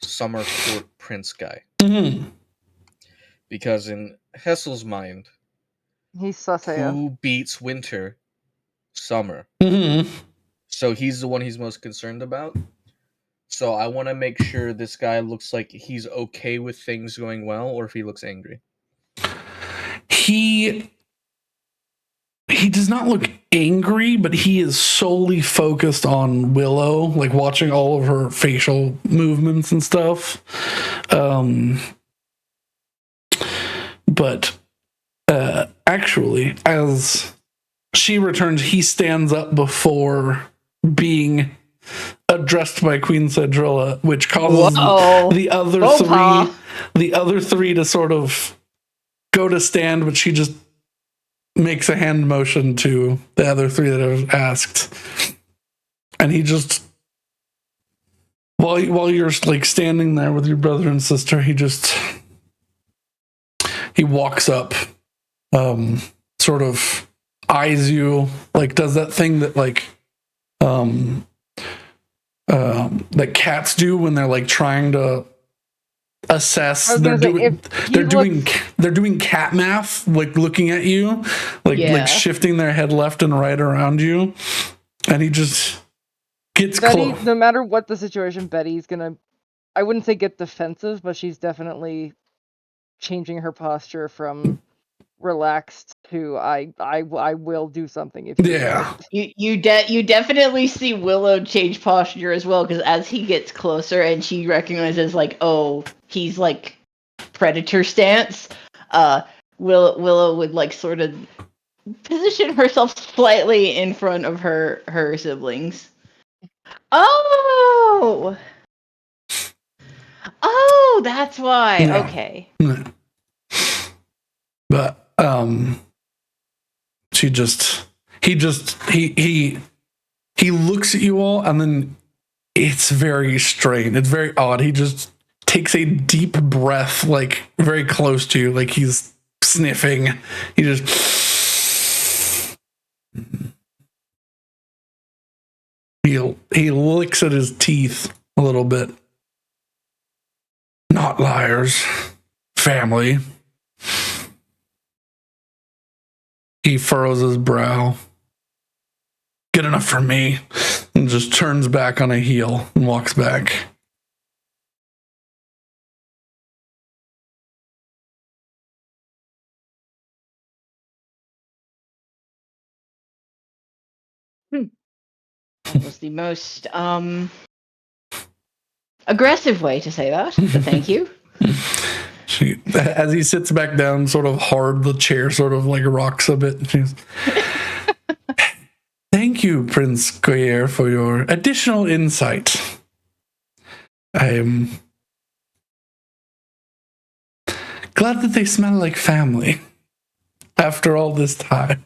Summer Court Prince guy. Mm-hmm. Because in Hessel's mind, He's Sasaya. who beats Winter? Summer. Mm-hmm. So he's the one he's most concerned about. So I want to make sure this guy looks like he's okay with things going well, or if he looks angry. He does not look angry, but he is solely focused on Willow, like watching all of her facial movements and stuff. But actually, as she returns, he stands up before being addressed by Queen Cedrilla, which causes the other three to sort of go to stand, but she just makes a hand motion to the other three that have asked. And he just, while you're like standing there with your brother and sister, he walks up, sort of eyes you, like does that thing that like that cats do when they're like trying to assess. They're doing cat math, like looking at you, like shifting their head left and right around you. And he just gets Betty, close. no matter what the situation, Betty's gonna, I wouldn't say get defensive, but she's definitely changing her posture from relaxed to I will do something if you Yeah. You definitely see Willow change posture as well, because as he gets closer and she recognizes like, oh, he's like predator stance, Willow would like sort of position herself slightly in front of her siblings. Oh, that's why. Yeah. Okay. But he looks at you all, and then it's very strange. It's very odd. He just takes a deep breath, like very close to you, like he's sniffing. He just he licks at his teeth a little bit. Not liars. Family. He furrows his brow. Good enough for me. And just turns back on a heel and walks back. That was the most aggressive way to say that, but thank you. As he sits back down, sort of hard, the chair sort of like rocks a bit. She's, thank you, Prince Goyer, for your additional insight. I am glad that they smell like family after all this time.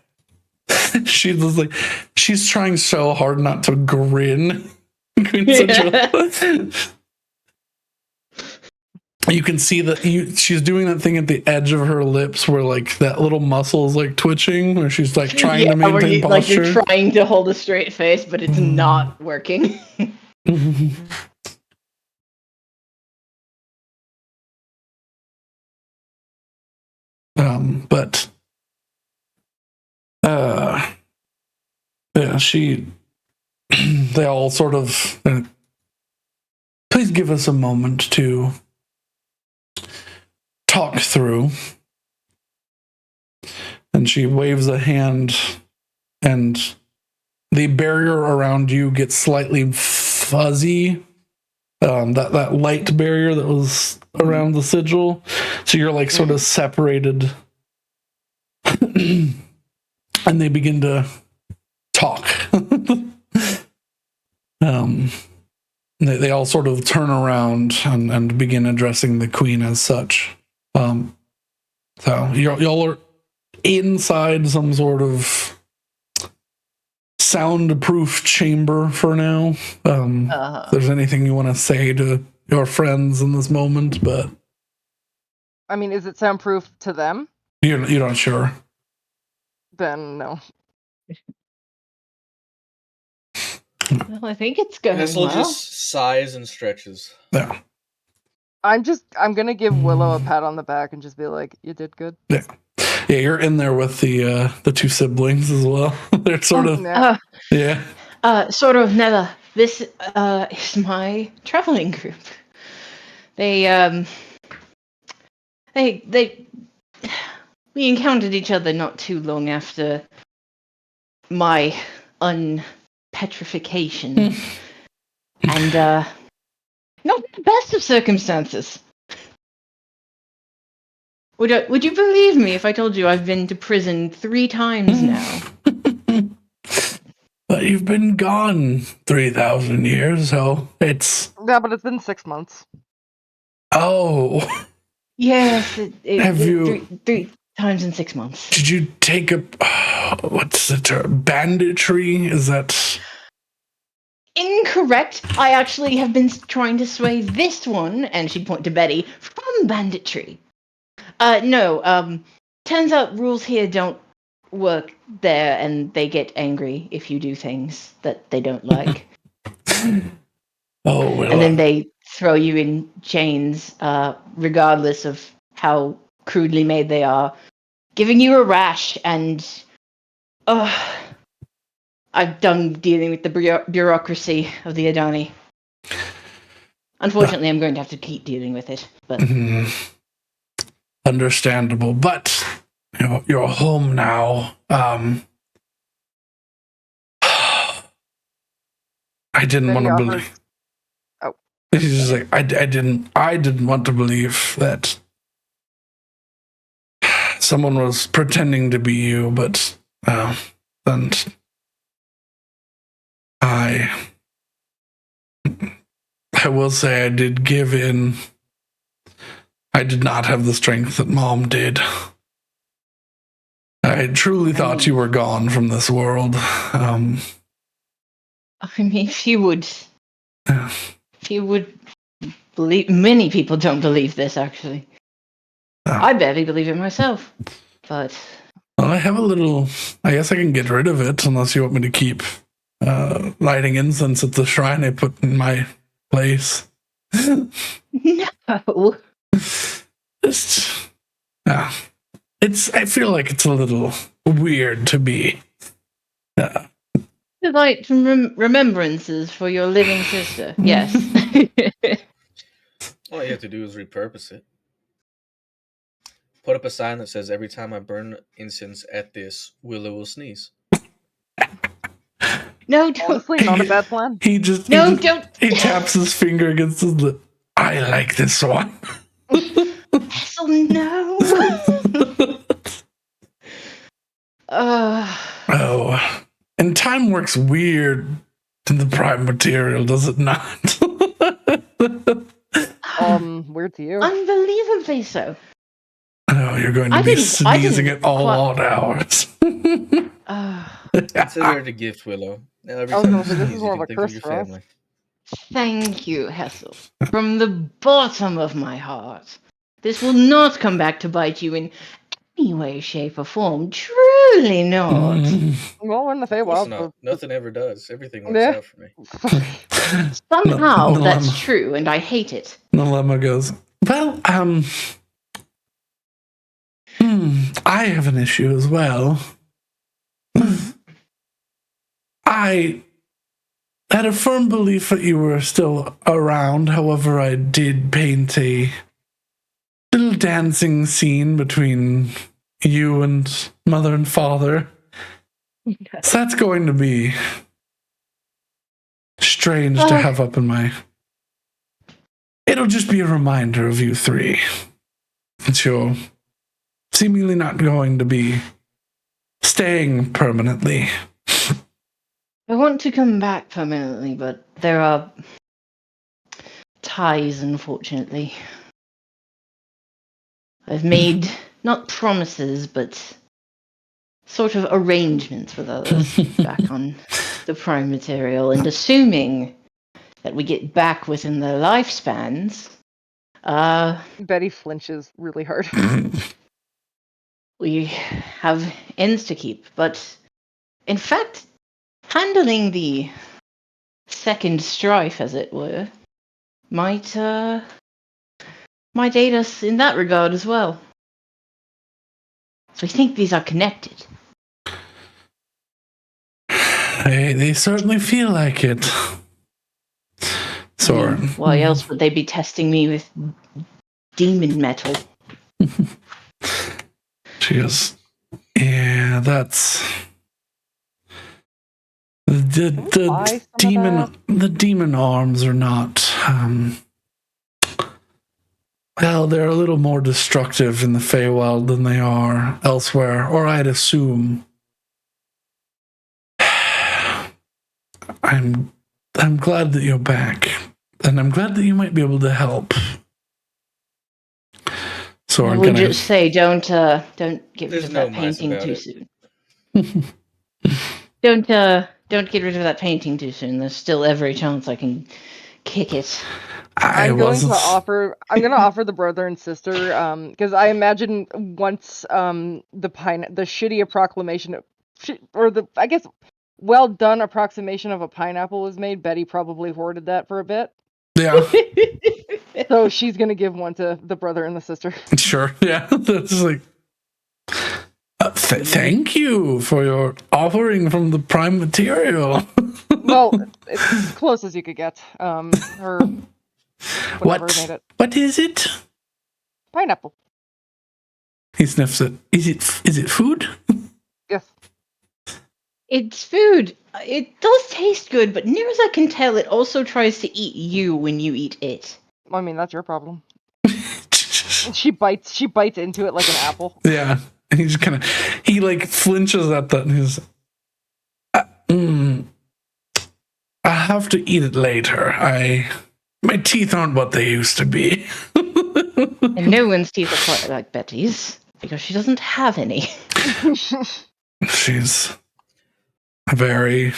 She's trying so hard not to grin. You can see that she's doing that thing at the edge of her lips where like that little muscle is like twitching, where she's like trying to maintain posture. Like you're trying to hold a straight face, but it's not working. But yeah, they all sort of please give us a moment to talk through. And she waves a hand, and the barrier around you gets slightly fuzzy. That light barrier that was around the sigil. So you're like sort of separated. And they begin to talk. They all sort of turn around and begin addressing the queen as such. So y'all are inside some sort of soundproof chamber for now. If there's anything you want to say to your friends in this moment, but I mean, is it soundproof to them? you're not sure. Then no. Well, I think it's going Hessel well. just sighs and stretches. Yeah. I'm gonna give Willow a pat on the back and just be like, "You did good." Yeah, you're in there with the two siblings as well. They're sort of yeah. Sort of never. This is my traveling group. We encountered each other not too long after my unpetrification. And not the best of circumstances. Would you believe me if I told you I've been to prison 3 times now? But you've been gone 3,000 years, so it's... Yeah, but it's been 6 months. Oh. Yes, Have you... 3 times in 6 months. Did you take a... what's the term? Banditry? Is that... Incorrect. I actually have been trying to sway this one, and she'd point to Betty, from banditry. No, turns out rules here don't work there, and they get angry if you do things that they don't like. Oh, well, and then they throw you in chains, regardless of how crudely made they are, giving you a rash, and I've done dealing with the bureaucracy of the Adani. Unfortunately, I'm going to have to keep dealing with it. But understandable. But you're home now. I didn't want to believe. Oh, he's just like I didn't want to believe that someone was pretending to be you, but and I will say I did give in. I did not have the strength that Mom did. I truly thought you were gone from this world. I mean, if you would believe, many people don't believe this, actually. I barely believe it myself, but... Well, I have a little... I guess I can get rid of it, unless you want me to keep lighting incense at the shrine I put in my place. No. Just... I feel like it's a little weird to be... Like remembrances for your living sister. Yes. All you have to do is repurpose it. Put up a sign that says, every time I burn incense at this, Willow will sneeze. No, don't. Honestly, not a bad plan. He taps his finger against his lip. I like this one. Oh, no. Oh. And time works weird in the prime material, does it not? Weird to you. Unbelievably so. Oh, you're going to be sneezing at all odd hours. Consider it a gift, Willow. Now every time you sneeze, you can think of your family. Thank you, Hessel. From the bottom of my heart. This will not come back to bite you in any way, shape, or form. Truly not. Well, we're in the Feywild. Nothing ever does. Everything works out for me. Somehow that's true, and I hate it. Nalema goes, well, I have an issue as well. I had a firm belief that you were still around. However, I did paint a little dancing scene between you and Mother and Father. So that's going to be strange to have up in my... It'll just be a reminder of you three. That you're seemingly not going to be staying permanently. I want to come back permanently, but there are ties, unfortunately. I've made, not promises, but sort of arrangements with others back on the prime material, and assuming that we get back within their lifespans, Betty flinches really hard. we have ends to keep, but in fact, handling the second strife, as it were, might aid us in that regard as well. So I think these are connected. They certainly feel like it. Soren. Why else would they be testing me with demon metal? She goes, yeah, that's... The demon arms are not... well, they're a little more destructive in the Feywild than they are elsewhere, or I'd assume. I'm glad that you're back, and I'm glad that you might be able to help. Soren, I would just say, don't get rid of that painting too soon. Don't get rid of that painting too soon. There's still every chance I can kick it. I'm going to offer the brother and sister, because I imagine once the shitty proclamation I guess well done approximation of a pineapple was made, Betty probably hoarded that for a bit. Yeah. So she's gonna give one to the brother and the sister. Sure. Yeah. That's like Thank you for your offering from the prime material. Well, it's as close as you could get. Her whatever made it. What is it? Pineapple. He sniffs it. Is it food? Yes. It's food. It does taste good, but near as I can tell, it also tries to eat you when you eat it. I mean, that's your problem. She bites into it like an apple. Yeah. And he just kind of, he like flinches at that and he's, I have to eat it later. My teeth aren't what they used to be. And no one's teeth are quite like Betty's, because she doesn't have any. She's very,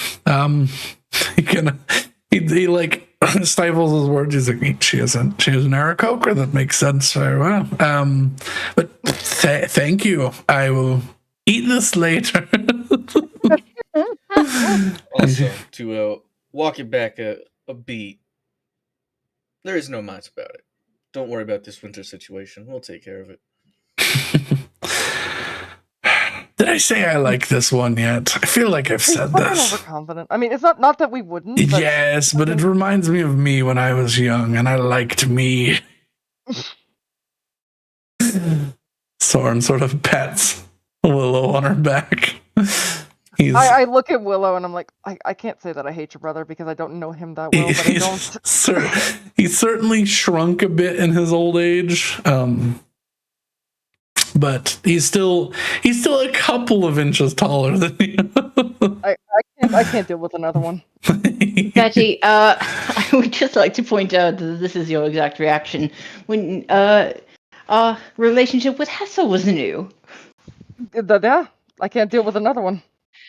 he like stifles his words. He's like, she is an Aarakocra. That makes sense very well. But thank you. I will eat this later. Also, to walk it back a beat, there is no mas about it. Don't worry about this winter situation. We'll take care of it. Did I say I like this one yet? I feel like I've said this. Overconfident. I mean, it's not that we wouldn't. But Yes, but it reminds me of me when I was young, and I liked me. Soren sort of pats Willow on her back. I look at Willow and I'm like, I can't say that I hate your brother because I don't know him that well, but I don't. He's certainly shrunk a bit in his old age, but he's still a couple of inches taller than you. I can't deal with another one. Betty, I would just like to point out that this is your exact reaction when our relationship with Hessel was new. Yeah, I can't deal with another one.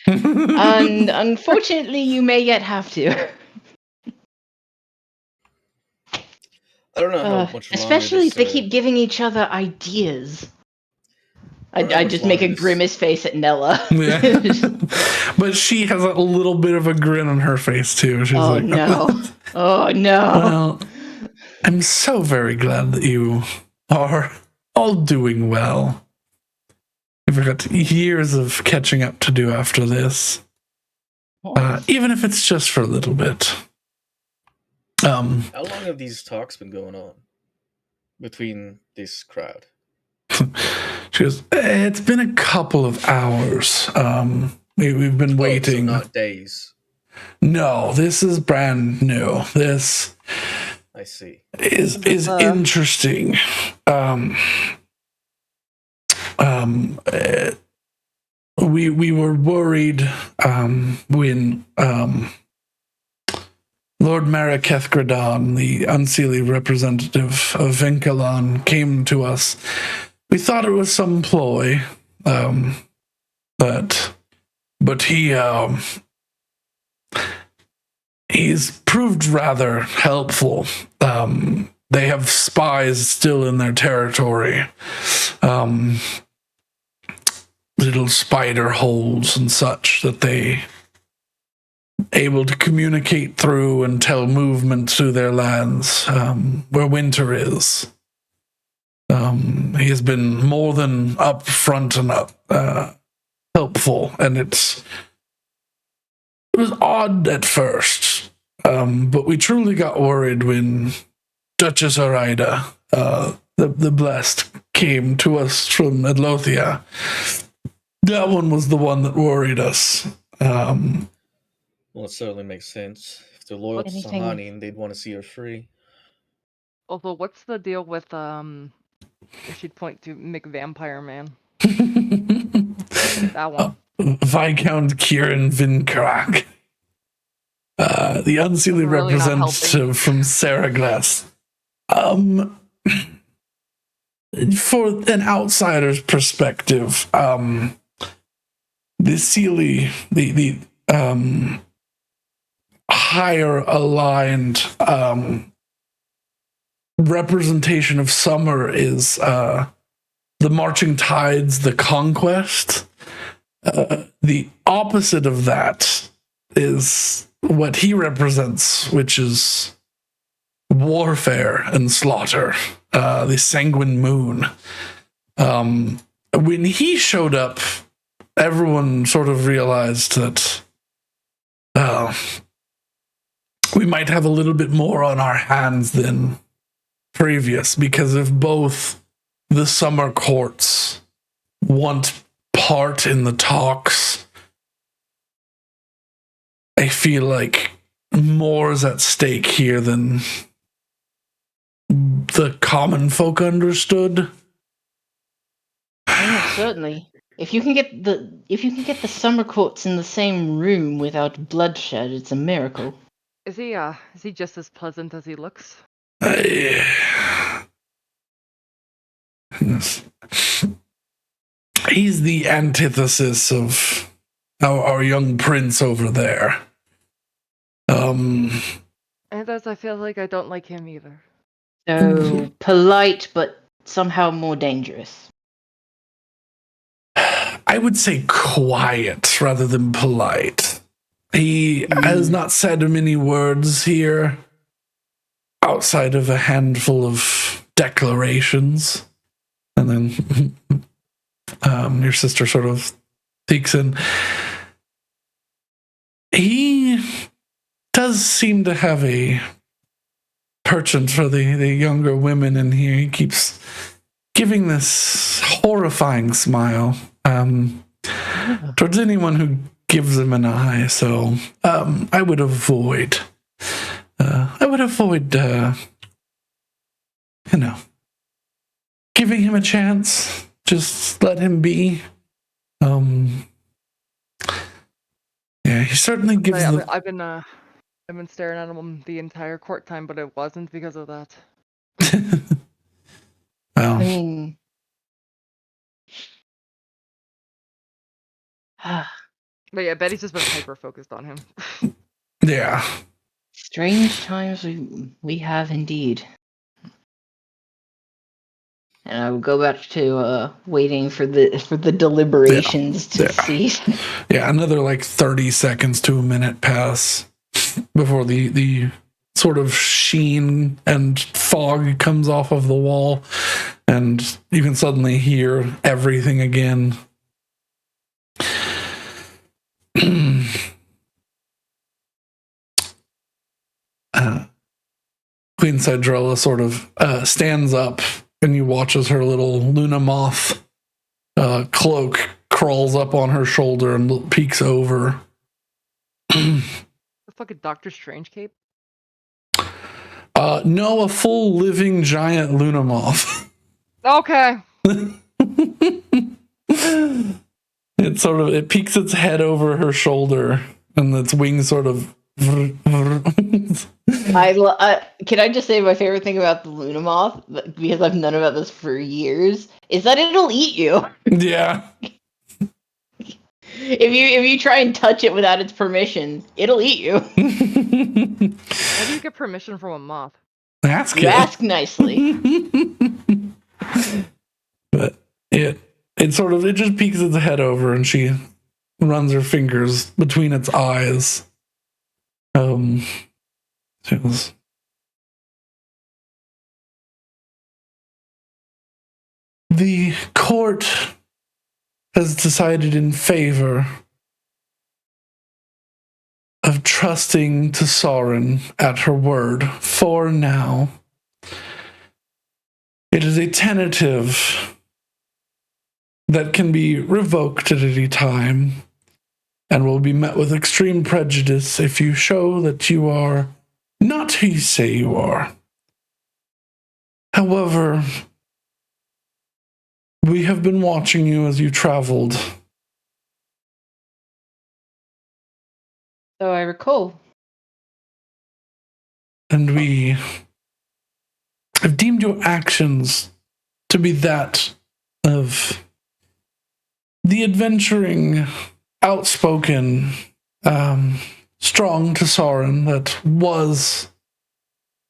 And unfortunately, you may yet have to. I don't know how much longer especially if this, they keep giving each other ideas. don't know how I much just make a longer this- grimace face at Nella. Yeah. But she has a little bit of a grin on her face too. She's Oh like, no. Oh no. Well, I'm so very glad that you are all doing well. We've got years of catching up to do after this. Even if it's just for a little bit. How long have these talks been going on between this crowd? She goes, it's been a couple of hours. We've been waiting. So not days. No, this is brand new. This I see. is interesting. We were worried when Lord Maraketh Gradon, the unseelie representative of Vincalan, came to us. We thought it was some ploy, but he's proved rather helpful. They have spies still in their territory. Little spider holes and such that they able to communicate through and tell movement through their lands where winter is. He has been more than upfront and helpful, and it was odd at first, but we truly got worried when Duchess Araida, the Blessed, came to us from Adlothia. That one was the one that worried us. Well, it certainly makes sense. If they're loyal to Anything- Sahani and they'd want to see her free. Although, what's the deal with if she'd point to McVampire Man? That one. Viscount Kieran Vinkrak, the unseelie Really not representative from Saraglass. For an outsider's perspective, the Sealy, the higher aligned representation of summer is the marching tides, the conquest. The opposite of that is what he represents, which is warfare and slaughter, the sanguine moon. When he showed up everyone sort of realized that we might have a little bit more on our hands than previous, because if both the summer courts want part in the talks, I feel like more is at stake here than the common folk understood. Certainly. If you can get the summer courts in the same room without bloodshed, it's a miracle. Is he just as pleasant as he looks? He's the antithesis of our young prince over there. And as I feel like I don't like him either. So polite, but somehow more dangerous. I would say quiet rather than polite. He has not said many words here outside of a handful of declarations. And then your sister sort of peeks in. He does seem to have a penchant for the younger women in here. He keeps giving this horrifying smile towards anyone who gives him an eye. So I would avoid, giving him a chance. Just let him be. Yeah, he certainly gives. I've been staring at him the entire court time, but it wasn't because of that. Well, I mean, but yeah, Betty's just been hyper focused on him. yeah. Strange times we have indeed. And I will go back to waiting for the deliberations to see. Yeah, another like 30 seconds to a minute pass before the sort of sheen and fog comes off of the wall, and you can suddenly hear everything again. Queen Cydrella sort of stands up, and you watch as her little Luna moth cloak crawls up on her shoulder and peeks over. The fucking Doctor Strange cape? No, a full living giant Luna moth. Okay. It peeks its head over her shoulder, and its wings sort of. Can I just say my favorite thing about the Luna moth, because I've known about this for years, is that it'll eat you. Yeah. If you try and touch it without its permission, it'll eat you. How do you get permission from a moth? Ask You it. ask nicely. But it just peeks its head over, and she runs her fingers between its eyes. She goes, the court has decided in favor of trusting to Sorin at her word for now. It is a tentative that can be revoked at any time and will be met with extreme prejudice if you show that you are not who you say you are. However, we have been watching you as you traveled. So I recall. And we have deemed your actions to be that of the adventuring, outspoken, strong to Sorin that was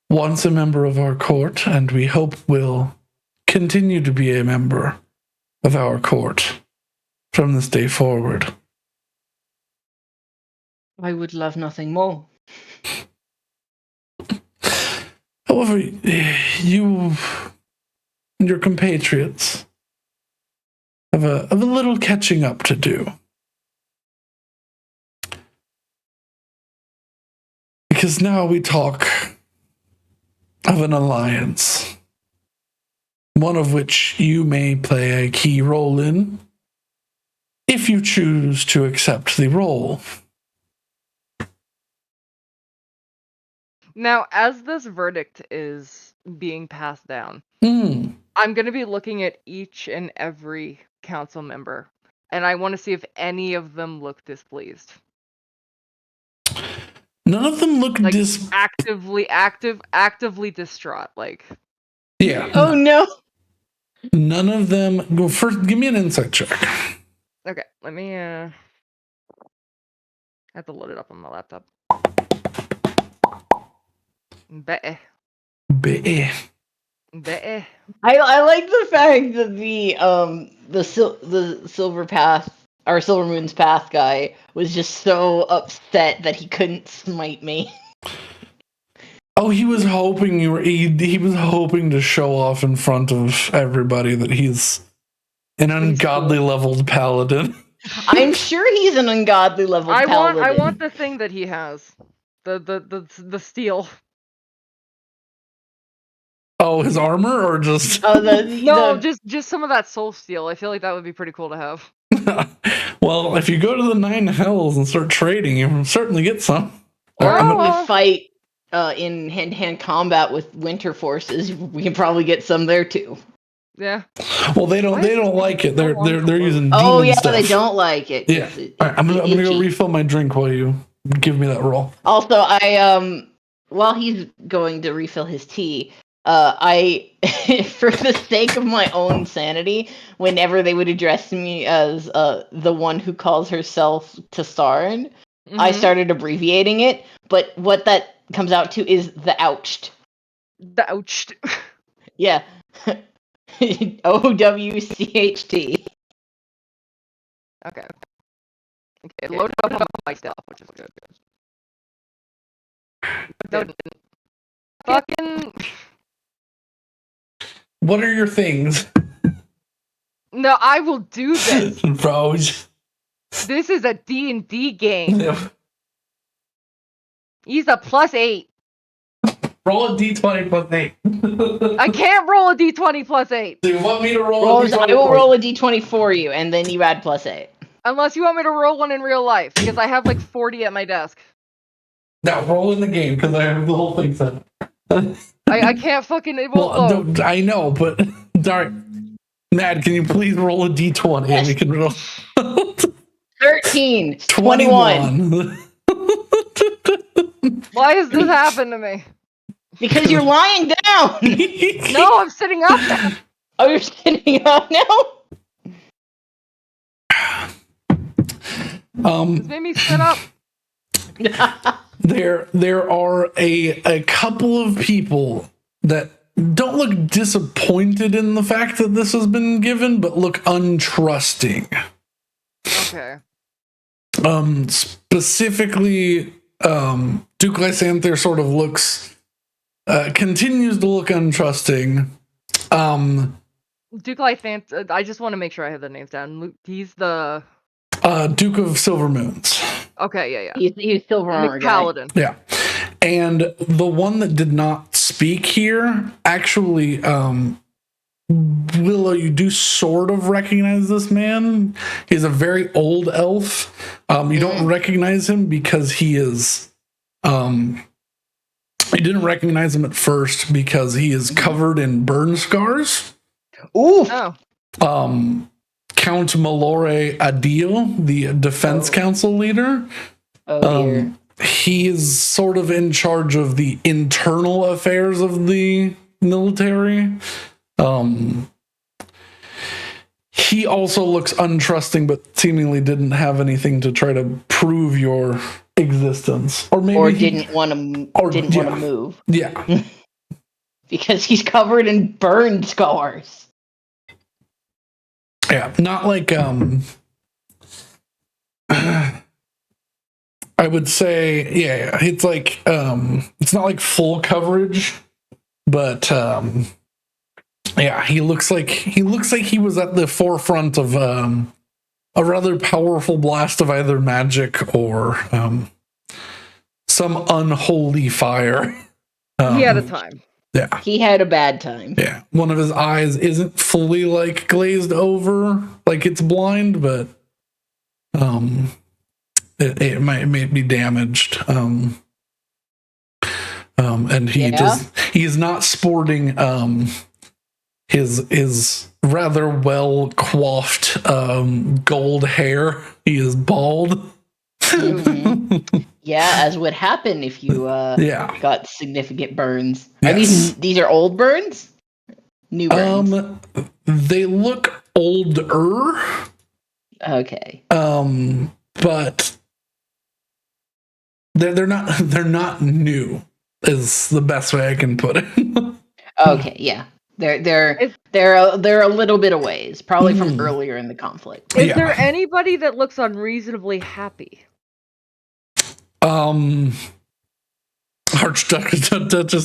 once a member of our court, and we hope will continue to be a member of our court from this day forward. I would love nothing more. However, you and your compatriots a little catching up to do. Because now we talk of an alliance, one of which you may play a key role in, if you choose to accept the role. Now, as this verdict is being passed down, Hmm. I'm going to be looking at each and every council member, and I want to see if any of them look displeased. None of them look Like, actively distraught. Like, Yeah. Oh no. None of them. Go first. Give me an insight check. okay, let me, I have to load it up on my laptop. Better. Bleh. Better. I like the fact that the Silver Path or Silver Moon's Path guy was just so upset that he couldn't smite me. Oh, he was hoping you were. He was hoping to show off in front of everybody that he's an ungodly leveled paladin. I'm sure he's an ungodly level paladin. I want the thing that he has. The steel. Oh, his armor, or just Oh, No, just some of that soul steel. I feel like that would be pretty cool to have. Well, if you go to the 9 hells and start trading, you can certainly get some. Or I'm if gonna- we fight in hand-to-hand combat with winter forces, we can probably get some there too. Yeah. well, they don't like it. They're using Oh demon yeah, stuff. they don't like it. Yeah. All right, I'm gonna go itchy. refill my drink while you give me that roll. Also, I while he's going to refill his tea, I for the sake of my own sanity, whenever they would address me as the one who calls herself Tassarin, I Mhm. started abbreviating it, but what that comes out to is the ouched. The ouched. Yeah. OWCHT. Okay. Okay, loaded up on my stuff, which is good. No, fucking. What are your things, No, I will do this. bro? This is a D&D game. He's a +8. Roll a d20 plus 8. I can't roll a D20 +8. Do you want me to roll a d20? I will roll a d20 for you, and then you add +8. Unless you want me to roll one in real life, because I have like 40 at my desk. No, roll in the game because I have the whole thing set. I can't fucking. It won't load. I know, but alright. Mad, can you please roll a d20 and we can roll 13. 21. Why has this happened to me? Because you're lying down. No, I'm sitting up now. Oh, you're sitting up now? This made me sit up. There are a couple of people that don't look disappointed in the fact that this has been given, but look untrusting. Okay. Specifically, Duke Lysanther sort of continues to look untrusting. Duke Lythant, I just want to make sure I have the names down. He's the Duke of Silver Moons. Okay, yeah. He's silver armor guy. Paladin. Yeah. And the one that did not speak here, actually, Willow, you do sort of recognize this man. He's a very old elf. You don't recognize him because he is, you didn't recognize him at first because he is covered in burn scars. Ooh. Oh. Count Malore Adil, the defense council leader. Oh dear. He is sort of in charge of the internal affairs of the military. He also looks untrusting, but seemingly didn't have anything to try to prove your existence, or maybe didn't want to move. Yeah, because he's covered in burn scars. Yeah, not like I would say, yeah, it's like it's not like full coverage, but Yeah, he looks like he was at the forefront of a rather powerful blast of either magic or some unholy fire. He had a time. Yeah. He had a bad time. Yeah. One of his eyes isn't fully like glazed over, like it's blind, but it might be damaged. And he's not sporting his rather well coiffed gold hair. He is bald. Yeah, as would happen if you got significant burns. Yes. Are these are old burns? New burns. They look older. Okay. But they're not new is the best way I can put it. Okay, yeah. They're a little bit a ways, probably from earlier in the conflict. Is there anybody that looks unreasonably happy? Archduchess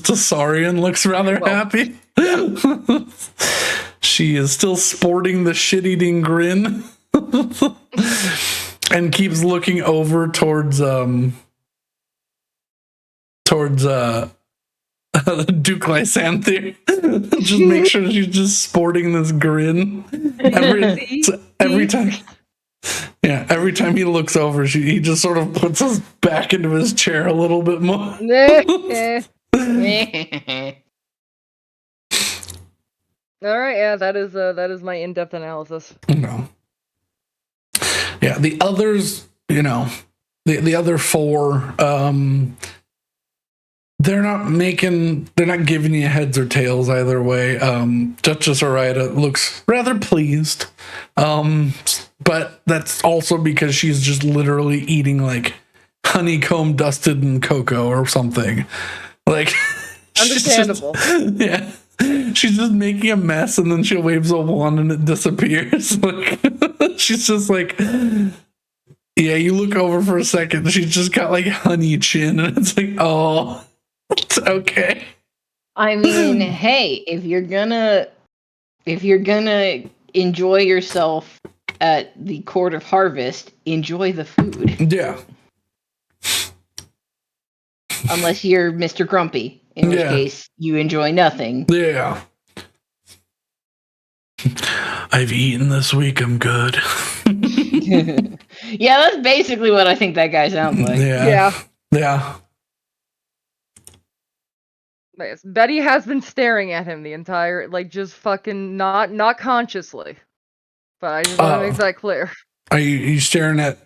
Tasarian looks rather happy. She is still sporting the shit-eating grin and keeps looking over towards Duke Lysanthe. Just make sure she's just sporting this grin every time. Yeah, every time he looks over, he just sort of puts us back into his chair a little bit more. All right, yeah, that is my in-depth analysis. No. Yeah, the others, the other four, they're not giving you heads or tails either way. Duchess Orida looks rather pleased. But that's also because she's just literally eating like honeycomb dusted in cocoa or something. Like, understandable. Yeah. She's just making a mess and then she waves a wand and it disappears. Like, she's just like, yeah, you look over for a second, she's just got like honey chin and it's like, oh, it's okay. I mean, hey, if you're gonna enjoy yourself at the Court of Harvest, enjoy the food. Yeah. Unless you're Mr. Grumpy, in which case you enjoy nothing. Yeah. I've eaten this week, I'm good. Yeah, that's basically what I think that guy sounds like. Yeah. Yes, Betty has been staring at him the entire, like, just fucking not consciously. But I just want to make that clear. Are you staring at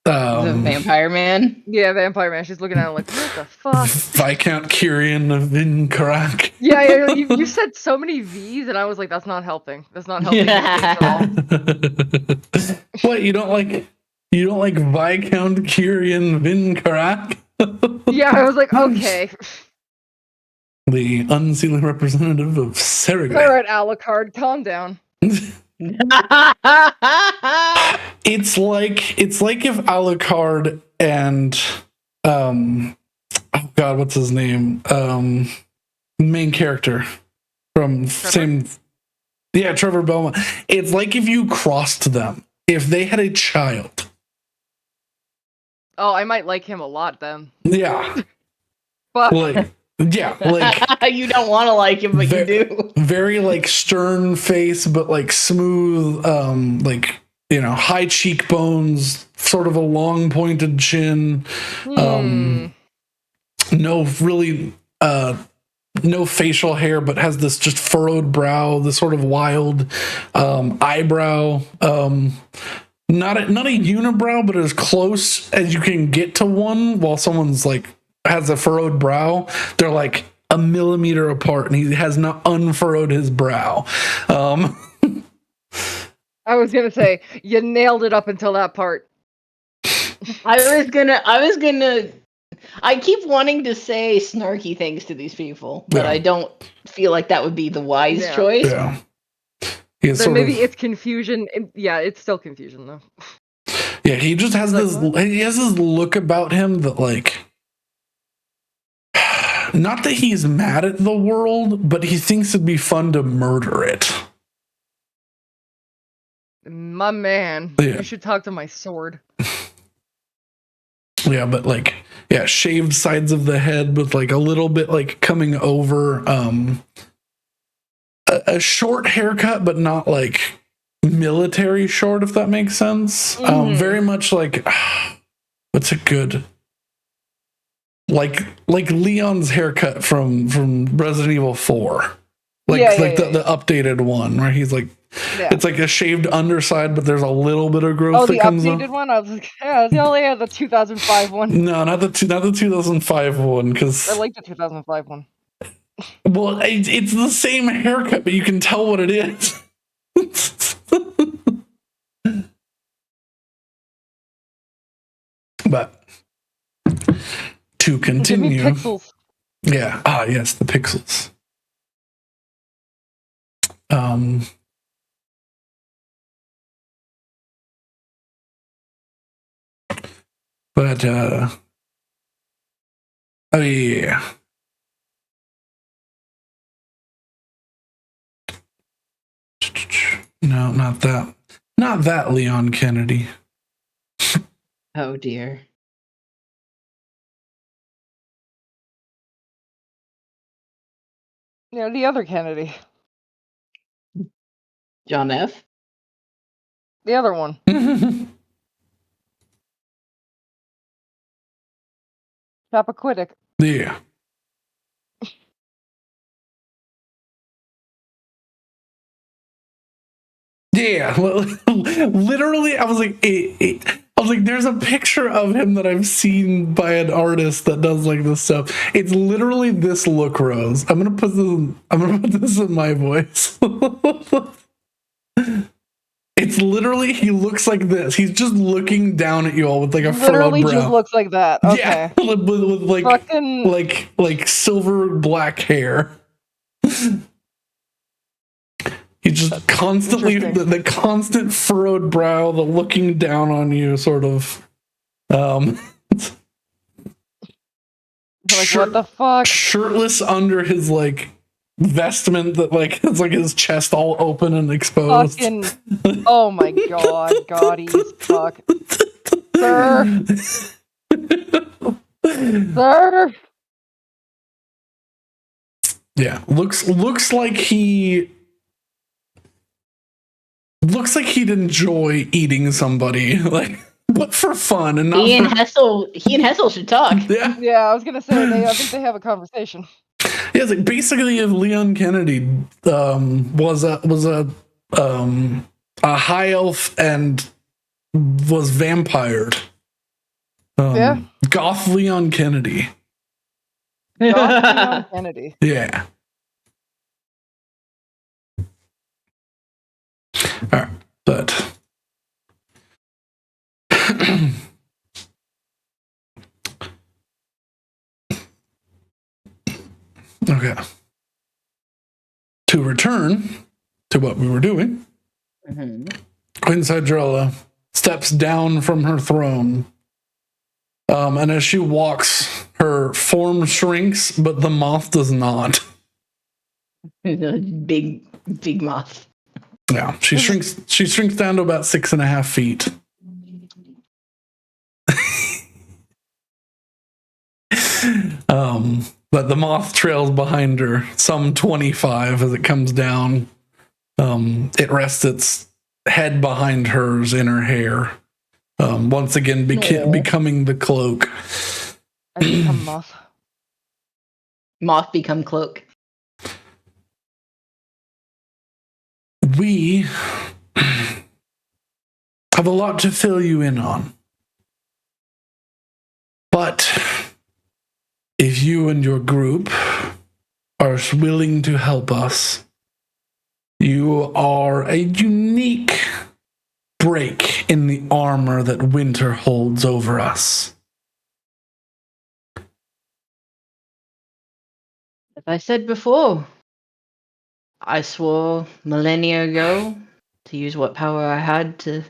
the vampire man? Yeah, vampire man. She's looking at him like, what the fuck? Viscount Kyrian of Vinkarak. Yeah, you said so many V's, and I was like, that's not helping. That's not helping at all. What, you don't like Viscount Kyrian Vinkarak? Yeah, I was like, okay. The unsealing representative of Sergei. All right, Alucard, calm down. It's like if Alucard and oh god, what's his name? Main character from Trevor Belmont. It's like if you crossed them. If they had a child. Oh, I might like him a lot then. Yeah. But like you don't want to like him, but you do. Very like stern face, but like smooth, high cheekbones, sort of a long pointed chin. No facial hair, but has this just furrowed brow, this sort of wild eyebrow. Not a unibrow, but as close as you can get to one while someone's like has a furrowed brow. They're like a millimeter apart and he has not unfurrowed his brow. I was gonna say you nailed it up until that part. I keep wanting to say snarky things to these people, but I don't feel like that would be the wise choice. Yeah. Then maybe it's confusion. Yeah, it's still confusion though. Yeah, he just has he has this look about him that like not that he's mad at the world, but he thinks it'd be fun to murder it. My man, Yeah. you should talk to my sword. Yeah, but like, yeah, shaved sides of the head with like a little bit like coming over, a short haircut, but not like military short, if that makes sense. Very much like, what's a good, like Leon's haircut from Resident Evil 4, like the updated one, where he's like, it's like a shaved underside, but there's a little bit of growth that comes up. The updated one. I was like, yeah, they only had the 2005 one. No, not the 2005 one, because I like the 2005 one. Well, it's the same haircut, but you can tell what it is. But to continue, Give me pixels. Yeah. Yes, the pixels. But oh yeah. No, not that. Not that Leon Kennedy. Oh dear. Yeah, the other Kennedy. John F. The other one. Chappaquiddick. Yeah. Yeah, literally, I was like, there's a picture of him that I've seen by an artist that does like this stuff. It's literally this look, Rose. I'm gonna put this in my voice. It's literally, he looks like this. He's just looking down at you all with like a furrowed brow. Just looks like that. Okay. Yeah, with like fucking like silver black hair. He's just constantly the constant furrowed brow, the looking down on you, sort of. Like, what the fuck? Shirtless under his like vestment that like it's like his chest all open and exposed. Fucking, oh my god, gaudy as fuck. Sir. Sir. Yeah, looks like he'd enjoy eating somebody, like, but for fun and not. He and Hessel should talk. Yeah, I was gonna say I think they have a conversation. Yeah, it's like basically if Leon Kennedy was a high elf and was vampired. Goth Leon Kennedy. Goth Leon Kennedy. Yeah. All right, but okay. To return to what we were doing, Queen Cydrella steps down from her throne. And as she walks, her form shrinks, but the moth does not. Big moth. Yeah, she shrinks down to about 6.5 feet. But the moth trails behind her, some 25 as it comes down. It rests its head behind hers in her hair. Once again, becoming the cloak. I become moth. Moth become cloak. We have a lot to fill you in on. But if you and your group are willing to help us, you are a unique break in the armor that winter holds over us. As I said before, I swore millennia ago to use what power I had to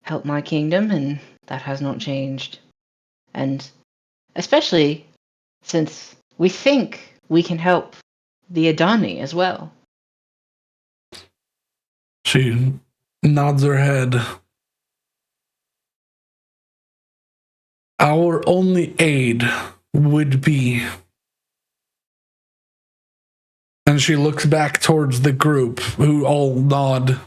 help my kingdom, and that has not changed. And especially since we think we can help the Adani as well. She nods her head. Our only aid would be. And she looks back towards the group, who all nod.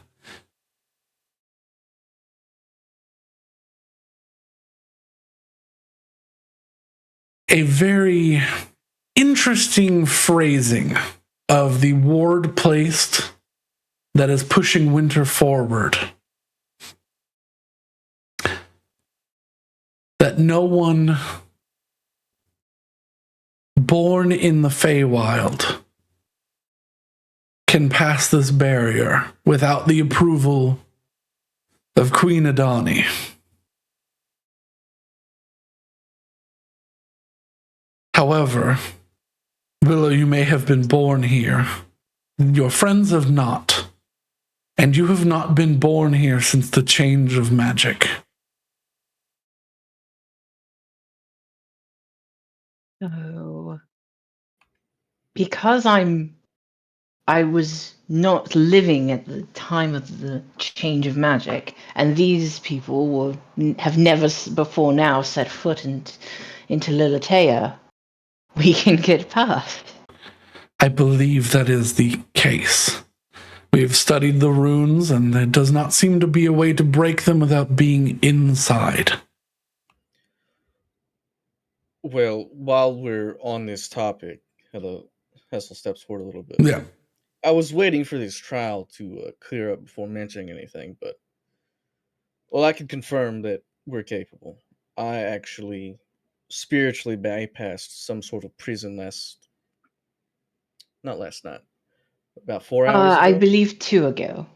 A very interesting phrasing of the ward placed that is pushing winter forward. That no one born in the Feywild can pass this barrier without the approval of Queen Adani. However, Willow, you may have been born here. Your friends have not. And you have not been born here since the change of magic. So, because I was not living at the time of the change of magic, and these people have never before now set foot into Lilitea, we can get past. I believe that is the case. We have studied the runes, and there does not seem to be a way to break them without being inside. Well, while we're on this topic, hello, Hessel steps forward a little bit. Yeah. I was waiting for this trial to clear up before mentioning anything, but well, I can confirm that we're capable. I actually spiritually bypassed some sort of prison not last night, about 4 hours ago. I believe 2 ago.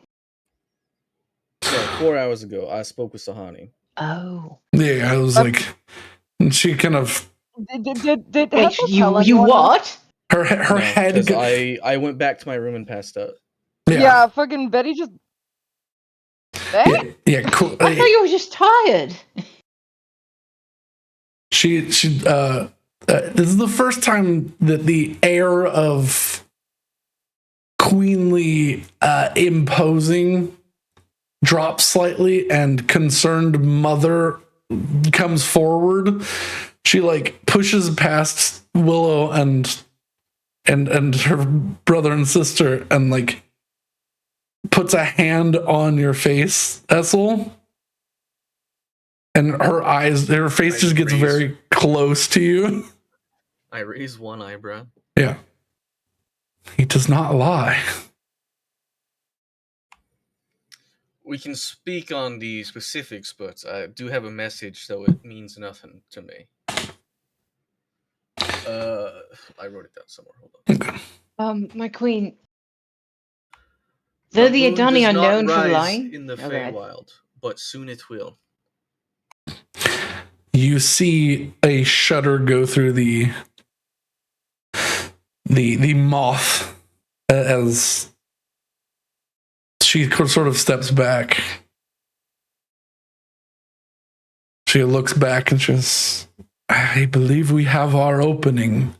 No, 4 hours ago, I spoke with Sahani. Oh. Yeah, I was like, and she kind of. Did Wait, Hessel tell you anyone? what? Her head. Because I went back to my room and passed out. Yeah, fucking Betty just. Yeah, cool. I thought you were just tired. This is the first time that the air of queenly imposing drops slightly and concerned mother comes forward. She like pushes past Willow and her brother and sister and like puts a hand on your face, Essel. And her face just gets very close to you. I raise one eyebrow. Yeah. He does not lie. We can speak on the specifics, but I do have a message, so it means nothing to me. I wrote it down somewhere. Hold on. My queen. Though the Adani are known for lying in the Feywild, but soon it will. You see a shudder go through the moth as she sort of steps back. She looks back and she says, I believe we have our opening.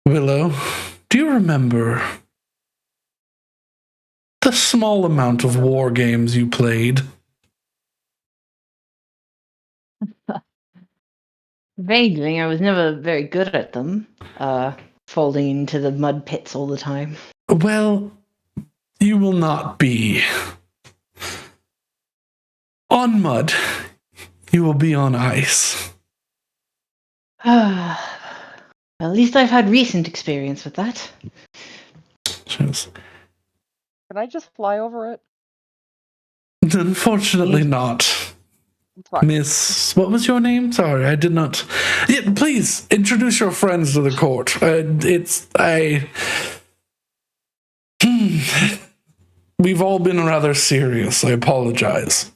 Willow, do you remember the small amount of war games you played? Vaguely, I was never very good at them. Falling into the mud pits all the time. Well, you will not be on mud. You will be on ice. At least I've had recent experience with that. Yes. Can I just fly over it? Unfortunately not. Miss, what was your name? Sorry, I did not. Yeah, please introduce your friends to the court. We've all been rather serious. I apologize.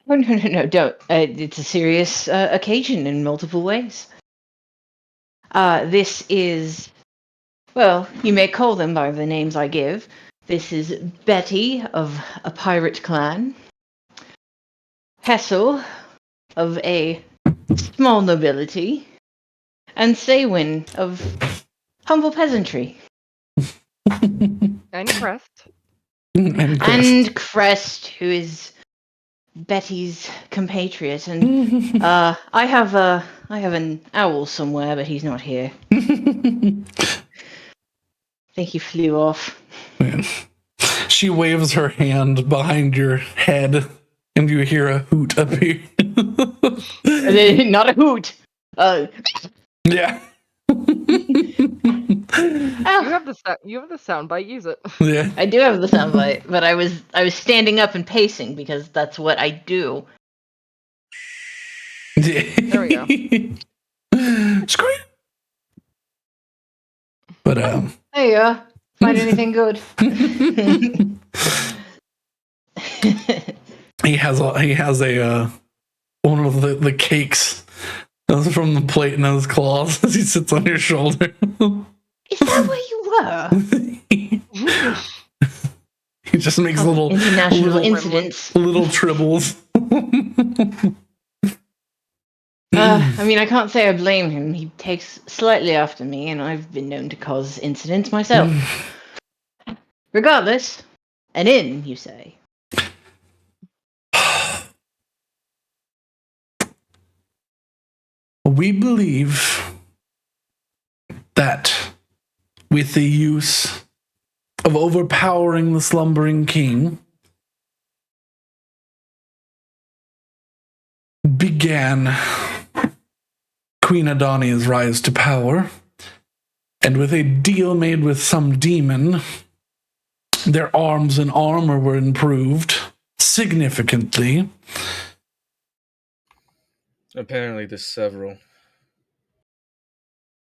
Oh, no, don't. It's a serious occasion in multiple ways. This is, well, you may call them by the names I give. This is Betty of a pirate clan. Hessel, of a small nobility, and Saywin of humble peasantry. And Crest. And Crest. And Crest, who is Betty's compatriot, and I have an owl somewhere, but he's not here. I think he flew off. She waves her hand behind your head, and you hear a hoot appear. Not a hoot. Yeah. You have the sound bite. Use it. Yeah. I do have the soundbite, but I was standing up and pacing because that's what I do. There we go. Scream. But Hey, find anything good? he has a one of the cakes from the plate in his claws as he sits on your shoulder. Is that where you were? He just makes international incidents. little tribbles. I mean, I can't say I blame him. He takes slightly after me, and I've been known to cause incidents myself. Regardless, an inn, you say? We believe that with the use of overpowering the slumbering king began Queen Adania's rise to power, and with a deal made with some demon, their arms and armor were improved significantly. Apparently, there's several.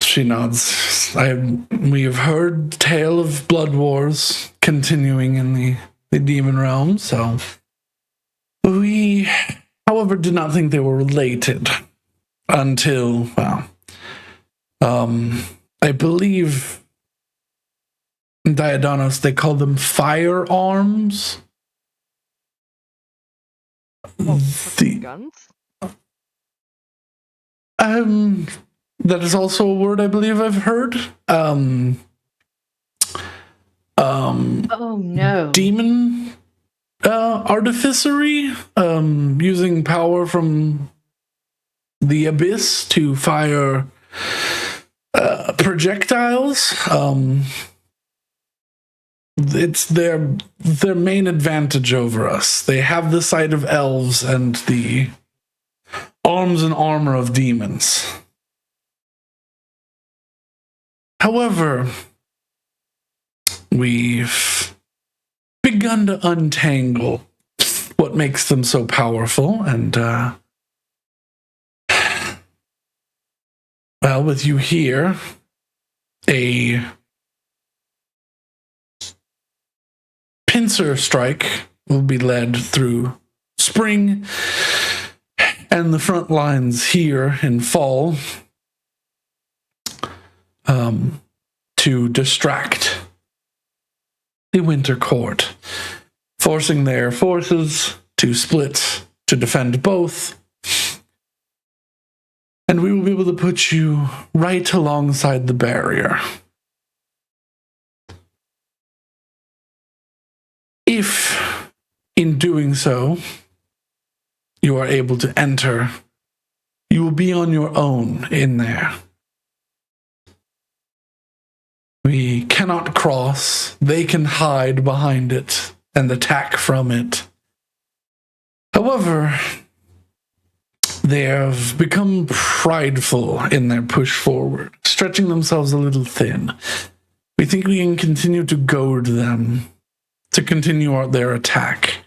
She nods. We have heard tale of blood wars continuing in the demon realm, so we, however, did not think they were related until, I believe in Diadonos they call them firearms. Guns. That is also a word I believe I've heard. Oh no. Demon artificery, using power from the abyss to fire projectiles. It's their main advantage over us. They have the sight of elves and the arms and armor of demons. However, we've begun to untangle what makes them so powerful, and well, with you here, a pincer strike will be led through spring and the front lines here in fall to distract the Winter Court, forcing their forces to split to defend both. And we will be able to put you right alongside the barrier. If, in doing so, you are able to enter, you will be on your own in there. We cannot cross. They can hide behind it and attack from it. However, they have become prideful in their push forward, stretching themselves a little thin. We think we can continue to goad them to continue their attack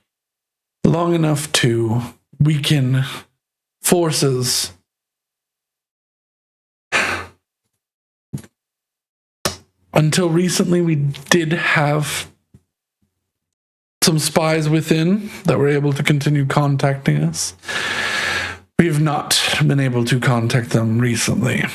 long enough to weaken forces. Until recently, we did have some spies within that were able to continue contacting us. We have not been able to contact them recently.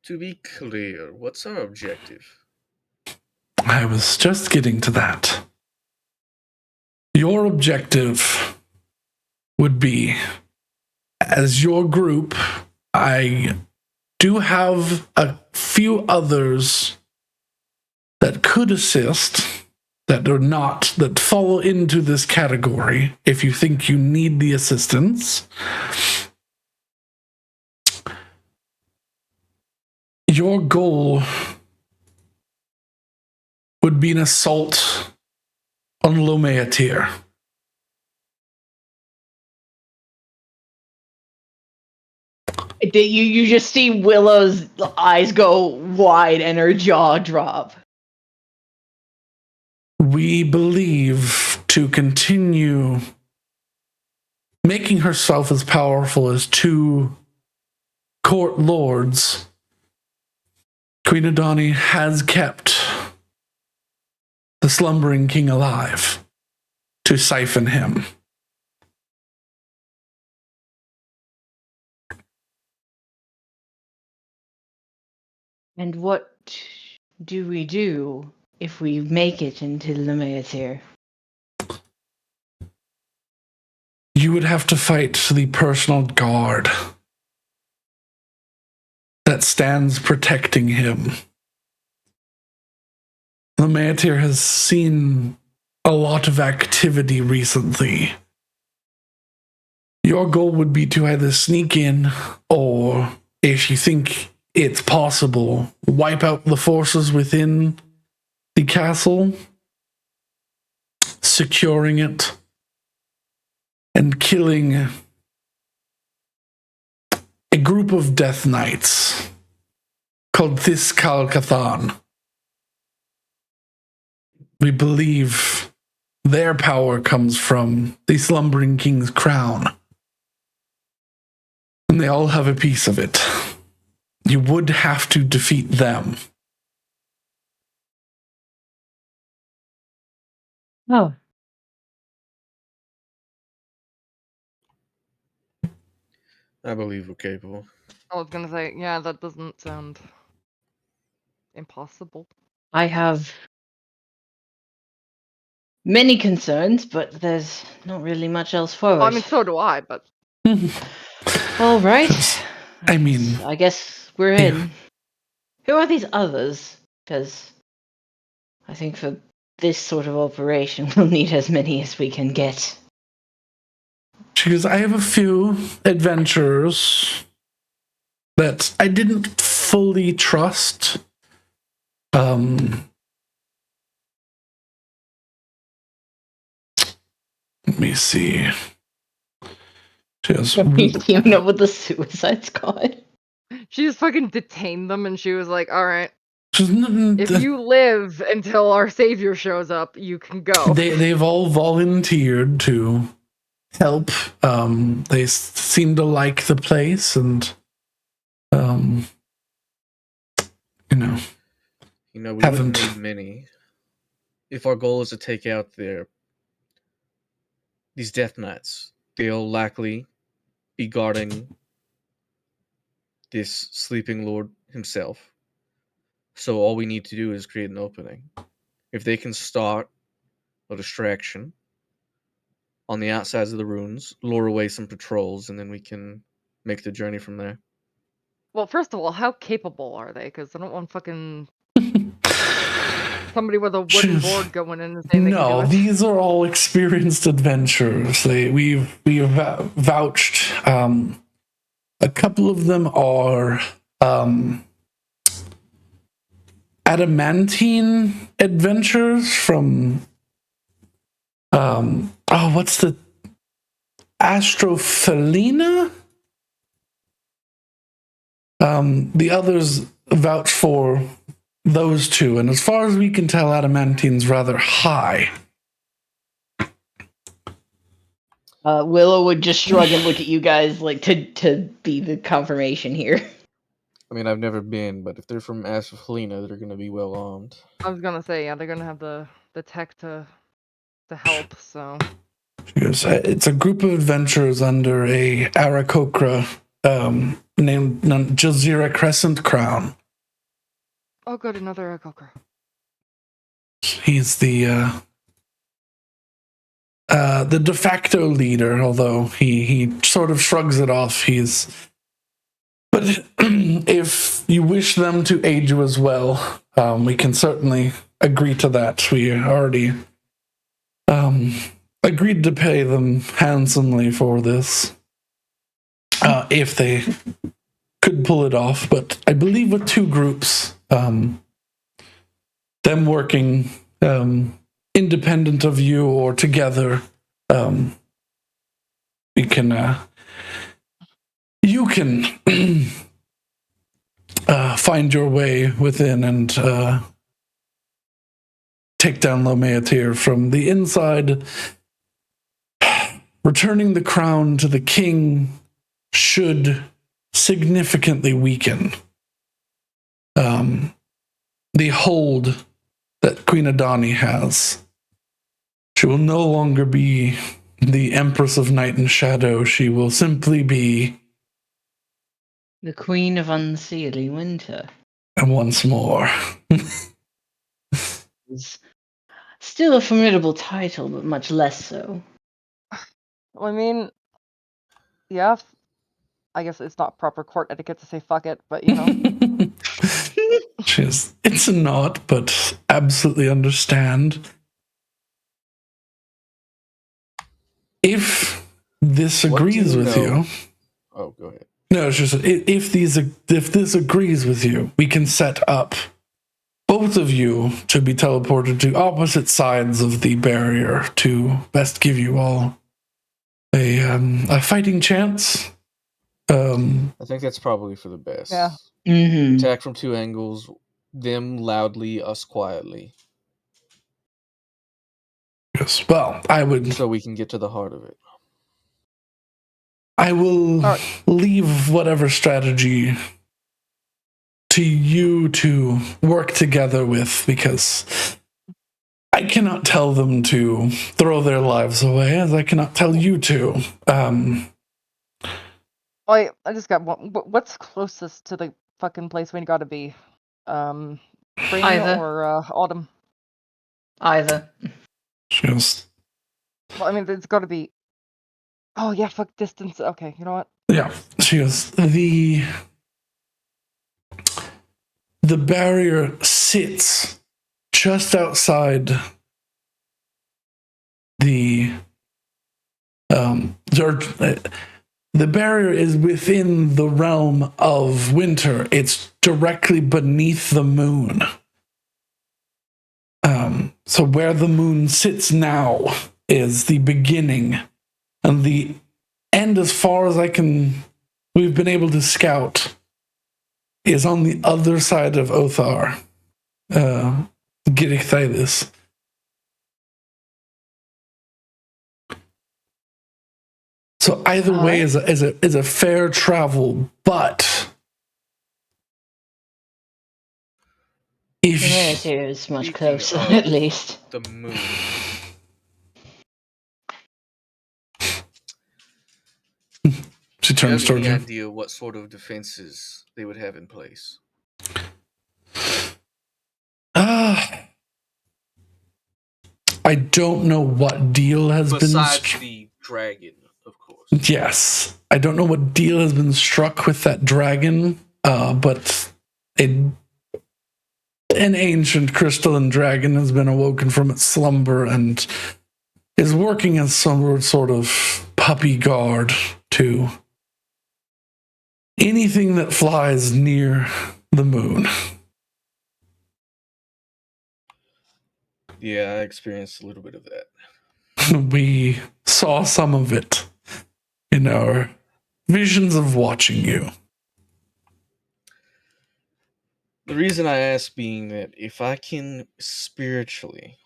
To be clear, what's our objective? I was just getting to that. Your objective would be, as your group, I do have a few others that could assist, that are not, that fall into this category if you think you need the assistance. Your goal would be an assault on Lomeatir. You just see Willow's eyes go wide and her jaw drop. We believe to continue making herself as powerful as two court lords, Queen Adani has kept the slumbering king alive to siphon him. And what do we do if we make it into Lomeatir? You would have to fight the personal guard that stands protecting him. Lomeatir has seen a lot of activity recently. Your goal would be to either sneak in, or if you think it's possible, wipe out the forces within the castle, securing it, and killing a group of death knights called Thiskal Kathan. We believe their power comes from the slumbering king's crown, and they all have a piece of it. You would have to defeat them. Oh. I believe we're capable. I was gonna say, yeah, that doesn't sound impossible. I have many concerns, but there's not really much else for us. I mean, so do I, but All right. I mean, I guess we're in. Who are these others? Because I think for this sort of operation, we'll need as many as we can get. she goes, I have a few adventurers that I didn't fully trust. Let me see. She goes, Teaming up with the Suicide Squad. she just fucking detained them, and she was like, "All right, she's, if you live until our savior shows up, you can go." they've all volunteered to help. They seem to like the place, and We haven't wouldn't need many. If our goal is to take out these death knights, they'll likely be guarding this sleeping lord himself. So all we need to do is create an opening. If they can start a distraction on the outsides of the ruins, lure away some patrols, and then we can make the journey from there. Well, first of all, how capable are they? Because I don't want fucking somebody with a wooden board going in and saying they can do it. these are all experienced adventurers. We've vouched. A couple of them are adamantine adventures from what's the Astrophelina? The others vouch for those two, and as far as we can tell, adamantine's rather high. Willow would just shrug and look at you guys like to be the confirmation here. I mean, I've never been, but if they're from Astrophelina, they're going to be well armed. I was gonna say, yeah, they're gonna have the tech to help. So It's a group of adventurers under a Aarakocra named Jazira Crescent Crown. oh, good, another Ekokra. He's the de facto leader, although he sort of shrugs it off. But if you wish them to aid you as well, we can certainly agree to that. We already agreed to pay them handsomely for this, if they could pull it off. But I believe with two groups, them working independent of you or together, we can you can find your way within and take down Lomeatir from the inside. Returning the crown to the king should significantly weaken the hold that Queen Adani has. She will no longer be the Empress of Night and Shadow. She will simply be The Queen of Unseelie Winter. and once more. It's still a formidable title, but much less so. I mean, yeah, I guess it's not proper court etiquette to say fuck it, but you know. It's not, but absolutely understand. If this agrees with you. Oh, go ahead. No, it's just if this agrees with you, we can set up both of you to be teleported to opposite sides of the barrier to best give you all a fighting chance. I think that's probably for the best. Yeah. Mm-hmm. Attack from two angles, them loudly, us quietly. Yes. Well, so we can get to the heart of it. I will leave whatever strategy to you to work together with, because I cannot tell them to throw their lives away, as I cannot tell you to. I just got one. What's closest to the fucking place we gotta be? Spring Either. or autumn? Either. Just, Well, I mean, it's gotta be. Oh yeah, fuck distance. Okay, you know what? yeah, she goes, the barrier sits just outside the the barrier is within the realm of winter. It's directly beneath the moon. So where the moon sits now is the beginning, and the end, as far as we've been able to scout, is on the other side of Othar, Girithailis. So either way is a fair travel, but if Lomeatir is much Speaking closer, of at least. The moon. she Do you turns have towards any you. idea what sort of defenses they would have in place? I don't know what deal has Besides the dragon, of course. Yes. I don't know what deal has been struck with that dragon, but an ancient crystalline dragon has been awoken from its slumber and is working as some sort of puppy guard to anything that flies near the moon. Yeah, I experienced a little bit of that. We saw some of it in our visions of watching you. The reason I ask being that if I can spiritually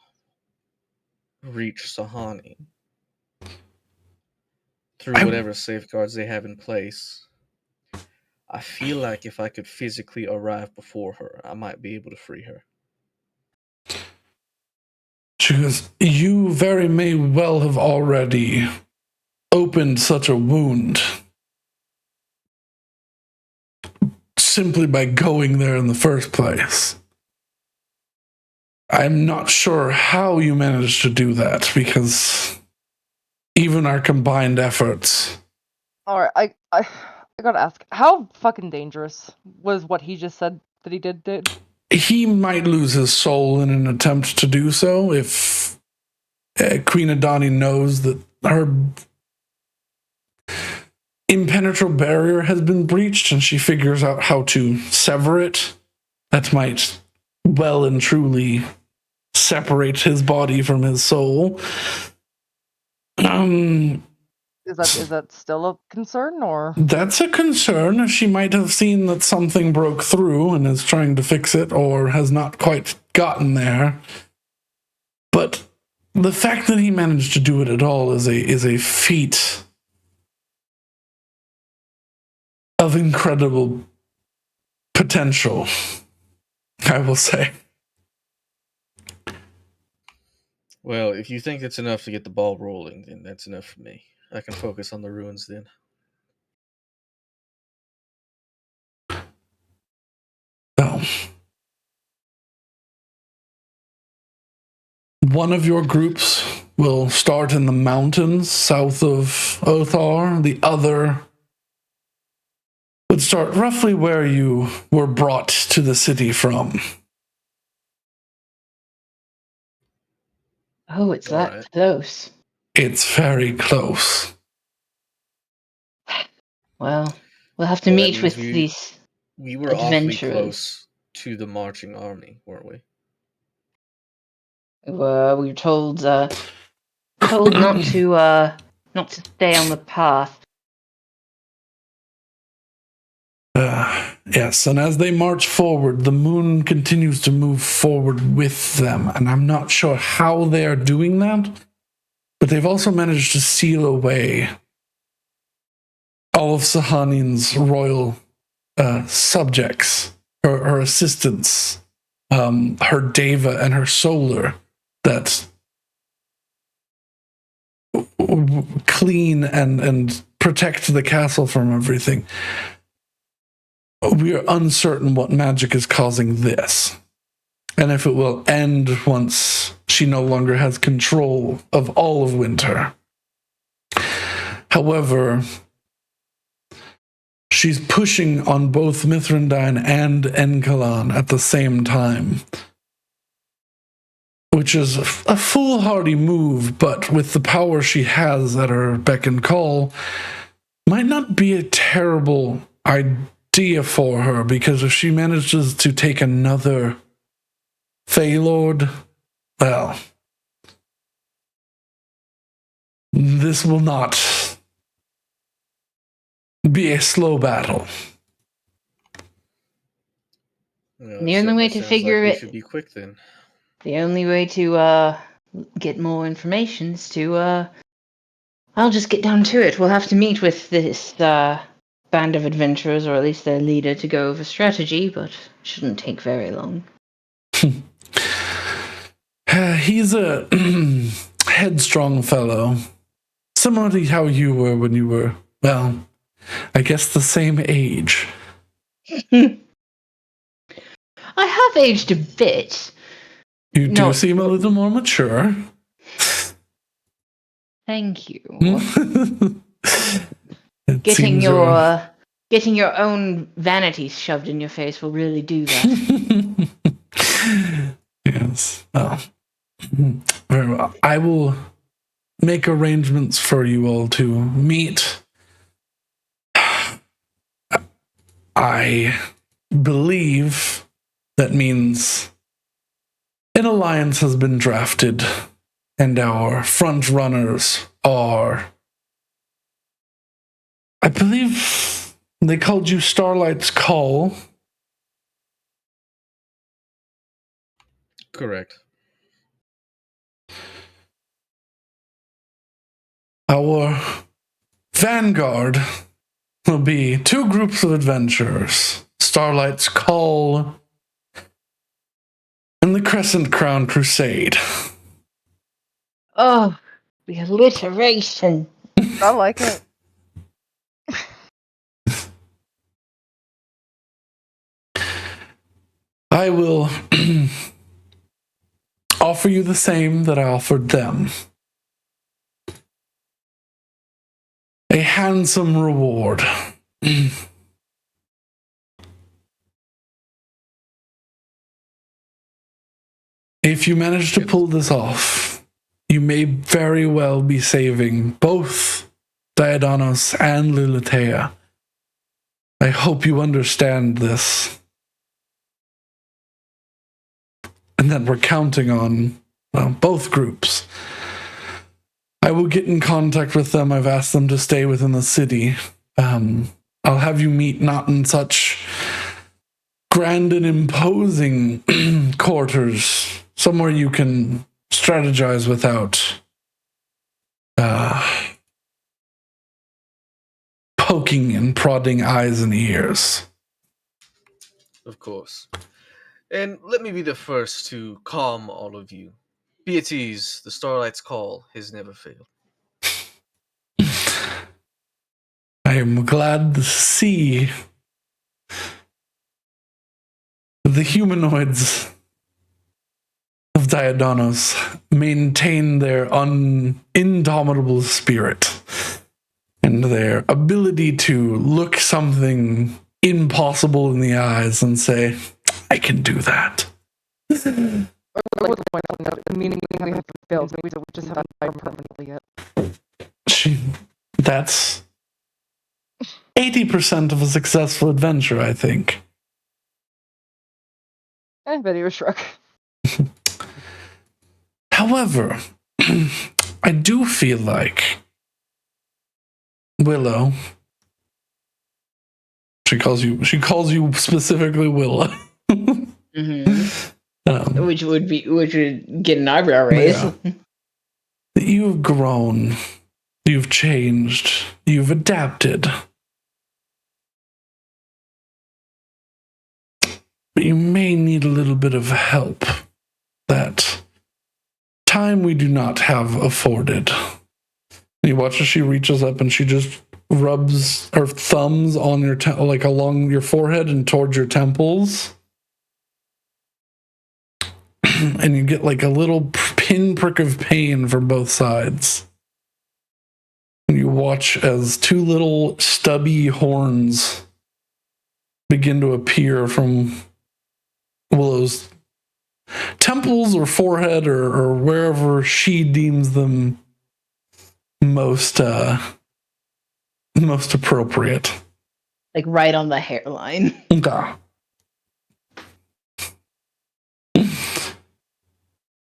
reach Sahani through whatever safeguards they have in place, I feel like if I could physically arrive before her, I might be able to free her. She goes, you very may well have already opened such a wound simply by going there in the first place. I'm not sure how you managed to do that, because even our combined efforts. Alright, I gotta ask, how fucking dangerous was what he just said that he did? He might lose his soul in an attempt to do so if Queen Adani knows that her impenetrable barrier has been breached and she figures out how to sever it. That might well and truly separate his body from his soul. Is that still a concern, or? That's a concern. She might have seen that something broke through and is trying to fix it, or has not quite gotten there. But the fact that he managed to do it at all is a feat of incredible potential, I will say. Well, if you think it's enough to get the ball rolling, then that's enough for me. I can focus on the ruins then. So, one of your groups will start in the mountains south of Othar. The other would start roughly where you were brought to the city from. Oh, it's that Alright. close. It's very close. Well, we'll have to Well, that meet means with these we were awfully adventurers. close to the marching army, weren't we? We were told not to stay on the path. Yes, and as they march forward, the moon continues to move forward with them, and I'm not sure how they are doing that, but they've also managed to seal away all of Sahanin's royal subjects, her assistants, her Deva and her Solar, that clean and protect the castle from everything. We are uncertain what magic is causing this, and if it will end once she no longer has control of all of winter. However, she's pushing on both Mithrandyne and Enkalan at the same time, which is a foolhardy move, but with the power she has at her beck and call, might not be a terrible idea for her, because if she manages to take another Feylord, well, this will not be a slow battle. Well, The only way to figure we it- should be quick then. The only way to get more information is to I'll just get down to it. We'll have to meet with this band of adventurers, or at least their leader, to go over strategy, but it shouldn't take very long. He's a headstrong fellow, similar to how you were when you were, well, I guess the same age. I have aged a bit. You do No. seem a little more mature. Thank you. It Getting seems your own vanities shoved in your face will really do that. Yes. Well, very well. I will make arrangements for you all to meet. I believe that means an alliance has been drafted, and our front runners are, I believe they called you Starlight's Call. Correct. Our vanguard will be two groups of adventurers, Starlight's Call and the Crescent Crown Crusade. Oh, the alliteration. I like it. I will offer you the same that I offered them. A handsome reward. If you manage to pull this off, you may very well be saving both Diodanos and Lilitea. I hope you understand this. And that we're counting on both groups. I will get in contact with them. I've asked them to stay within the city. I'll have you meet not in such grand and imposing quarters, somewhere you can strategize without poking and prodding eyes and ears. Of course. And let me be the first to calm all of you. Be at ease, the Starlight's call has never failed. I am glad to see the humanoids of Diodanos maintain their indomitable spirit and their ability to look something impossible in the eyes and say, I can do that. Meaning we have failed, we just haven't died permanently yet. That's 80% of a successful adventure, I think. Video shrug. However, I do feel like Willow. She calls you specifically Willow. Which would get an eyebrow raise. Yeah. You've grown, you've changed, you've adapted. But you may need a little bit of help. That time we do not have afforded. And you watch as she reaches up and she just rubs her thumbs on your like along your forehead and towards your temples. And you get like a little pinprick of pain from both sides. And you watch as two little stubby horns begin to appear from Willow's temples or forehead or wherever she deems them most appropriate. Like right on the hairline. Okay.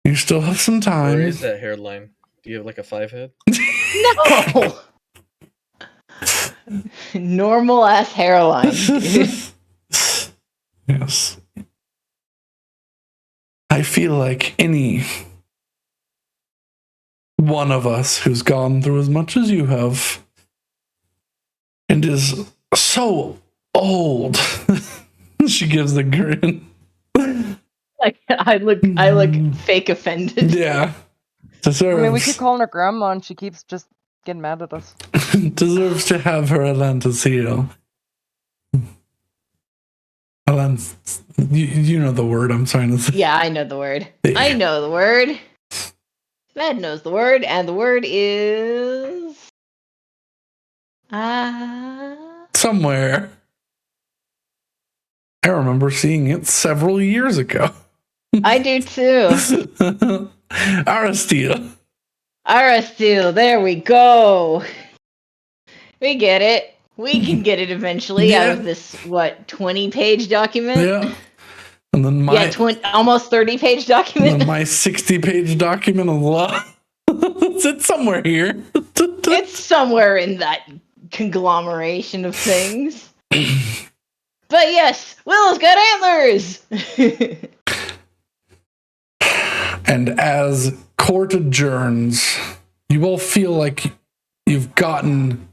You still have some time. Where is that hairline? Do you have like a 5 head? No! Normal ass hairline. Yes. I feel like any one of us who's gone through as much as you have and is so old. She gives a grin. Like I look fake offended. Yeah. I mean, we keep calling her grandma and she keeps just getting mad at us. Deserves to have her Atlantis heel. Atlantis, you know the word I'm trying to say. Yeah, I know the word. Yeah. I know the word. Med knows the word, and the word is Somewhere. I remember seeing it several years ago. I do too. Aristide. Aristide, there we go. We get it. We can get it eventually out of this 20-page document. Yeah. And then my almost 30-page document. And my 60-page document of law. It's somewhere here. It's somewhere in that conglomeration of things. But yes, Willow's got antlers. And as court adjourns, you all feel like you've gotten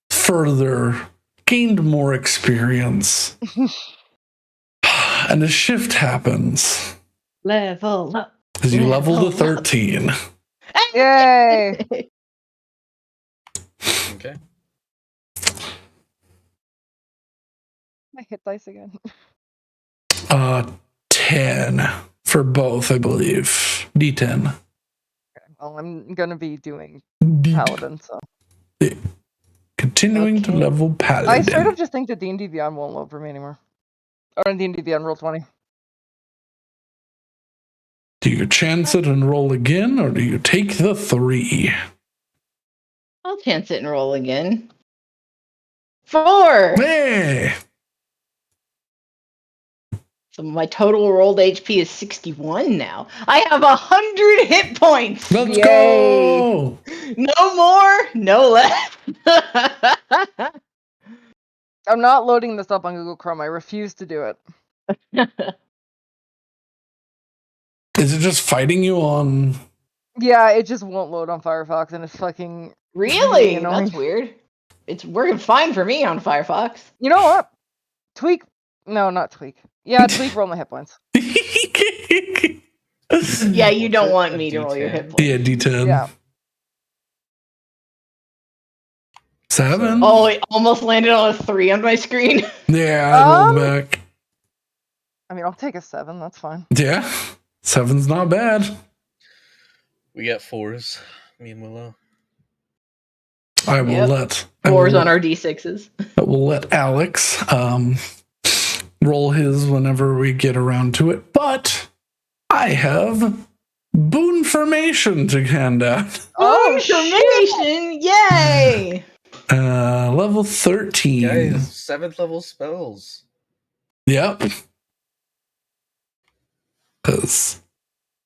further, gained more experience. And a shift happens. Level up. As you level to 13. Yay! Okay. My hit dice again. 10 for for both, I believe. D10. Well, I'm gonna be doing D10. paladin, so Continuing to Okay. level paladin. I straight up just think that D&D Beyond won't load for me anymore. Or D&D Beyond roll 20. Do you chance it and roll again, or do you take the 3? I'll chance it and roll again. 4! Hey! So my total rolled HP is 61 now. I have 100 hit points! Let's Yay. go! No more, no less. I'm not loading this up on Google Chrome. I refuse to do it. Is it just fighting you on... Yeah, it just won't load on Firefox, and it's fucking Really? annoying. That's weird. It's working fine for me on Firefox. You know what? Tweak. No, not tweak. Yeah, tweak roll my hit points. Yeah, you don't What's want it? me to roll your hit D10? points. Yeah, D10. Yeah. 7? Oh, it almost landed on a 3 on my screen. Yeah, I rolled back. I mean, I'll take a 7. That's fine. Yeah, 7's not bad. We got 4s. Me and Willow. I will Yep. let... 4s on our D6s. I will let Alex roll his whenever we get around to it. But I have boon formation to hand out. Oh, Information! Yay! Level 13. Guys, 7th level spells. Yep. Because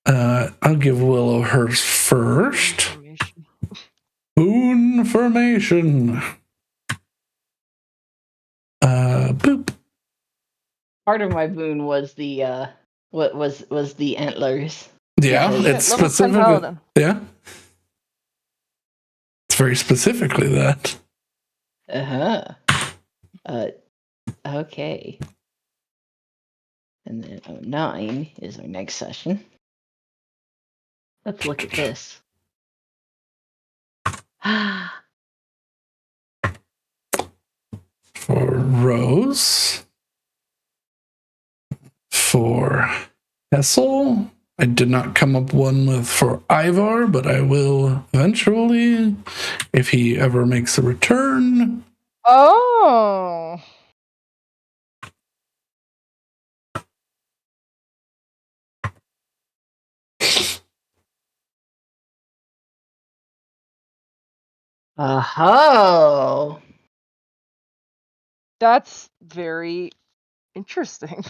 I'll give Willow hers first. Boon formation. Boop. Part of my boon was the what was the antlers. Yeah, Yeah, it's level 10 specific. paladin. Yeah. It's very specifically that. Okay. And then 9 is our next session. Let's look at this. For Rose. For Hessel. I did not come up one with for Ivar, but I will eventually if he ever makes a return. Oh. Oh. That's very interesting.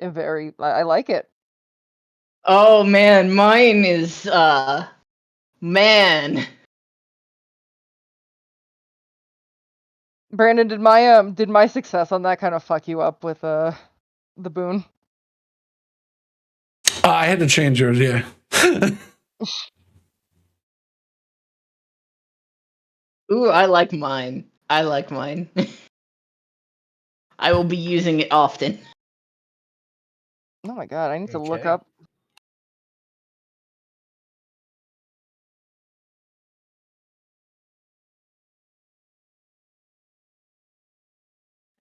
And very, I like it. Oh man, mine is man. Brandon, did my success on that kind of fuck you up with the boon? I had to change yours, yeah. Ooh, I like mine. I like mine. I will be using it often. Oh my god, I need to look Okay. up.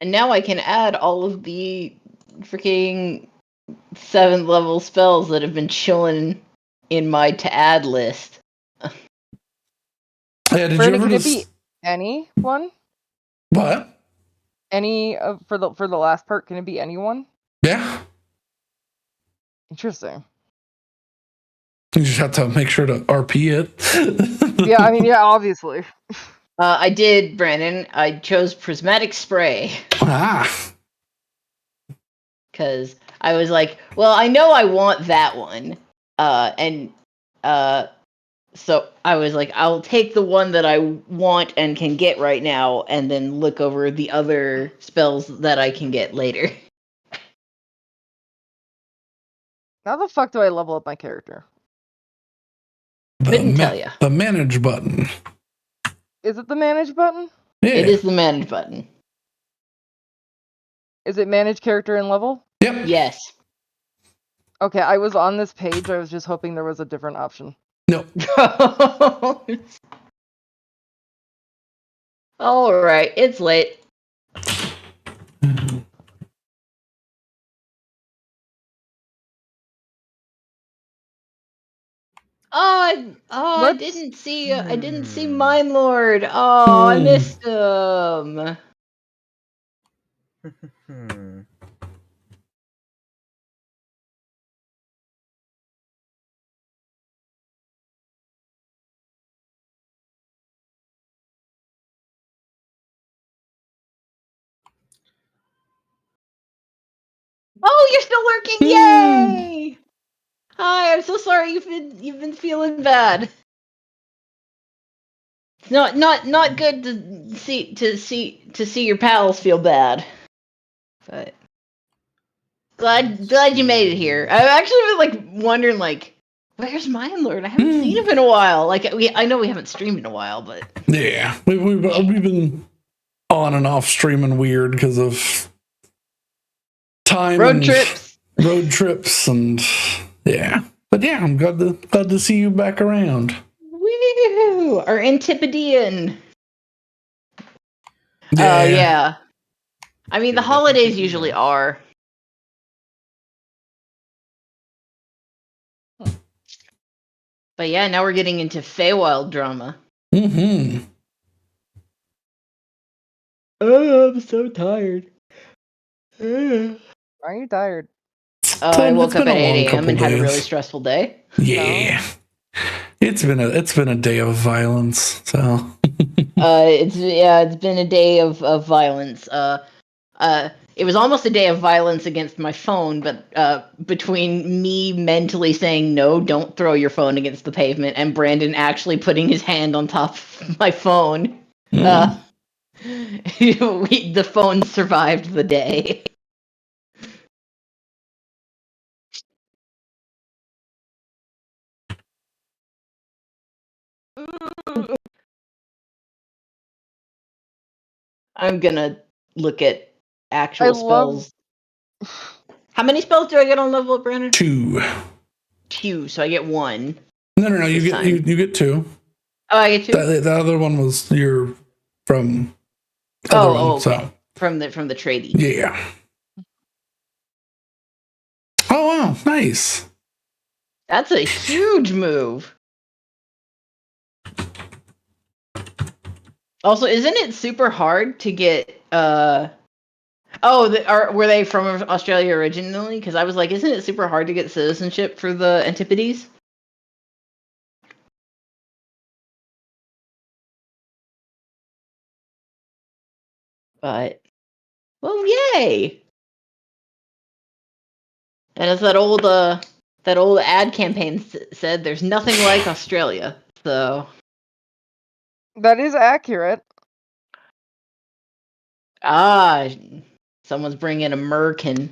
And now I can add all of the freaking 7th level spells that have been chilling in my to add list. Yeah, did Brandon, you can ever it be any one? What? Any of for the last part? Can it be anyone? Yeah. Interesting. You just have to make sure to RP it. Yeah, I mean, yeah, obviously. I did, Brandon. I chose Prismatic Spray. Ah. Because I was like, well, I know I want that one. So I was like, I'll take the one that I want and can get right now, and then look over the other spells that I can get later. How the fuck do I level up my character? Couldn't tell ya. The manage button. Is it the manage button? Yeah. It is the manage button. Is it manage character and level? Yep. Yes. Okay, I was on this page. I was just hoping there was a different option. No. All right, it's late. I Let's- didn't see. I didn't see Mine Lord. Oh, I missed him. Oh, you're still lurking! Yay! Hi, I'm so sorry. You've been feeling bad. It's not good to see your pals feel bad. But glad you made it here. I've actually been like wondering like, where's Mine Lord? I haven't seen him in a while. Like I know we haven't streamed in a while, but Yeah, we've been on and off streaming weird because of time, road and trips. and yeah. But yeah, I'm glad to see you back around. Woo! Our Antipodean. Yeah. Oh yeah. I mean, Yeah, the that holidays would be usually nice. are. But yeah, now we're getting into Feywild drama. Mm-hmm. Oh, I'm so tired. Why are you tired? I woke It's up been at a long 8 a.m. couple and had a really days. stressful day. Yeah. It's been a day of violence. So It's been a day of violence. It was almost a day of violence against my phone, but between me mentally saying no, don't throw your phone against the pavement, and Brandon actually putting his hand on top of my phone, the phone survived the day. I'm gonna look at actual I love- spells. How many spells do I get on level up, Brandon? 2. 2, so I get 1. No. You This get time. you get 2. Oh, I get 2. The other one was your from. Okay. So From the tradie. yeah. Oh wow, nice. That's a huge move. Also, isn't it super hard to get were they from Australia originally? Because I was like, isn't it super hard to get citizenship for the Antipodes? But well, yay! And as that old ad campaign said, there's nothing like Australia. So That is accurate. someone's bringing a Merkin,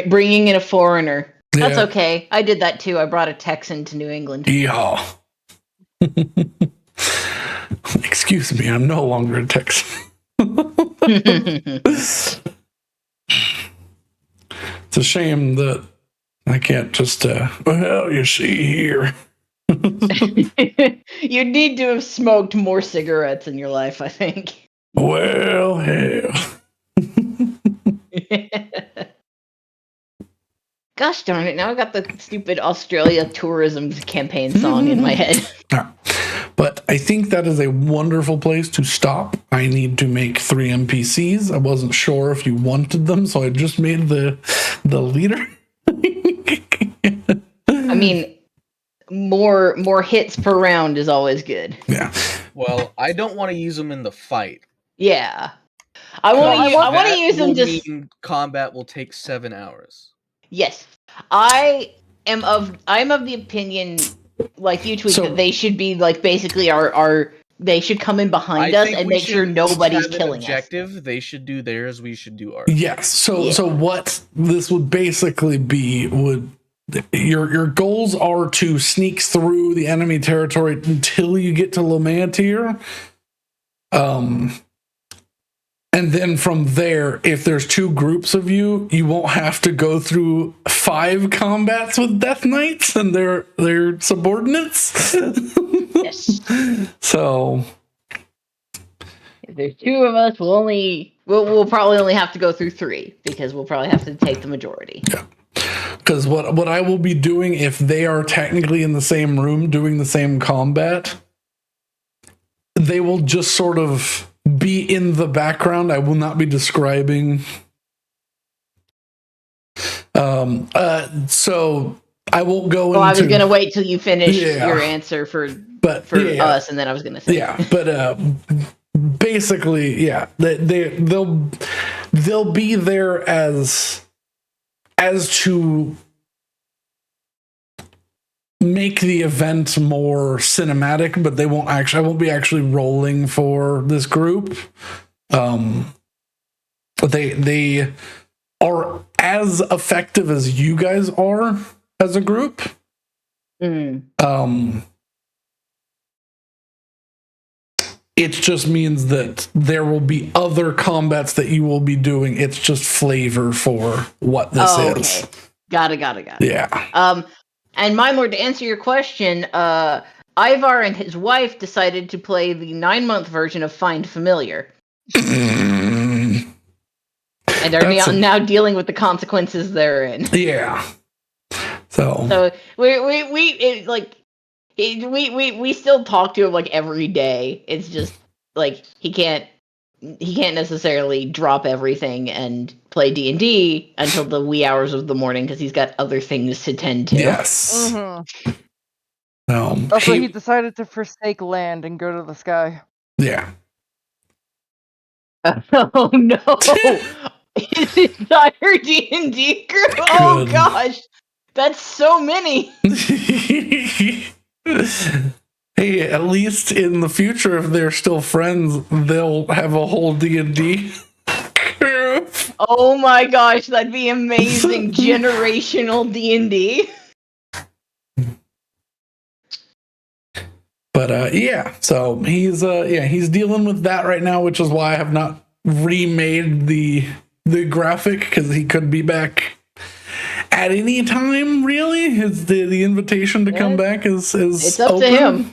bringing in a foreigner. That's Yeah. okay. I did that too. I brought a Texan to New England. Yeah. Excuse me, I'm no longer a Texan. It's a shame that I can't just well, you see here. You need to have smoked more cigarettes in your life, I think. Well, hell. Gosh darn it, now I got the stupid Australia tourism campaign song in my head. But I think that is a wonderful place to stop. I need to make 3 NPCs. I wasn't sure if you wanted them, so I just made the leader. I mean, more hits per round is always good. Yeah. Well, I don't want to use them in the fight. Yeah. I want to use them just combat will take 7 hours. Yes. I'm of the opinion, like you tweet, So- that they should be like basically our they should come in behind us and make sure nobody's killing objective. They should do theirs. We should do ours. Yes. So what this would basically be your goals are to sneak through the enemy territory until you get to Lamantir. And then from there, if there's 2 groups of you, you won't have to go through 5 combats with Death Knights and their subordinates. Yes. So If there's 2 of us, we'll probably only have to go through 3 because we'll probably have to take the majority. yeah, Because what I will be doing if they are technically in the same room doing the same combat, they will just sort of be in the background. I will not be describing. So I won't go into. Well, I was gonna wait till you finished Yeah. your answer for yeah. us, and then I was gonna say. Yeah, but basically, yeah, they'll be there as to make the event more cinematic, but I won't be actually rolling for this group. But they are as effective as you guys are as a group. It just means that there will be other combats that you will be doing. It's just flavor for what this is. Got it. Yeah. And Mimor, to answer your question, Ivar and his wife decided to play the 9-month version of Find Familiar. And are now dealing with the consequences therein. Yeah. So we still talk to him like every day. It's just like he can't necessarily drop everything and play D&D until the wee hours of the morning because he's got other things to tend to. Yes. Also, he decided to forsake land and go to the sky. Yeah. Oh no! His entire D&D group. Oh gosh, that's so many. Hey, at least in the future, if they're still friends, they'll have a whole D&D group. Oh my gosh, that'd be amazing. Generational D&D. But yeah, so he's dealing with that right now, which is why I have not remade the graphic, because he could be back at any time. Really, the invitation to come back is it's up open.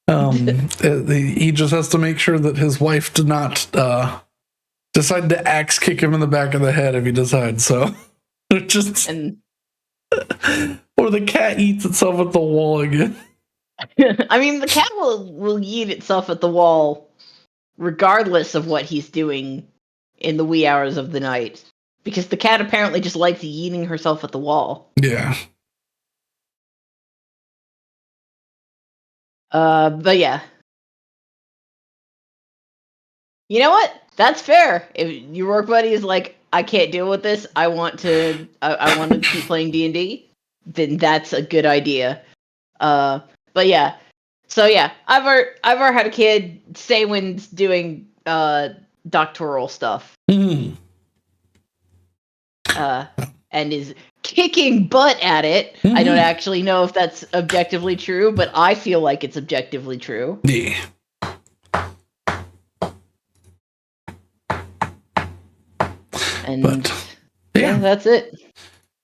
to him. He just has to make sure that his wife did not decide to axe kick him in the back of the head if he decides so. or the cat eats itself at the wall again. I mean, the cat will yeet itself at the wall regardless of what he's doing in the wee hours of the night. Because the cat apparently just likes yeeting herself at the wall. Yeah. But yeah. You know what? That's fair. If your work buddy is like, I can't deal with this, I want to keep playing D&D, then that's a good idea. But yeah. So yeah, I've had a kid. Saywin's doing doctoral stuff. Mm. And is kicking butt at it. Mm-hmm. I don't actually know if that's objectively true, but I feel like it's objectively true. Yeah. And yeah, that's it.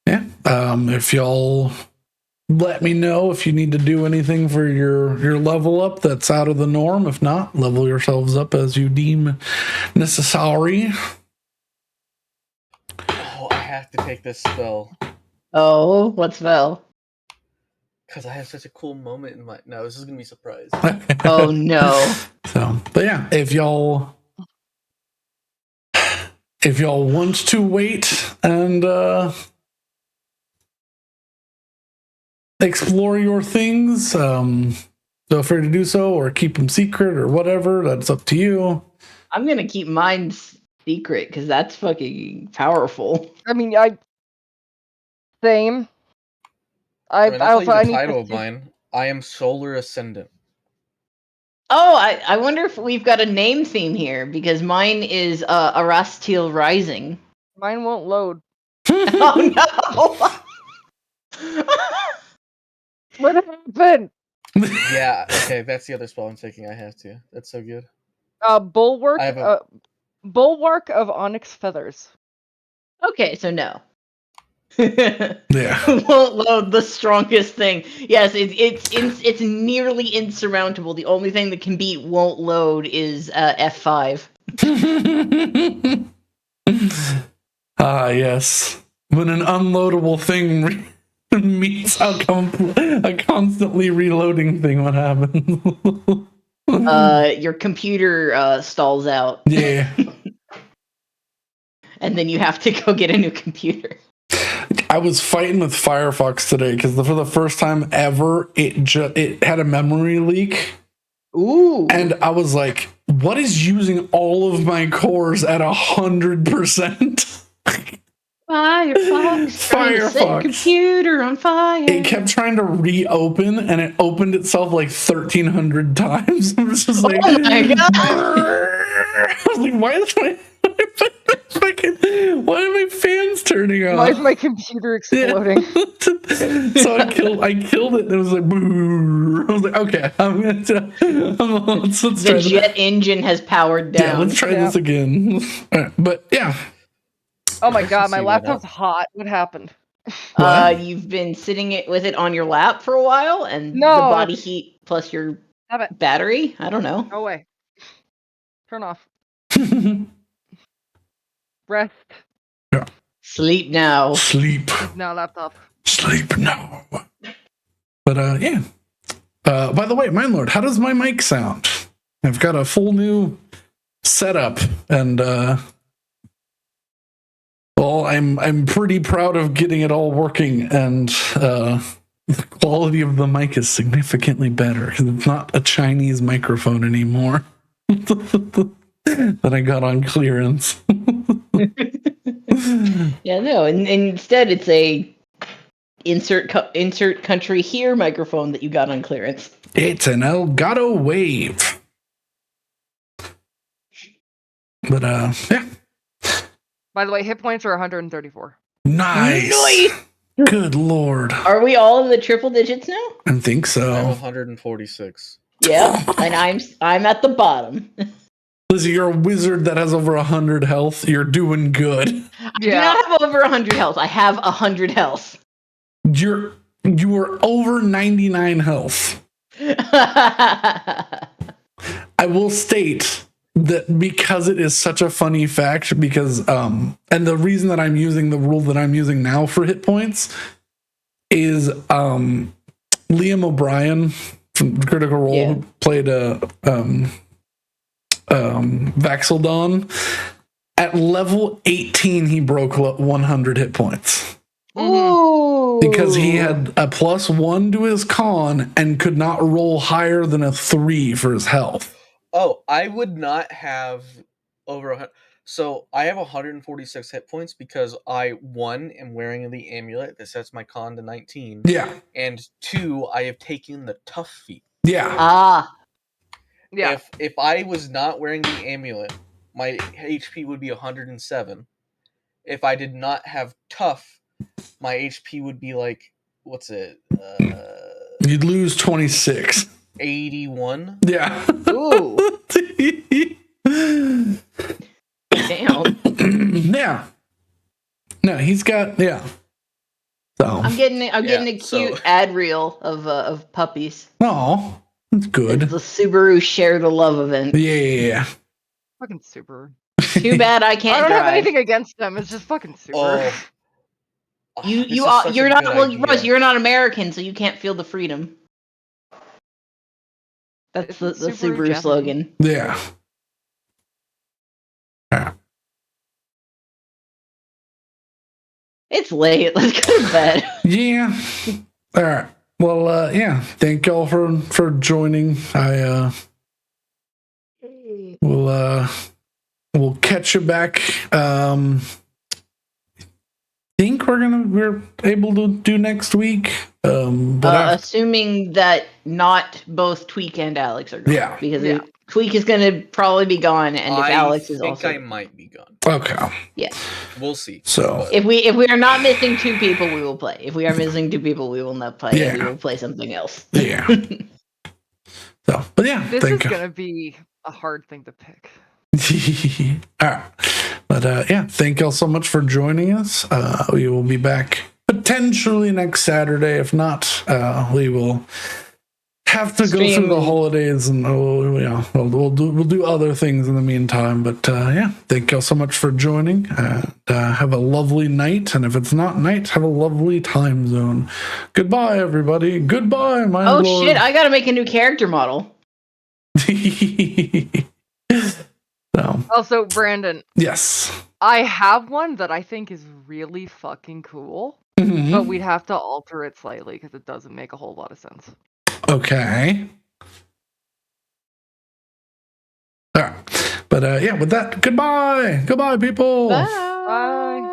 Yeah. If y'all let me know if you need to do anything for your level up that's out of the norm. If not, level yourselves up as you deem necessary. Oh, I have to take this spell. Oh, what spell? Because I have such a cool moment in my... No, this is going to be a surprise. Oh, no. So, but yeah, if y'all want to wait and explore your things, feel free to do so, or keep them secret or whatever. That's up to you. I'm going to keep mine secret because that's fucking powerful. I mean, same. I need the title of mine. I am Solar Ascendant. Oh, I wonder if we've got a name theme here, because mine is Arastiel Rising. Mine won't load. Oh no! What happened? Yeah, okay, that's the other spell I'm taking. I have to. That's so good. Bulwark. Bulwark of Onyx Feathers. Okay, so no. Yeah. Won't load the strongest thing. Yes, it's nearly insurmountable. The only thing that can beat won't load is F5. Ah, yes. When an unloadable thing meets a constantly reloading thing. What happens? Your computer stalls out. Yeah. And then you have to go get a new computer. I was fighting with Firefox today because for the first time ever, it had a memory leak. Ooh. And I was like, what is using all of my cores at 100%? Firefox. Computer on fire. It kept trying to reopen and it opened itself like 1,300 times. I was just like, oh my God. I was like, why are my fans turning off? Why is my computer exploding? So I killed it and it was like, boo. I was like, okay, let's try The jet engine has powered down. Yeah, let's try this again. All right, but yeah. Oh my God, my laptop's hot. What happened? You've been sitting with it on your lap for a while, and the No. body heat plus your battery. I don't know. Go away. Turn off. Rest. Yeah. Sleep now. Sleep. Now, laptop. Sleep now. But yeah. By the way, Mindlord, how does my mic sound? I've got a full new setup, and well, I'm pretty proud of getting it all working, and the quality of the mic is significantly better because it's not a Chinese microphone anymore that I got on clearance. Yeah, no, and instead it's a insert country here microphone that you got on clearance. It's an Elgato Wave. But yeah. By the way, hit points are 134. Nice. Good Lord. Are we all in the triple digits now? I think so. I'm 146. Yeah, and I'm at the bottom. Lizzie, you're a wizard that has over 100 health. You're doing good. I do not have over 100 health. I have 100 health. You are over 99 health. I will state that because it is such a funny fact, because and the reason that I'm using the rule that I'm using now for hit points is Liam O'Brien from Critical Role, who played Vaxeldon. At level 18, he broke 100 hit points. Ooh. Because he had a +1 to his con and could not roll higher than a 3 for his health. Oh, I would not have over 100. So I have 146 hit points because I, 1, am wearing the amulet that sets my con to 19. Yeah. And 2, I have taken the tough feat. Yeah. Yeah. If I was not wearing the amulet, my HP would be 107. If I did not have tough, my HP would be like, what's it? You'd lose 26. 81. Yeah. Ooh. Damn. Yeah. No, he's got So I'm getting a cute ad reel of puppies. Oh, that's good. It's the Subaru Share the Love event. Yeah. Fucking Subaru. Too bad I can't I don't drive. have anything against them. It's just fucking Subaru. You're not Russ, you're not American, so you can't feel the freedom. That's the Subaru slogan. Yeah. It's late. Let's go to bed. Yeah. All right. Well, yeah. Thank y'all for joining. We'll catch you back. Think we're able to do next week. Assuming that not both Tweak and Alex are gone. Yeah. Because Tweak is going to probably be gone, and if Alex is also, I think I might be gone. Okay. Yeah. We'll see. So if we are not missing 2 people, we will play. If we are missing 2 people, we will not play. Yeah. We will play something else. Yeah. But yeah, This is gonna be a hard thing to pick. All right. But yeah, thank y'all so much for joining us. We will be back potentially next Saturday. If not, we will have to go through the Stream. holidays, and we'll do other things in the meantime. But yeah, thank y'all so much for joining. Have a lovely night, and if it's not night, have a lovely time zone. Goodbye, everybody. Goodbye, my Oh lord. shit! I gotta make a new character model. So, Also, Brandon, yes. I have one that I think is really fucking cool, Mhm. but we'd have to alter it slightly because it doesn't make a whole lot of sense. Okay. All right. But yeah, with that, goodbye. Goodbye, people. Bye. Bye.